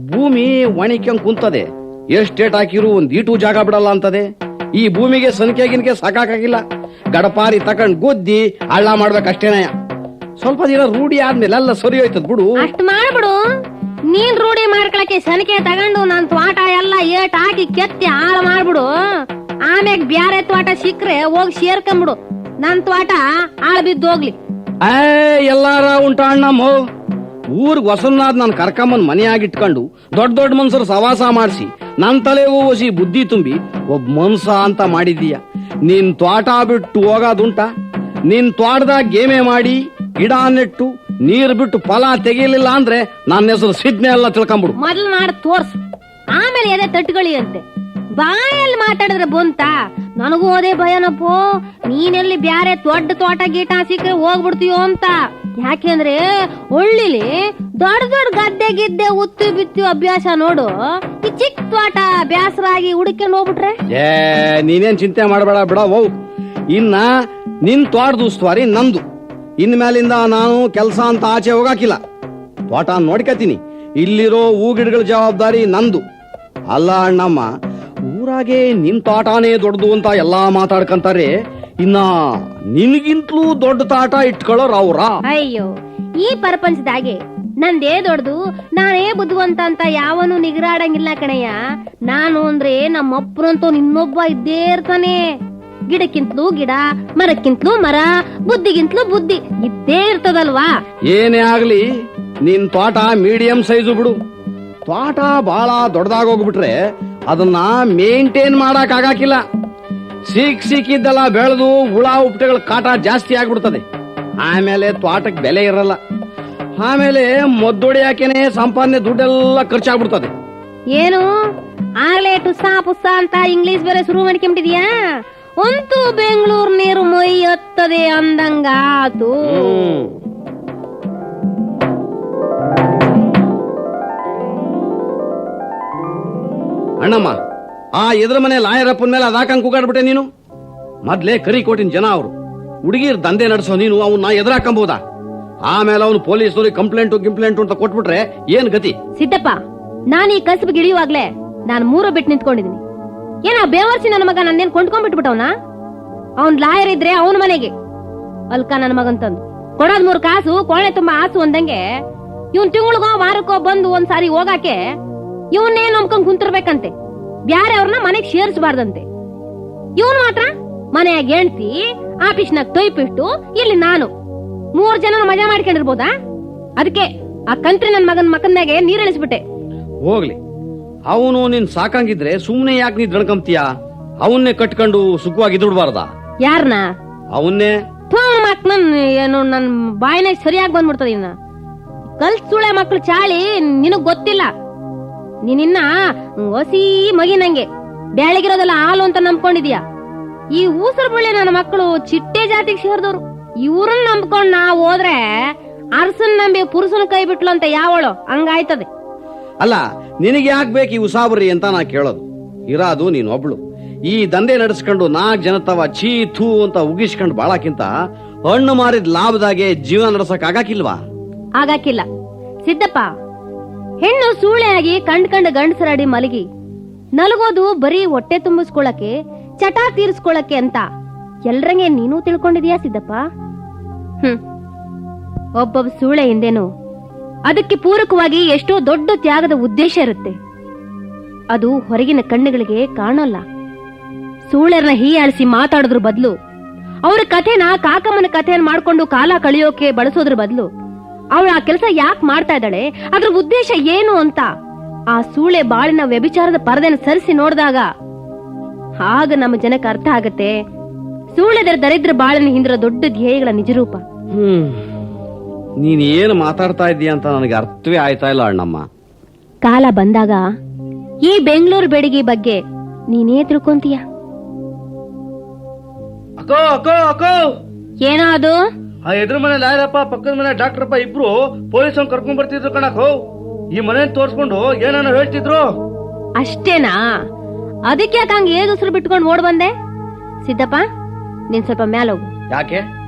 ಭೂಮಿ ಒಣಿಕ್ಯಂಗ್ ಕುಂತದೆ. ಎಷ್ಟ್ ಲೇಟ್ ಹಾಕಿರು ಒಂದ್ ಈಟು ಜಾಗ ಬಿಡಲ್ಲ ಅಂತದೆ. ಈ ಭೂಮಿಗೆ ಸನ್ಕೆಗಿನ್ಕೆ ಸಾಕಾಗಿಲ್ಲ. ಗಡಪಾರಿ ತಕೊಂಡ್ ಗುದ್ದಿ ಹಳ್ಳ ಮಾಡ್ಬೇಕಷ್ಟೇನಯ್ಯ. ಸ್ವಲ್ಪ ದಿನ ರೂಢಿ ಆದ್ಮೇಲೆ ಎಲ್ಲ ಸರಿ ಹೋಯ್ತದ ಬಿಡು. ಅಷ್ಟ್ ಮಾಡ್ಬಿಡು. ನೀನ್ ರೂಢಿ ಮಾಡ್ಕೊಳಕ್ಕೆ ಸನಿಕೆ ತಗೊಂಡು ನನ್ ತ್ವಾಟ ಎಲ್ಲ ಏಟ್ ಹಾಕಿ ಕೆತ್ತಿ ಹಾಳು ಮಾಡ್ಬಿಡು. ಆಮ್ಯಾಗ ಬ್ಯಾರೆ ತ್ವಾಟ ಸಿಕ್ಕ್ರೆ ಹೋಗಿ ಸೇರ್ಕೊಂಬಿಡು. ನನ್ ತ್ವಾಟ ಹಾಳು ಬಿದ್ದು ಹೋಗ್ಲಿ. ಎಲ್ಲಾರ ಉಂಟ ಅಣ್ಣಮ್ಮ. ಊರ್ಗ್ ಹೊಸನಾದ್ ನಾನ್ ಕರ್ಕೊಂಬಂದ್ ಮನೆಯಾಗಿಟ್ಕೊಂಡು ದೊಡ್ಡ ಮನ್ಸರು ಸವಾಸ ಮಾಡಿಸಿ ನನ್ ತಲೆಗೂ ಹೊಸಿ ಬುದ್ಧಿ ತುಂಬಿ ಒಬ್ಬ ಮನ್ಸ ಅಂತ ಮಾಡಿದೀಯ. ನಿನ್ ತ್ವಾಟ ಬಿಟ್ಟು ಹೋಗೋದುಂಟ? ನಿನ್ ತ್ವಾಟದಾಗ ಗೇಮೆ ಮಾಡಿ ಗಿಡ ನೆಟ್ಟು ನೀರ್ ಬಿಟ್ಟು ಫಲ ತೆಗಿಲಿಲ್ಲ ಅಂದ್ರೆ ನನ್ನ ಹೆಸರು ಸಿಡ್ನೆ ಎಲ್ಲ ತಿಳ್ಕೊಂಬಿಡು. ಮೊದ್ಲು ಮಾಡಿ ತೋರ್ಸು, ಆಮೇಲೆ ಎದೆ ತಟ್ಟುಗಳಿ ಅಂತೆ. ಬಾಯಲ್ಲಿ ಮಾತಾಡಿದ್ರೆ ಬಂತ? ನನಗೂ ಅದೇ ಭಯನಪ್ಪೋ. ನೀನೆಲ್ಲಿ ಬ್ಯಾರೆ ದೊಡ್ಡ ತೋಟ ಗೀಟ ಸಿಕ್ಕರೆ ಹೋಗ್ಬಿಡ್ತೀಯೋ ಅಂತ. ಯಾಕೆಂದ್ರೆ ಒಳ್ಳಿಲಿ ದೊಡ್ಡ ಗದ್ದೆ ಗಿದ್ದೆ ಉತ್ತು ಬಿತ್ತು ಅಭ್ಯಾಸ ನೋಡು. ಈ ಚಿಕ್ಕ ತೋಟ ಬ್ಯಾಸರಾಗಿ ಹುಡುಕೊಂಡು ಹೋಗ್ಬಿಟ್ರೆ ನೀನೇನ್ ಚಿಂತೆ ಮಾಡಬೇಡ ಬಿಡವು. ಇನ್ನ ನಿನ್ ತೋಟದ ಉಸ್ತುವಾರಿ ನಂದು. ಇನ್ ಮೇಲಿಂದ ನಾನು ಕೆಲಸ ಅಂತ ಆಚೆ ಹೋಗಾಕಿಲ್ಲ. ತೋಟ ನೋಡ್ಕತೀನಿ. ಇಲ್ಲಿರೋ ಹೂ ಗಿಡಗಳ ಜವಾಬ್ದಾರಿ ನಂದು. ಅಲ್ಲ ಅಣ್ಣಮ್ಮ, ಊರಾಗೆ ನಿನ್ ತೋಟನೇ ದೊಡ್ಡದು ಅಂತ ಎಲ್ಲಾ ಮಾತಾಡ್ಕಂತಾರೆ. ಇನ್ನ ನಿನ್ಗಿಂತಲೂ ದೊಡ್ಡ ತಾಟ ಇಟ್ಕೊಳ್ಳೋರು ಅವ್ರ? ಅಯ್ಯೋ, ಈ ಪ್ರಪಂಚದಾಗೆ ನಂದೇ ದೊಡ್ಡದು, ನಾನೇ ಬುದ್ಧಿವಂತ ಅಂತ ಯಾವನು ನಿಗರಾಡಂಗಿಲ್ಲ ಕಣಯ್ಯ. ನಾನು ಅಂದ್ರೆ ನಮ್ಮಪ್ಪನಂತೂ ನಿನ್ನೊಬ್ಬ ಇದ್ದೇ ಇರ್ತಾನೆ. ಗಿಡಕ್ಕಿಂತಲೂ ಗಿಡ, ಮರಕ್ಕಿಂತಲೂ ಮರ, ಬುದ್ಧಿಗಿಂತಲೂ ಬುದ್ಧಿ ಇದ್ದೇ ಇರ್ತದಲ್ವಾ? ಏನೇ ಆಗ್ಲಿ ನಿನ್ ತೋಟ ಮೀಡಿಯಂ ಸೈಜು ಬಿಡು. ತೋಟ ಬಹಳ ದೊಡ್ಡದಾಗೋಗ್ಬಿಟ್ರೆ ಅದನ್ನ ಮೇಂಟೈನ್ ಮಾಡಕ್ ಆಗಾಕಿಲ್ಲ. ಸಿಕ್ಕಿದ್ದೆಲ್ಲ ಬೆಳೆದು ಹುಳ ಉಪ್ಟೆಗಳ ಕಾಟ ಜಾಸ್ತಿ ಆಗ್ಬಿಡ್ತದೆ. ಆಮೇಲೆ ತೋಟಕ್ಕೆ ಬೆಲೆ ಇರಲ್ಲ. ಆಮೇಲೆ ಮದ್ದೊಡಿಯಾಕೆನೆ ಸಂಪಾದನೆ ದುಡ್ಡೆಲ್ಲ ಖರ್ಚಾಗ್ಬಿಡ್ತದೆ. ಏನು ಆಗ್ಲೇ ಟುಸ್ಸಾ ಪುಸ್ಸಾ ಅಂತ ಇಂಗ್ಲಿಷ್ ಬೇರೆ ಶುರು ಮಾಡ್ಕೊಂಬಿಟ್ಟಿದ್ಯಾ? ಅಂತೂ ಬೆಂಗಳೂರು ನೀರು ಮೈ ಹತ್ತದೆ ಅಂದಂಗಾತು. ಅಣ್ಣಮ್ಮ, ಆ ಎದುರು ಮನೆ ಲಾಯರಪ್ಪನ ಮೇಲೆ ಅದಾಕಂಗ್ ಕೂಗಾಡ್ಬಿಟ್ಟೆ ನೀನು. ಮೊದ್ಲೇ ಕರಿಕೋಟಿನ ಜನ ಅವರು. ಹುಡುಗಿರ್ ದಂಧೆ ನಡೆಸೋ ನೀನು ಅವನ್ನ ಎದುರಾಕಂಬಹುದಾ? ಆಮೇಲೆ ಅವನು ಪೊಲೀಸ್ನವ್ರಿಗೆ ಕಂಪ್ಲೇಂಟು ಅಂತ ಕೊಟ್ಬಿಟ್ರೆ ಏನ್ ಗತಿ? ಸಿದ್ದಪ್ಪ, ನಾನು ಈ ಕಸಬಿಗೆ ಇಳಿಯುವಾಗ್ಲೇ ನಾನು 3 ಬಿಟ್ಟು ನಿಂತ್ಕೊಂಡಿದೀನಿ. ಏನ ಬೇವರ್ಸಿ ನನ್ನ ಮಗ ನನ್ನೇನ್ ಕೊಂಡ್ಕೊಂಡ್ಬಿಟ್ಬಿಟ್ಟವನ? ಅವ್ನ್ ಲಾಯರ್ ಇದ್ರೆ ಅವನ ಮನೆಗೆ ಅಲ್ಕ ನನ್ನ ಮಗಂತಂದು ಕೊಡೋದ್ 3 ಕಾಸು ಕೋಣೆ ತುಂಬಾ ಆಸು ಅಂದಂಗೆ ಇವನ್ ತಿಂಗಳಿಗೋ ವಾರಕ್ಕೋ ಬಂದು ಒಂದ್ಸಾರಿ ಹೋಗಾಕೆ ಇವನ್ನೇ ನಂಬ್ಕೊಂಡ್ ಕುಂತಿರ್ಬೇಕಂತೆ. ಬ್ಯಾರೆ ಅವ್ರನ್ನ ಮನೆಗ್ ಸೇರಿಸಬಾರ್ದಂತೆ. ಇವನ್ ಮಾತ್ರ ಮನೆಯಾಗ ಹೆಂಡ್ತಿ, ಆಫೀಸ್ನಾಗ ತೊಯ್ಪಿಟ್ಟು, ಇಲ್ಲಿ ನಾನು 3 ಜನ ಮಜಾ ಮಾಡ್ಕೊಂಡಿರ್ಬೋದಾ? ಅದಕ್ಕೆ ಆ ಕಂತ್ರಿ ನನ್ ಮಗನ್ ಮಕ್ಕನ್ಯಾಗೆ ನೀರಿಳಿಸ್ಬಿಟ್ಟೆ. ಹೋಗ್ಲಿ, ಅವನು ನಿನ್ ಸಾಕಂಗಿದ್ರೆ ಸುಮ್ನೆ ಯಾಕೆ ನೀ ದಳ್ಕಂತೀಯ? ಅವನ್ನೇ ಕಟ್ಕೊಂಡು ಸುಖವಾಗಿ ದುಡ್ಬಾರ್ದ? ಯಾರನ್ನ? ಅವನ್ನೇ. ಮಕ್ಳನ್ ಏನು ನನ್ ಬಾಯಿನಾಗ ಸರಿಯಾಗಿ ಬಂದ್ಬಿಡ್ತದ. ಇನ್ನ ಕಲ್ ಸುಳೆ ಮಕ್ಳು ಚಾಳಿ ನಿನಗ್ ಗೊತ್ತಿಲ್ಲ. ನೀನಿನ್ನ ಹೊಸಿ ಮಗಿ ನಂಗೆ ಬ್ಯಾಳಿಗಿರೋದೆಲ್ಲ ಹಾಲು ಅಂತ ನಂಬ್ಕೊಂಡಿದ್ಯಾ? ಈ ಊಸರ್ ಬಳ್ಳಿ ನನ್ನ ಮಕ್ಕಳು ಚಿಟ್ಟೆ ಜಾತಿಗೆ ಸೇರಿದವ್ರು. ಇವ್ರನ್ನ ನಂಬ್ಕೊಂಡ್ ನಾವ್ ಹೋದ್ರೆ ಅರಸನ್ ನಂಬಿ ಪುರುಷನ ಕೈ ಬಿಟ್ಲು ಅಂತ ಯಾವಳು ಹಂಗಾಯ್ತದೆ. ಅಲ್ಲ, ನಿನಗೆ ಯಾಕೆ ಬೇಕು ಈ ಉಸಾಬರಿ ಅಂತ ನಾ ಕೇಳೋದು. ಇರಾದು ನೀನೊಬ್ಳು. ಈ ದಂಧೆ ನಡೆಸ್ಕೊಂಡು 4 ಜನತವ ಛೀ ಥೂ ಅಂತ ಉಗಿಸ್ಕೊಂಡು ಬಾಳಕ್ಕಿಂತ ಹಣ್ಣು ಮಾರಿದ ಲಾಭದಾಗೆ ಜೀವನ ನಡೆಸಕ್ ಆಗಾಕಿಲ್ವಾ? ಆಗಾಕಿಲ್ಲ ಸಿದ್ದಪ್ಪ. ಹೆಣ್ಣು ಸೂಳೆಯಾಗಿ ಕಂಡ್ ಗಂಡಸರಾಡಿ ಮಲಗಿ ನಲಗೋದು ಬರೀ ಹೊಟ್ಟೆ ತುಂಬಿಸ್ಕೊಳಕ್ಕೆ, ಚಟ ತೀರಿಸ್ಕೊಳಕ್ಕೆ ಅಂತ ಎಲ್ರಂಗೆ ನೀನು ತಿಳ್ಕೊಂಡಿದ್ಯಾ ಸಿದ್ದಪ್ಪ? ಒಬ್ಬೊಬ್ಬ ಸೂಳೆ ಹಿಂದೇನು ಅದಕ್ಕೆ ಪೂರಕವಾಗಿ ಎಷ್ಟೋ ದೊಡ್ಡ ತ್ಯಾಗದ ಉದ್ದೇಶ ಇರುತ್ತೆ. ಅದು ಹೊರಗಿನ ಕಣ್ಣುಗಳಿಗೆ ಕಾಣೋಲ್ಲ. ಸೂಳೆರ್ನ ಹೀಯಾಳಿಸಿ ಮಾತಾಡೋದ್ರ ಬದಲು, ಅವ್ರ ಕಥೆನ ಕಾಕಮ್ಮನ ಕಥೆಯನ್ನು ಮಾಡ್ಕೊಂಡು ಕಾಲ ಕಳಿಯೋಕೆ ಬಳಸೋದ್ರ ಬದಲು, ಅವಳು ಆ ಕೆಲಸ ಯಾಕೆ ಮಾಡ್ತಾ ಇದ್ದಾಳೆ, ಅದ್ರ ಉದ್ದೇಶ ಏನು ಅಂತ ಆ ಸೂಳೆ ಬಾಳಿನ ವ್ಯಭಿಚಾರದ ಪರದೆನ ಸರಿಸಿ ನೋಡಿದಾಗ ಆಗ ನಮ್ಮ ಜನಕ್ಕೆ ಅರ್ಥ ಆಗತ್ತೆ ಸೂಳೆದರ ದರಿದ್ರ ಬಾಳಿನ ಹಿಂದಿರೋ ದೊಡ್ಡ ಧ್ಯೇಯಗಳ ನಿಜರೂಪ. ನೀನ್ ಏನು ಮಾತಾಡ್ತಾ ಇದ್ದೀಯ ಅಂತ ನನಗೆ ಅರ್ಥವೇ ಆಯ್ತಾ ಇಲ್ಲ ಅಣ್ಣಮ್ಮ. ಕಾಲ ಬಂದಾಗ ಈ ಬೆಂಗಳೂರು ಬೆಡಗಿ ಬಗ್ಗೆ ನೀನೇ ತಿಳ್ಕೊಂತೀಯ. ಅಕ್ಕೋ ಅಕ್ಕೋ ಅಕ್ಕೋ, ಏನೋ ಅದು? ಆ ಎದುರು ಮನೆ ಲಾಯರಪ್ಪ, ಪಕ್ಕದ ಮನೆ ಡಾಕ್ಟರಪ್ಪ ಇಬ್ರು ಪೊಲೀಸ್ ಕರ್ಕೊಂಡ್ ಬರ್ತಿದ್ರು ಕಣಕೋ. ಈ ಮನೆ ತೋರ್ಸ್ಕೊಂಡು ಏನೇನೋ ಹೇಳ್ತಿದ್ರು. ಅಷ್ಟೇನಾ? ಅದಕ್ಕೆ ಯಾಕೆ ಹಂಗ ಏದುಸ್ರು ಬಿಟ್ಕೊಂಡು ಓಡ್ ಬಂದೆ? ಸಿದ್ದಪ್ಪ, ನೀನ್ ಸ್ವಲ್ಪ ಮ್ಯಾಲ ಹೋಗು. ಯಾಕೆ?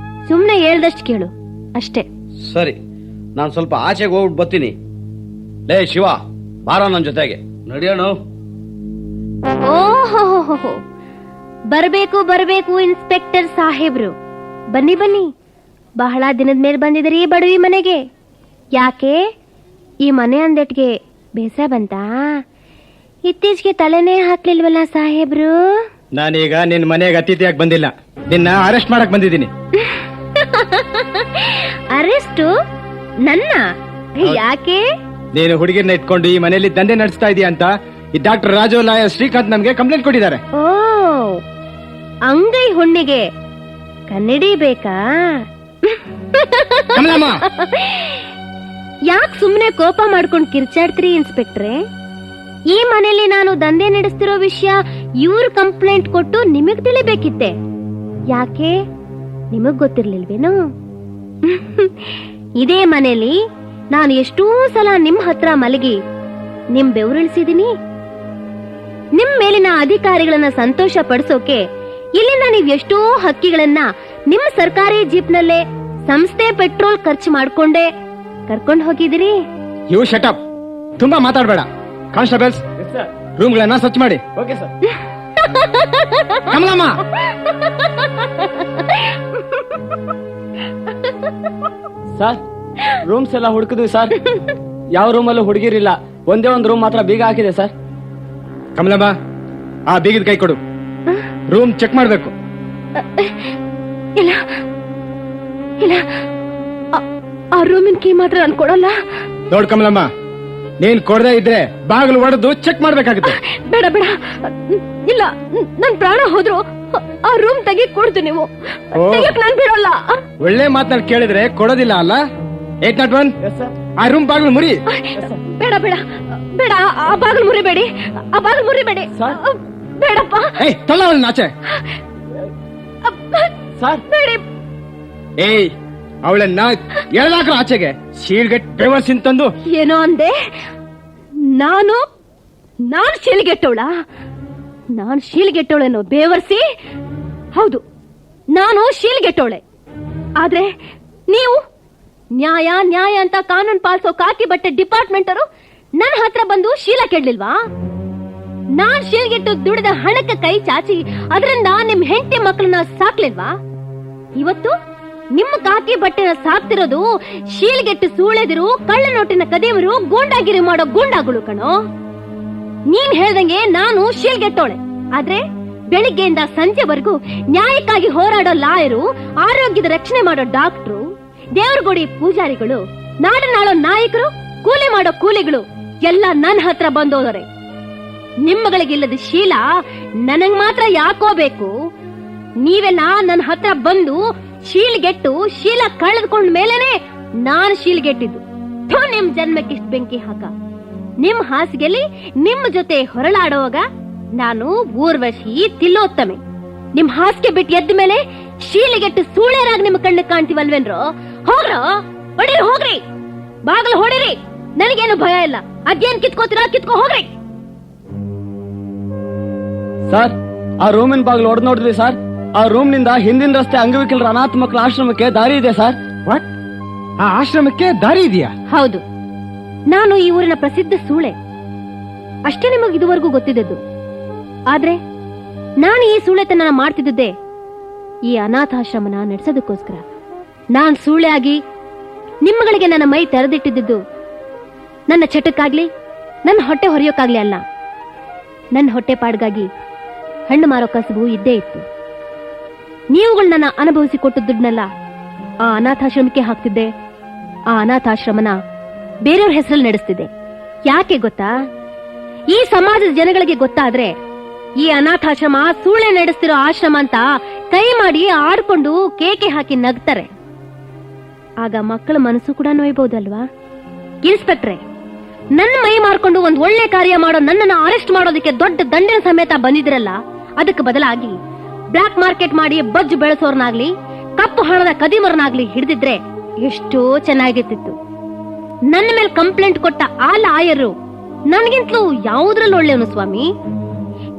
ಸುಮ್ನೆ ಹೇಳ್ದಷ್ಟು ಕೇಳು ಅಷ್ಟೇ. ಸರಿ, ನಾನ್ ಸ್ವಲ್ಪ ಆಚೆಗೆ ಹೋಗ್ಬಿಟ್ಟು ಬರ್ತೀನಿ. ಲೇ ಶಿವ, ಬಾರ ನನ್ ಜೊತೆಗೆ. ನಡಿಯೋಣ. ಓಹೋ, ಬರ್ಬೇಕು ಇನ್ಸ್ಪೆಕ್ಟರ್ ಸಾಹೇಬ್ರು. ಬನ್ನಿ ಬನ್ನಿ, ಬಹಳ ದಿನದ ಮೇಲೆ ಬಂದಿದ್ರಿ ಬಡವಿ ಮನೆಗೆ. ಯಾಕೆ ಈ ಮನೆ ಅಂದೆಟ್ಗೆ ಬೇಸರ ಬಂತಾ? ಇತ್ತೀಚೆಗೆ ತಲೆನೇ ಹಾಕ್ಲಿಲ್ವಲ್ಲ ಸಾಹೇಬ್ರು? ನಾನೀಗ ನಿನ್ ಮನೆಗೆ ಅತಿಥಿಯಾಗಿ ಬಂದಿಲ್ಲ, ನಿನ್ನ ಅರೆಸ್ಟ್ ಮಾಡಕ್ ಬಂದಿದ್ದೀನಿ. ಅರೆಸ್ಟು? ನನ್ನ? ಯಾಕೆ? ನೀನು ಹುಡುಗಿರ್ನ ಇಟ್ಕೊಂಡು ಈ ಮನೆಯಲ್ಲಿ ದಂಧೆ ನಡೆಸ್ತಾ ಇದೀಯ ಅಂತ ಈ ಡಾಕ್ಟರ್ ರಾಜು ಲಾಯರ್ ಶ್ರೀಕಾಂತ್ ನಮ್ಗೆ ಕಂಪ್ಲೇಂಟ್ ಕೊಟ್ಟಿದ್ದಾರೆ. ಓ, ಅಂಗೈ ಹುಣ್ಣಿಗೆ ಕನ್ನಡಿ ಬೇಕಾ? ಯಾಕೆ ಸುಮ್ನೆ ಕೋಪ ಮಾಡ್ಕೊಂಡು ಕಿರ್ಚಾಡ್ತೀರಿ ಇನ್ಸ್ಪೆಕ್ಟ್ರೆ? ಈ ಮನೆಯಲ್ಲಿ ನಾನು ದಂಧೆ ನಡೆಸ್ತಿರೋ ವಿಷಯ ಇವ್ರು ಕಂಪ್ಲೇಂಟ್ ಕೊಟ್ಟು ನಿಮಗ್ ತಿಳಿಬೇಕಿತ್ತೆ. ಯಾಕೆ ನಿಮಗ್ ಗೊತ್ತಿರ್ಲಿಲ್ವೇನು? ಇದೇ ಮನೆಯಲ್ಲಿ ನಾನು ಎಷ್ಟೋ ಸಲ ನಿಮ್ ಹತ್ರ ಮಲಗಿ ನಿಮ್ ಬೆವರಿಳಿಸಿದೀನಿ. ನಿಮ್ ಮೇಲಿನ ಅಧಿಕಾರಿಗಳನ್ನ ಸಂತೋಷ ಪಡಿಸೋಕೆ ಇಲ್ಲಿಂದ ನೀವ್ ಎಷ್ಟೋ ಹಕ್ಕಿಗಳನ್ನ ನಿಮ್ ಸರ್ಕಾರಿ ಜೀಪ್ನಲ್ಲೇ ಸಂಸ್ಥೆ ಪೆಟ್ರೋಲ್ ಖರ್ಚು ಮಾಡ್ಕೊಂಡೆ ಕರ್ಕೊಂಡು ಹೋಗಿದಿರಿ. ಯು ಶಟ್ ಅಪ್, ತುಂಬಾ ಮಾತಾಡ್ಬೇಡ. ಕಾನ್ಸ್ಟೇಬಲ್ಸ್, ರೂಮ್ಗಳನ್ನ ಸ್ವಚ್ಛ ಮಾಡಿ. Okay sir. Kamalamma, sir rooms ಎಲ್ಲ ಹುಡುಕಿದ್ವಿ ಸರ್, ಯಾವ ರೂಮಲ್ಲೂ ಹುಡುಗಿರಿಲ್ಲ. ಒಂದೇ ಒಂದು ರೂಮ್ ಮಾತ್ರ ಬೀಗ ಹಾಕಿದೆ ಸರ್. ಕಮಲಮ್ಮ, ಆ ಬೀಗದ ಕೈ ಕೊಡು. ರೂಮ್ ಚೆಕ್ ಮಾಡ್ಬೇಕು. ಇಲ್ಲ ಇಲ್ಲ, ಆ ರೂಮಿನ ಕೀ ಮಾತ್ರ ನಾನು ಕೊಡಲ್ಲ. ನೋಡ್ ಕಮಲಮ್ಮ, ನೀನ್ ಕೊಡದೇ ಇದ್ರೆ ಬಾಗಿಲು ಒಡೆದು ಚೆಕ್ ಮಾಡ್ಬೇಕಾಗುತ್ತೆ. ಬೇಡ ಬೇಡ, ಇಲ್ಲ, ನನ್ ಪ್ರಾಣ ಹೋದ್ರು ಆ ರೂಮ್ ತೆಗಿ ಕೊಡ್ತು ನೀವು. ತೆಗಿಯಕ್ ನಾನ್ ಬಿಡಲ್ಲ. ಒಳ್ಳೆ ಮಾತನಾಡ್ ಕೇಳಿದ್ರೆ ಕೊಡೋದಿಲ್ಲ ಅಲ್ಲ. 801 ಆ ರೂಮ್ ಬಾಗಿಲು ಮುರಿ. ಬೇಡ ಬೇಡ ಬೇಡ, ಆ ಬಾಗಿಲು ಮುರಿಬೇಡಿ, ಆ ಬಾಗಿಲು ಮುರಿಬೇಡಿ. ಬೇಡಪ್ಪ. ತಲ್ಲ ಆಚೆ ಬೇಡಿ. ಏಯ್, ಅವಳನ್ನ ಎಳ್ದಾಕ್ರ ಆಚೆಗೆ. ಶೀಲ್ಗೆಟ್ ಬೇವರ್ಸ್ ಇಂತಂದು ಏನೋ ಅಂದೆ. ನಾನು ಶೀಲ್ಗೆಟ್ಟವಳ? ನಾನು ಶೀಲ್ಗೆಟ್ಟವಳೇನೋ ಬೇವರ್ಸಿ? ಹೌದು, ನಾನು ಶೀಲ್ಗೆಟ್ಟವಳೆ. ಆದ್ರೆ ನೀವು ನ್ಯಾಯ ನ್ಯಾಯ ಅಂತ ಕಾನೂನು ಪಾಲಿಸೋ ಕಾಕಿ ಬಟ್ಟೆ ಡಿಪಾರ್ಟ್ಮೆಂಟ್ ಅವರು ನನ್ನ ಹತ್ರ ಬಂದು ಶೀಲ ಕೆಡ್ಲಿಲ್ವಾ? ನಾನ್ ಶೀಲ್ಗೆಟ್ಟು ದುಡಿದ ಹಣಕ್ಕೆ ಕೈ ಚಾಚಿ ಅದರಿಂದ ನಿಮ್ ಹೆಂಡತಿ ಮಕ್ಕಳನ್ನ ಸಾಕ್ಲಿಲ್ವಾ? ಇವತ್ತು ನಿಮ್ಮ ಕಾಕಿ ಬಟ್ಟೆನ ಸಾಕ್ತಿರೋದು ಶೀಲ್ಗೆಟ್ಟು ಸೂಳೆದಿರು, ಕಳ್ಳ ನೋಟಿನ ಕದಿಯವರು, ಗೂಂಡಾಗಿರಿ ಮಾಡೋ ಗೂಂಡಾಗಳು ಕಣೋ. ನೀನ್ ಹೇಳ್ದಂಗೆ ನಾನು ಶೀಲ್ಗೆಟ್ಟೋಳೆ. ಆದ್ರೆ ಬೆಳಿಗ್ಗೆಯಿಂದ ಸಂಜೆವರೆಗೂ ನ್ಯಾಯಕ್ಕಾಗಿ ಹೋರಾಡೋ ಲಾಯರು, ಆರೋಗ್ಯದ ರಕ್ಷಣೆ ಮಾಡೋ ಡಾಕ್ಟ್ರು, ದೇವ್ರಗುಡಿ ಪೂಜಾರಿಗಳು, ನಾಡನಾಳೋ ನಾಯಕರು, ಕೂಲಿ ಮಾಡೋ ಕೂಲಿಗಳು ಎಲ್ಲ ನನ್ನ ಹತ್ರ ಬಂದೋದರೆ. ನಿಮ್ಮಗಳಿಗಿಲ್ಲದ ಶೀಲ ನನಗ್ ಮಾತ್ರ ಯಾಕೋ ಬೇಕು? ನೀವೆಲ್ಲ ನನ್ನ ಹತ್ರ ಬಂದು ಶೀಲ್ಗೆಟ್ಟು ಶೀಲ ಕಳೆದುಕೊಂಡ ಮೇಲೇನೆ ನಾನ್ ಶೀಲ್ಗೆಟ್ಟಿದ್ದು. ನಿಮ್ ಜನ್ಮಕ್ಕಿಷ್ಟು ಬೆಂಕಿ ಹಾಕ. ನಿಮ್ ಹಾಸಿಗೆಲಿ ನಿಮ್ಮ ಜೊತೆ ಹೊರಳಾಡುವಾಗ ನಾನು ಊರ್ವಶಿ, ತಿಲೋತ್ತಮೆ. ನಿಮ್ ಹಾಸಿಗೆ ಬಿಟ್ಟು ಎದ್ದ ಮೇಲೆ ಶೀಲಿಗೆಟ್ಟು ಸೂಳೆರಾಗಿ ನಿಮ್ ಕಣ್ಣಿಗೆ ಕಾಣ್ತೀವಲ್ವೇನ್ರೋ? ಹೋಗ್ರೋ, ಹೊಡಿರಿ, ಹೋಗ್ರಿ, ಬಾಗಿಲು ಹೊಡಿರಿ. ನನಗೇನು ಭಯ ಇಲ್ಲ. ಅದೇನ್ ಕಿತ್ಕೋತೀರಾ ಕಿತ್ಕೋ, ಹೋಗ್ರಿ. ಸರ್, ಆ ರೂಮಿನ ಬಾಗಿಲು ಹೊಡೆದ್ ನೋಡಿದ್ವಿ ಸರ್. ಆ ರೂಮ್ ನಿಂದ ಹಿಂದಿನ ರಸ್ತೆ ಅಂಗವಿಕಲರ ಅನಾಥ ಮಕ್ಕಳ ಆಶ್ರಮಕ್ಕೆ ದಾರಿ ಇದೆ ಸರ್. ವಾಟ್? ಆ ಆಶ್ರಮಕ್ಕೆ ದಾರಿ ಇದೆಯಾ? ಹೌದು, ನಾನು ಈ ಊರಿನ ಪ್ರಸಿದ್ಧ ಸೂಳೆ. ಅಷ್ಟೇ ನಿಮಗೆ ಇದುವರೆಗೂ ಗೊತ್ತಿದ್ದದ್ದು. ಆದ್ರೆ ನಾನು ಈ ಸೂಳೆತನ ಮಾಡ್ತಿದ್ದೆ ಈ ಅನಾಥಾಶ್ರಮನ ನಡೆಸೋದಕ್ಕೋಸ್ಕರ. ನಾನ್ ಸೂಳೆ ಆಗಿ ನಿಮ್ಮಗಳಿಗೆ ನನ್ನ ಮೈ ತೆರೆದಿಟ್ಟಿದ್ದು ನನ್ನ ಚಟಕ್ಕಾಗ್ಲಿ, ನನ್ನ ಹೊಟ್ಟೆ ಹೊರೆಯೋಕ್ಕಾಗ್ಲಿ ಅಲ್ಲ. ನನ್ನ ಹೊಟ್ಟೆ ಪಾಡ್ಗಾಗಿ ಹಣ್ಣು ಮಾರೋ ಕಸಬು ಇದ್ದೇ ಇತ್ತು. ನೀವುಗಳು ನನ್ನ ಅನುಭವಿಸಿಕೊಟ್ಟು ದುಡ್ಡನ್ನೆಲ್ಲ ಆ ಅನಾಥಾಶ್ರಮಕ್ಕೆ ಹಾಕ್ತಿದ್ದೆ. ಆ ಅನಾಥಾಶ್ರಮನ ಬೇರೆಯವ್ರ ಹೆಸರಲ್ಲಿ ನಡೆಸ್ತಿದ್ದೆ. ಯಾಕೆ ಗೊತ್ತಾ? ಈ ಸಮಾಜದ ಜನಗಳಿಗೆ ಗೊತ್ತಾದ್ರೆ ಈ ಅನಾಥಾಶ್ರಮ ಸೂಳೆ ನಡೆಸ್ತಿರೋ ಆಶ್ರಮ ಅಂತ ಕೈ ಮಾಡಿ ಆಡ್ಕೊಂಡು ಕೇಕೆ ಹಾಕಿ ನಗ್ತಾರೆ. ಆಗ ಮಕ್ಕಳ ಮನಸ್ಸು ಕೂಡ ನೋಯ್ಬಹುದಲ್ವಾ? ಇನ್ಸ್ಪೆಕ್ಟ್ರೆ, ನನ್ನ ಮೈ ಮಾರ್ಕೊಂಡು ಒಂದ್ ಒಳ್ಳೆ ಕಾರ್ಯ ಮಾಡೋ ನನ್ನನ್ನು ಅರೆಸ್ಟ್ ಮಾಡೋದಕ್ಕೆ ದೊಡ್ಡ ದಂಡಿನ ಸಮೇತ ಬಂದಿದ್ರಲ್ಲ, ಅದಕ್ಕೆ ಬದಲಾಗಿ ಬ್ಲಾಕ್ ಮಾರ್ಕೆಟ್ ಮಾಡಿ ಬಜ್ಜು ಬೆಳೆಸೋರ್ನಾಗ್ಲಿ, ಕಪ್ಪು ಹಣದ ಕದಿಮರನಾಗ್ಲಿ ಹಿಡಿದಿದ್ರೆ ಎಷ್ಟೋ ಚೆನ್ನಾಗಿರ್ತಿತ್ತು. ನನ್ನ ಮೇಲೆ ಕಂಪ್ಲೇಂಟ್ ಕೊಟ್ಟ ಆ ಲಾಯರು ನನ್ಗಿಂತಲೂ ಯಾವುದ್ರಲ್ಲಿ ಒಳ್ಳೆಯವನು ಸ್ವಾಮಿ?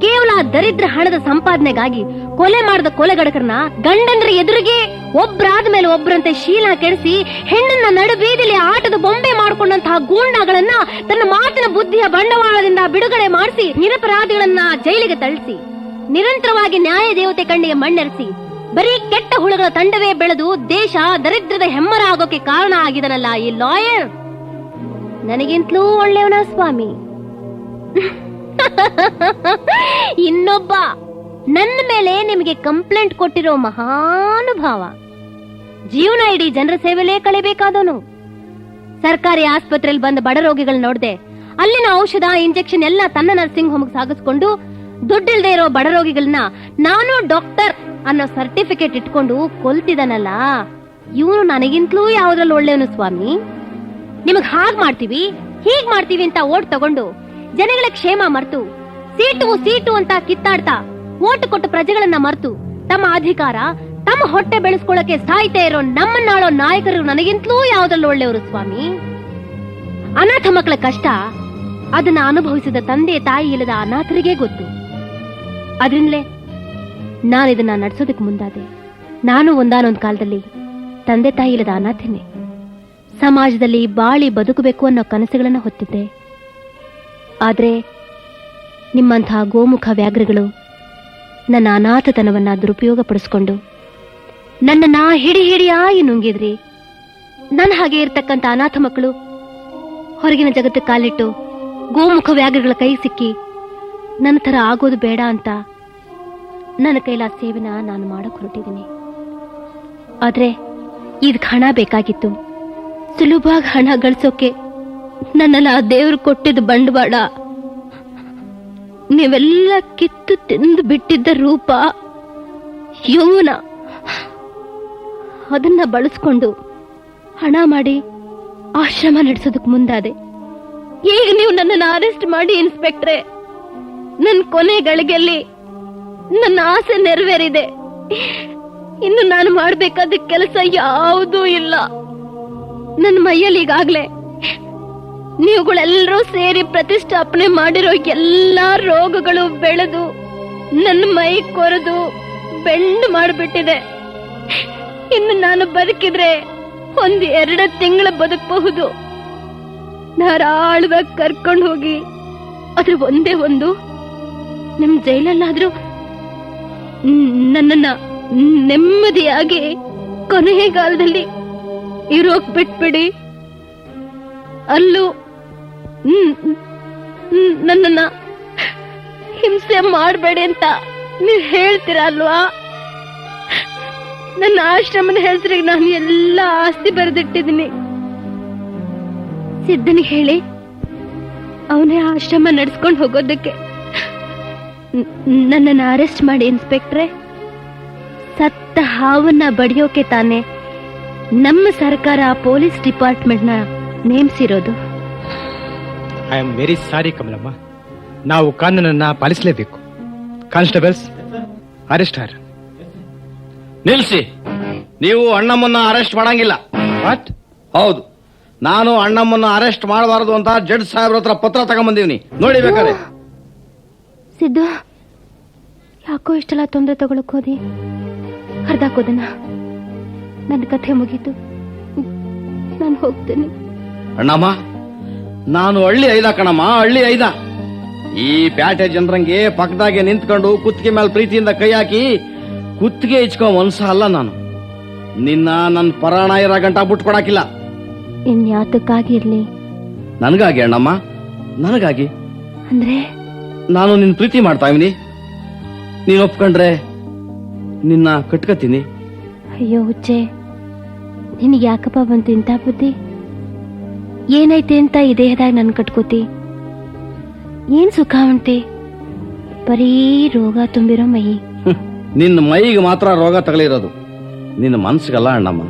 ಕೇವಲ ದರಿದ್ರ ಹಣದ ಸಂಪಾದನೆಗಾಗಿ ಕೊಲೆ ಮಾಡಿದ ಕೊಲೆಗಡಕರನ್ನ ಗಂಡಂದ್ರ ಎದುರಿಗೆ ಒಬ್ರಾದ ಮೇಲೆ ಒಬ್ರಂತೆ ಶೀಲ ಕೆಡಿಸಿ ಹೆಣ್ಣನ್ನ ನಡು ಬೀದಿಲಿ ಆಟದ ಬೊಂಬೆ ಮಾಡಿಕೊಂಡಂತಹ ಗೂಂಡಾಗಳನ್ನ ತನ್ನ ಮಾತಿನ ಬುದ್ಧಿಯ ಬಂಡವಾಳದಿಂದ ಬಿಡುಗಡೆ ಮಾಡಿಸಿ ನಿರಪರಾಧಿಗಳನ್ನ ಜೈಲಿಗೆ ತಳಿಸಿ ನಿರಂತರವಾಗಿ ನ್ಯಾಯ ದೇವತೆ ಕಣ್ಣಿಗೆ ಮಣ್ಣೆರೆಸಿ ಬರೀ ಕೆಟ್ಟ ಹುಳುಗಳ ತಂಡವೇ ಬೆಳೆದು ದೇಶ ದರಿದ್ರದ ಹೆಮ್ಮರ ಆಗೋಕೆ ಕಾರಣ ಆಗಿದನಲ್ಲ ಈ ಲಾಯರ್, ನನಗಿಂತಲೂ ಒಳ್ಳೆಯವನ ಸ್ವಾಮಿ. ಇನ್ನೊಬ್ಬ ನನ್ನ ಮೇಲೆ ನಿಮಗೆ ಕಂಪ್ಲೇಂಟ್ ಕೊಟ್ಟಿರೋ ಮಹಾನುಭಾವ, ಜೀವನ ಇಡೀ ಜನರ ಸೇವೆಲೇ ಕಳೆಬೇಕಾದವನು. ಸರ್ಕಾರಿ ಆಸ್ಪತ್ರೆಯಲ್ಲಿ ಬಂದ ಬಡ ರೋಗಿಗಳು ನೋಡ್ದೆ ಅಲ್ಲಿನ ಔಷಧ ಇಂಜೆಕ್ಷನ್ ಎಲ್ಲ ತನ್ನ ನರ್ಸಿಂಗ್ ಹೋಮ್ಗೆ ಸಾಗಿಸ್ಕೊಂಡು ದುಡ್ಡಿಲ್ದೇ ಇರೋ ಬಡ ರೋಗಿಗಳನ್ನ ನಾನು ಡಾಕ್ಟರ್ ಅನ್ನೋ ಸರ್ಟಿಫಿಕೇಟ್ ಇಟ್ಕೊಂಡು ಕೊಲ್ತಿದಾನಲ್ಲ, ಇವನು ನನಗಿಂತಲೂ ಯಾವ್ದ್ರಲ್ಲಿ ಒಳ್ಳೆಯವನು ಸ್ವಾಮಿ. ನಿಮಗ್ ಹಾಗ್ ಮಾಡ್ತೀವಿ ಹೀಗ್ ಮಾಡ್ತೀವಿ ಅಂತ ಓಟ್ ತಗೊಂಡು ಜನಗಳ ಕ್ಷೇಮ ಮರ್ತು ಸೀಟು ಅಂತ ಕಿತ್ತಾಡ್ತಾ ಓಟ್ ಕೊಟ್ಟು ಪ್ರಜೆಗಳನ್ನ ಮರ್ತು ತಮ್ಮ ಅಧಿಕಾರ ತಮ್ಮ ಹೊಟ್ಟೆ ಬೆಳೆಸ್ಕೊಳ್ಳಕ್ಕೆ ಸಾಯ್ತಾ ಇರೋ ನಮ್ಮನ್ನಾಳೋ ನಾಯಕರು ನನಗಿಂತಲೂ ಯಾವ್ದ್ರಲ್ಲಿ ಒಳ್ಳೆಯವರು ಸ್ವಾಮಿ. ಅನಾಥ ಮಕ್ಕಳ ಕಷ್ಟ ಅದನ್ನ ಅನುಭವಿಸಿದ ತಂದೆ ತಾಯಿ ಇಲ್ಲದ ಅನಾಥರಿಗೆ ಗೊತ್ತು. ಅದ್ರಿಂದಲೇ ನಾನಿದನ್ನ ನಡೆಸೋದಕ್ಕೆ ಮುಂದಾದೆ. ನಾನು ಒಂದಾನೊಂದ್ ಕಾಲದಲ್ಲಿ ತಂದೆ ತಾಯಿ ಇಲ್ಲದ ಅನಾಥನೆ. ಸಮಾಜದಲ್ಲಿ ಬಾಳಿ ಬದುಕಬೇಕು ಅನ್ನೋ ಕನಸುಗಳನ್ನ ಹೊತ್ತಿದ್ದೆ. ಆದ್ರೆ ನಿಮ್ಮಂತಹ ಗೋಮುಖ ವ್ಯಾಘ್ರಗಳು ನನ್ನ ಅನಾಥತನವನ್ನ ದುರುಪಯೋಗ ಪಡಿಸ್ಕೊಂಡು ನನ್ನನ್ನ ಹಿಡಿಯಾಗಿ ನುಂಗಿದ್ರಿ. ನನ್ನ ಹಾಗೆ ಇರ್ತಕ್ಕಂಥ ಅನಾಥ ಮಕ್ಕಳು ಹೊರಗಿನ ಜಗತ್ತಕ್ಕೆ ಕಾಲಿಟ್ಟು ಗೋಮುಖ ವ್ಯಾಘ್ರಗಳ ಕೈ ಸಿಕ್ಕಿ ನನ್ನ ತರ ಆಗೋದು ಬೇಡ ಅಂತ ನನ್ನ ಕೈಲ ಸೇವೆನ ನಾನು ಮಾಡಕ್ ಹೊರಟಿದ್ದೀನಿ. ಆದ್ರೆ ಇದಕ್ಕೆ ಹಣ ಬೇಕಾಗಿತ್ತು. ಸುಲಭವಾಗಿ ಹಣ ಗಳಿಸೋಕೆ ನನ್ನನ್ನ ಆ ದೇವ್ರು ಕೊಟ್ಟಿದ್ದ ಬಂಡವಾಳ, ನೀವೆಲ್ಲ ಕಿತ್ತು ತಿಂದು ಬಿಟ್ಟಿದ್ದ ರೂಪ, ಯೌವನ, ಅದನ್ನ ಬಳಸ್ಕೊಂಡು ಹಣ ಮಾಡಿ ಆಶ್ರಮ ನಡೆಸೋದಕ್ ಮುಂದಾದೆ. ಈಗ ನೀವು ನನ್ನನ್ನು ಅರೆಸ್ಟ್ ಮಾಡಿ ಇನ್ಸ್ಪೆಕ್ಟ್ರೆ, ನನ್ನ ಕೊನೆ ಗಳಿಗೆಯಲ್ಲಿ ನನ್ನ ಆಸೆ ನೆರವೇರಿದೆ. ಇನ್ನು ನಾನು ಮಾಡ್ಬೇಕಾದ ಕೆಲಸ ಯಾವುದೂ ಇಲ್ಲ. ನನ್ನ ಮೈಯಲ್ಲಿ ಈಗಾಗ್ಲೇ ನೀವುಗಳೆಲ್ಲರೂ ಸೇರಿ ಪ್ರತಿಷ್ಠಾಪನೆ ಮಾಡಿರೋ ಎಲ್ಲಾ ರೋಗಗಳು ಬೆಳೆದು ನನ್ನ ಮೈ ಕೊರೆದು ಬೆಂಡು ಮಾಡಿಬಿಟ್ಟಿದೆ. ಇನ್ನು ನಾನು ಬದುಕಿದ್ರೆ 1-2 ತಿಂಗಳು ಬದುಕಬಹುದು. ಧಾರಾಳವಾಗಿ ಕರ್ಕೊಂಡು ಹೋಗಿ ಅದ್ರ ಒಂದೇ ಒಂದು ನಿಮ್ ಜೈಲಲ್ಲಾದ್ರೂ ನನ್ನನ್ನ ನೆಮ್ಮದಿಯಾಗಿ ಕೊನೆಗಾಲದಲ್ಲಿ ಇರೋಕ್ ಬಿಟ್ಬಿಡಿ. ಅಲ್ಲೂ ನನ್ನನ್ನ ಹಿಂಸೆ ಮಾಡಬೇಡಿ ಅಂತ ನೀವ್ ಹೇಳ್ತೀರಾ ಅಲ್ವಾ? ನನ್ನ ಆಶ್ರಮದ ಹೆಸರಿಗೆ ನಾನು ಎಲ್ಲ ಆಸ್ತಿ ಬರೆದಿಟ್ಟಿದ್ದೀನಿ. ಸಿದ್ಧನಿಗೆ ಹೇಳಿ ಅವನೇ ಆಶ್ರಮ ನಡ್ಸ್ಕೊಂಡು ಹೋಗೋದಕ್ಕೆ. ನನ್ನನ್ನು ಅರೆಸ್ಟ್ ಮಾಡಿ ಇನ್ಸ್ಪೆಕ್ಟ್ರೆ. ಸತ್ತ ಹಾವನ್ನ ಬಡಿಯೋಕೆ ತಾನೆ ನಮ್ಮ ಸರ್ಕಾರ ಪೊಲೀಸ್ ಡಿಪಾರ್ಟ್ಮೆಂಟ್ನ ನೇಮಿಸಿರೋದು. I am very sorry Kamalamma, ನಾವು ಕಾನೂನನ್ನ ಪಾಲಿಸಲೇಬೇಕು. ಕಾನ್ಸ್ಟೇಬಲ್ಸ್, ಅರೆಸ್ಟ್ ಹರ್. ನಿಲ್ಸಿ. ನೀವು ಅಣ್ಣಮ್ಮನ್ನ ಅರೆಸ್ಟ್ ಮಾಡಂಗಿಲ್ಲ. ವಾಟ್? ಹೌದು, ನಾನು ಅಣ್ಣಮ್ಮನ್ನ ಅರೆಸ್ಟ್ ಮಾಡಬಾರದು ಅಂತ ಜಡ್ಜ್ ಸಾಹೇಬ್ರ ಹತ್ರ ಪತ್ರ ತಗೊಂಬಂದೀನಿ. ನೋಡಿ ಬೇಕಾದ್ರೆ. ಸಿದ್ದು, ಯಾಕೋ ಇಷ್ಟೆಲ್ಲ ತೊಂದರೆ ತಗೊಳಕ್ ಹೋದಿ? ಹರ್ದಾಕೋದನ ನನ್ನ ಕಥೆ ಮುಗೀತು. ನಾನು ಹೋಗ್ತೇನೆ. ಅಣ್ಣಮ್ಮ, ನಾನು ಹಳ್ಳಿ ಐದ ಕಣಮ್ಮ, ಹಳ್ಳಿ ಐದ. ಈ ಪ್ಯಾಟೆ ಜನರಂಗೆ ಪಕ್ಕದಾಗೆ ನಿಂತ್ಕೊಂಡು ಕುತ್ತಿಗೆ ಮೇಲೆ ಪ್ರೀತಿಯಿಂದ ಕೈ ಹಾಕಿ ಕುತ್ತಿಗೆ ಇಚ್ಕೋ ಮನ್ಸ ಅಲ್ಲ ನಾನು. ನಿನ್ನ ನನ್ನ ಪರಾಣ ಇರೋ ಗಂಟ ಬಿಟ್ಕೊಡಾಕಿಲ್ಲ. ಇನ್ಯಾತಕ್ಕಾಗಿರ್ಲಿ? ನನಗಾಗಿ ಅಣ್ಣಮ್ಮ, ನನಗಾಗಿ. ಅಂದ್ರೆ ನಾನು ನಿನ್ ಪ್ರೀತಿ ಮಾಡ್ತಾ ಇವ್ನಿ. ನೀನ್ ಒಪ್ಕೊಂಡ್ರೆ ನಿನ್ನ ಕಟ್ಕತೀನಿ. ಅಯ್ಯೋ ಹುಚ್ಚೆ, ನಿನಗೆ ಯಾಕಪ್ಪ ಬಂತು ಇಂಥ ಬುದ್ಧಿ? ಏನೈತೆ ಅಂತ ಈ ದೇಹದಾಗ ನನ್ ಕಟ್ಕೋತಿ? ಏನ್ ಸುಖ ಉಂಟಿ? ಬರೀ ರೋಗ ತುಂಬಿರೋ ಮೈ. ನಿನ್ನ ಮೈಗೆ ಮಾತ್ರ ರೋಗ ತಗಲಿರೋದು, ನಿನ್ನ ಮನ್ಸಿಗಲ್ಲ ಅಣ್ಣಮ್ಮ.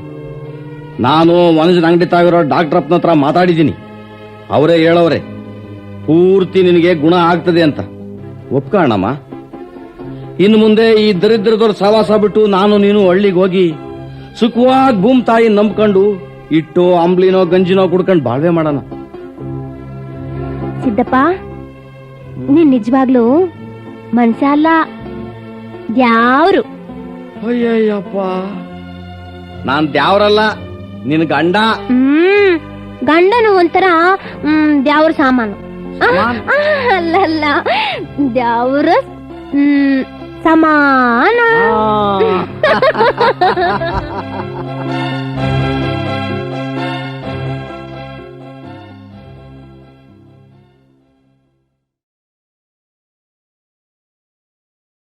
ನಾನು ಮನುಷ್ಯನ ಅಂಗಡಿ ತಾವಿರೋ ಡಾಕ್ಟರ್ ಅಪ್ಪನ ಹತ್ರ ಮಾತಾಡಿದ್ದೀನಿ. ಅವರೇ ಹೇಳವ್ರೆ ಪೂರ್ತಿ ನಿನಗೆ ಗುಣ ಆಗ್ತದೆ ಅಂತ. ಒಪ್ಕ ಅಣ್ಣಮ್ಮ. ಇನ್ನು ಮುಂದೆ ಈ ದರಿದ್ರದವ್ರ ಸವಾಸ ಬಿಟ್ಟು ನಾನು ನೀನು ಹಳ್ಳಿಗೆ ಹೋಗಿ ಸುಖವಾಗಿ ಭೂಮಿ ತಾಯಿ ನಂಬ್ಕೊಂಡು ಇಟ್ಟು ಅಂಬ್ಲಿನೋ ಗಂಜಿನೋ ಕುಡ್ಕೊಂಡು ಬಾಳ್ವೆ ಮಾಡೋಣ. ಸಿದ್ದಪ್ಪ, ನೀನ್ ನಿಜವಾಗ್ಲೂ ಮನ್ಸ ಅಲ್ಲ, ದ್ಯಾವ್ರು. ಅಯ್ಯಯ್ಯಪ್ಪ, ನಾನ್ ದ್ಯಾವ್ರಲ್ಲ, ನಿನ್ ಗಂಡ. ಗಂಡನು ಒಂಥರ ದ್ಯಾವ್ರ ಸಾಮಾನು. ಅಲ್ಲಲ್ಲ, ದ್ಯಾವ್ರ ಸಮಾನ.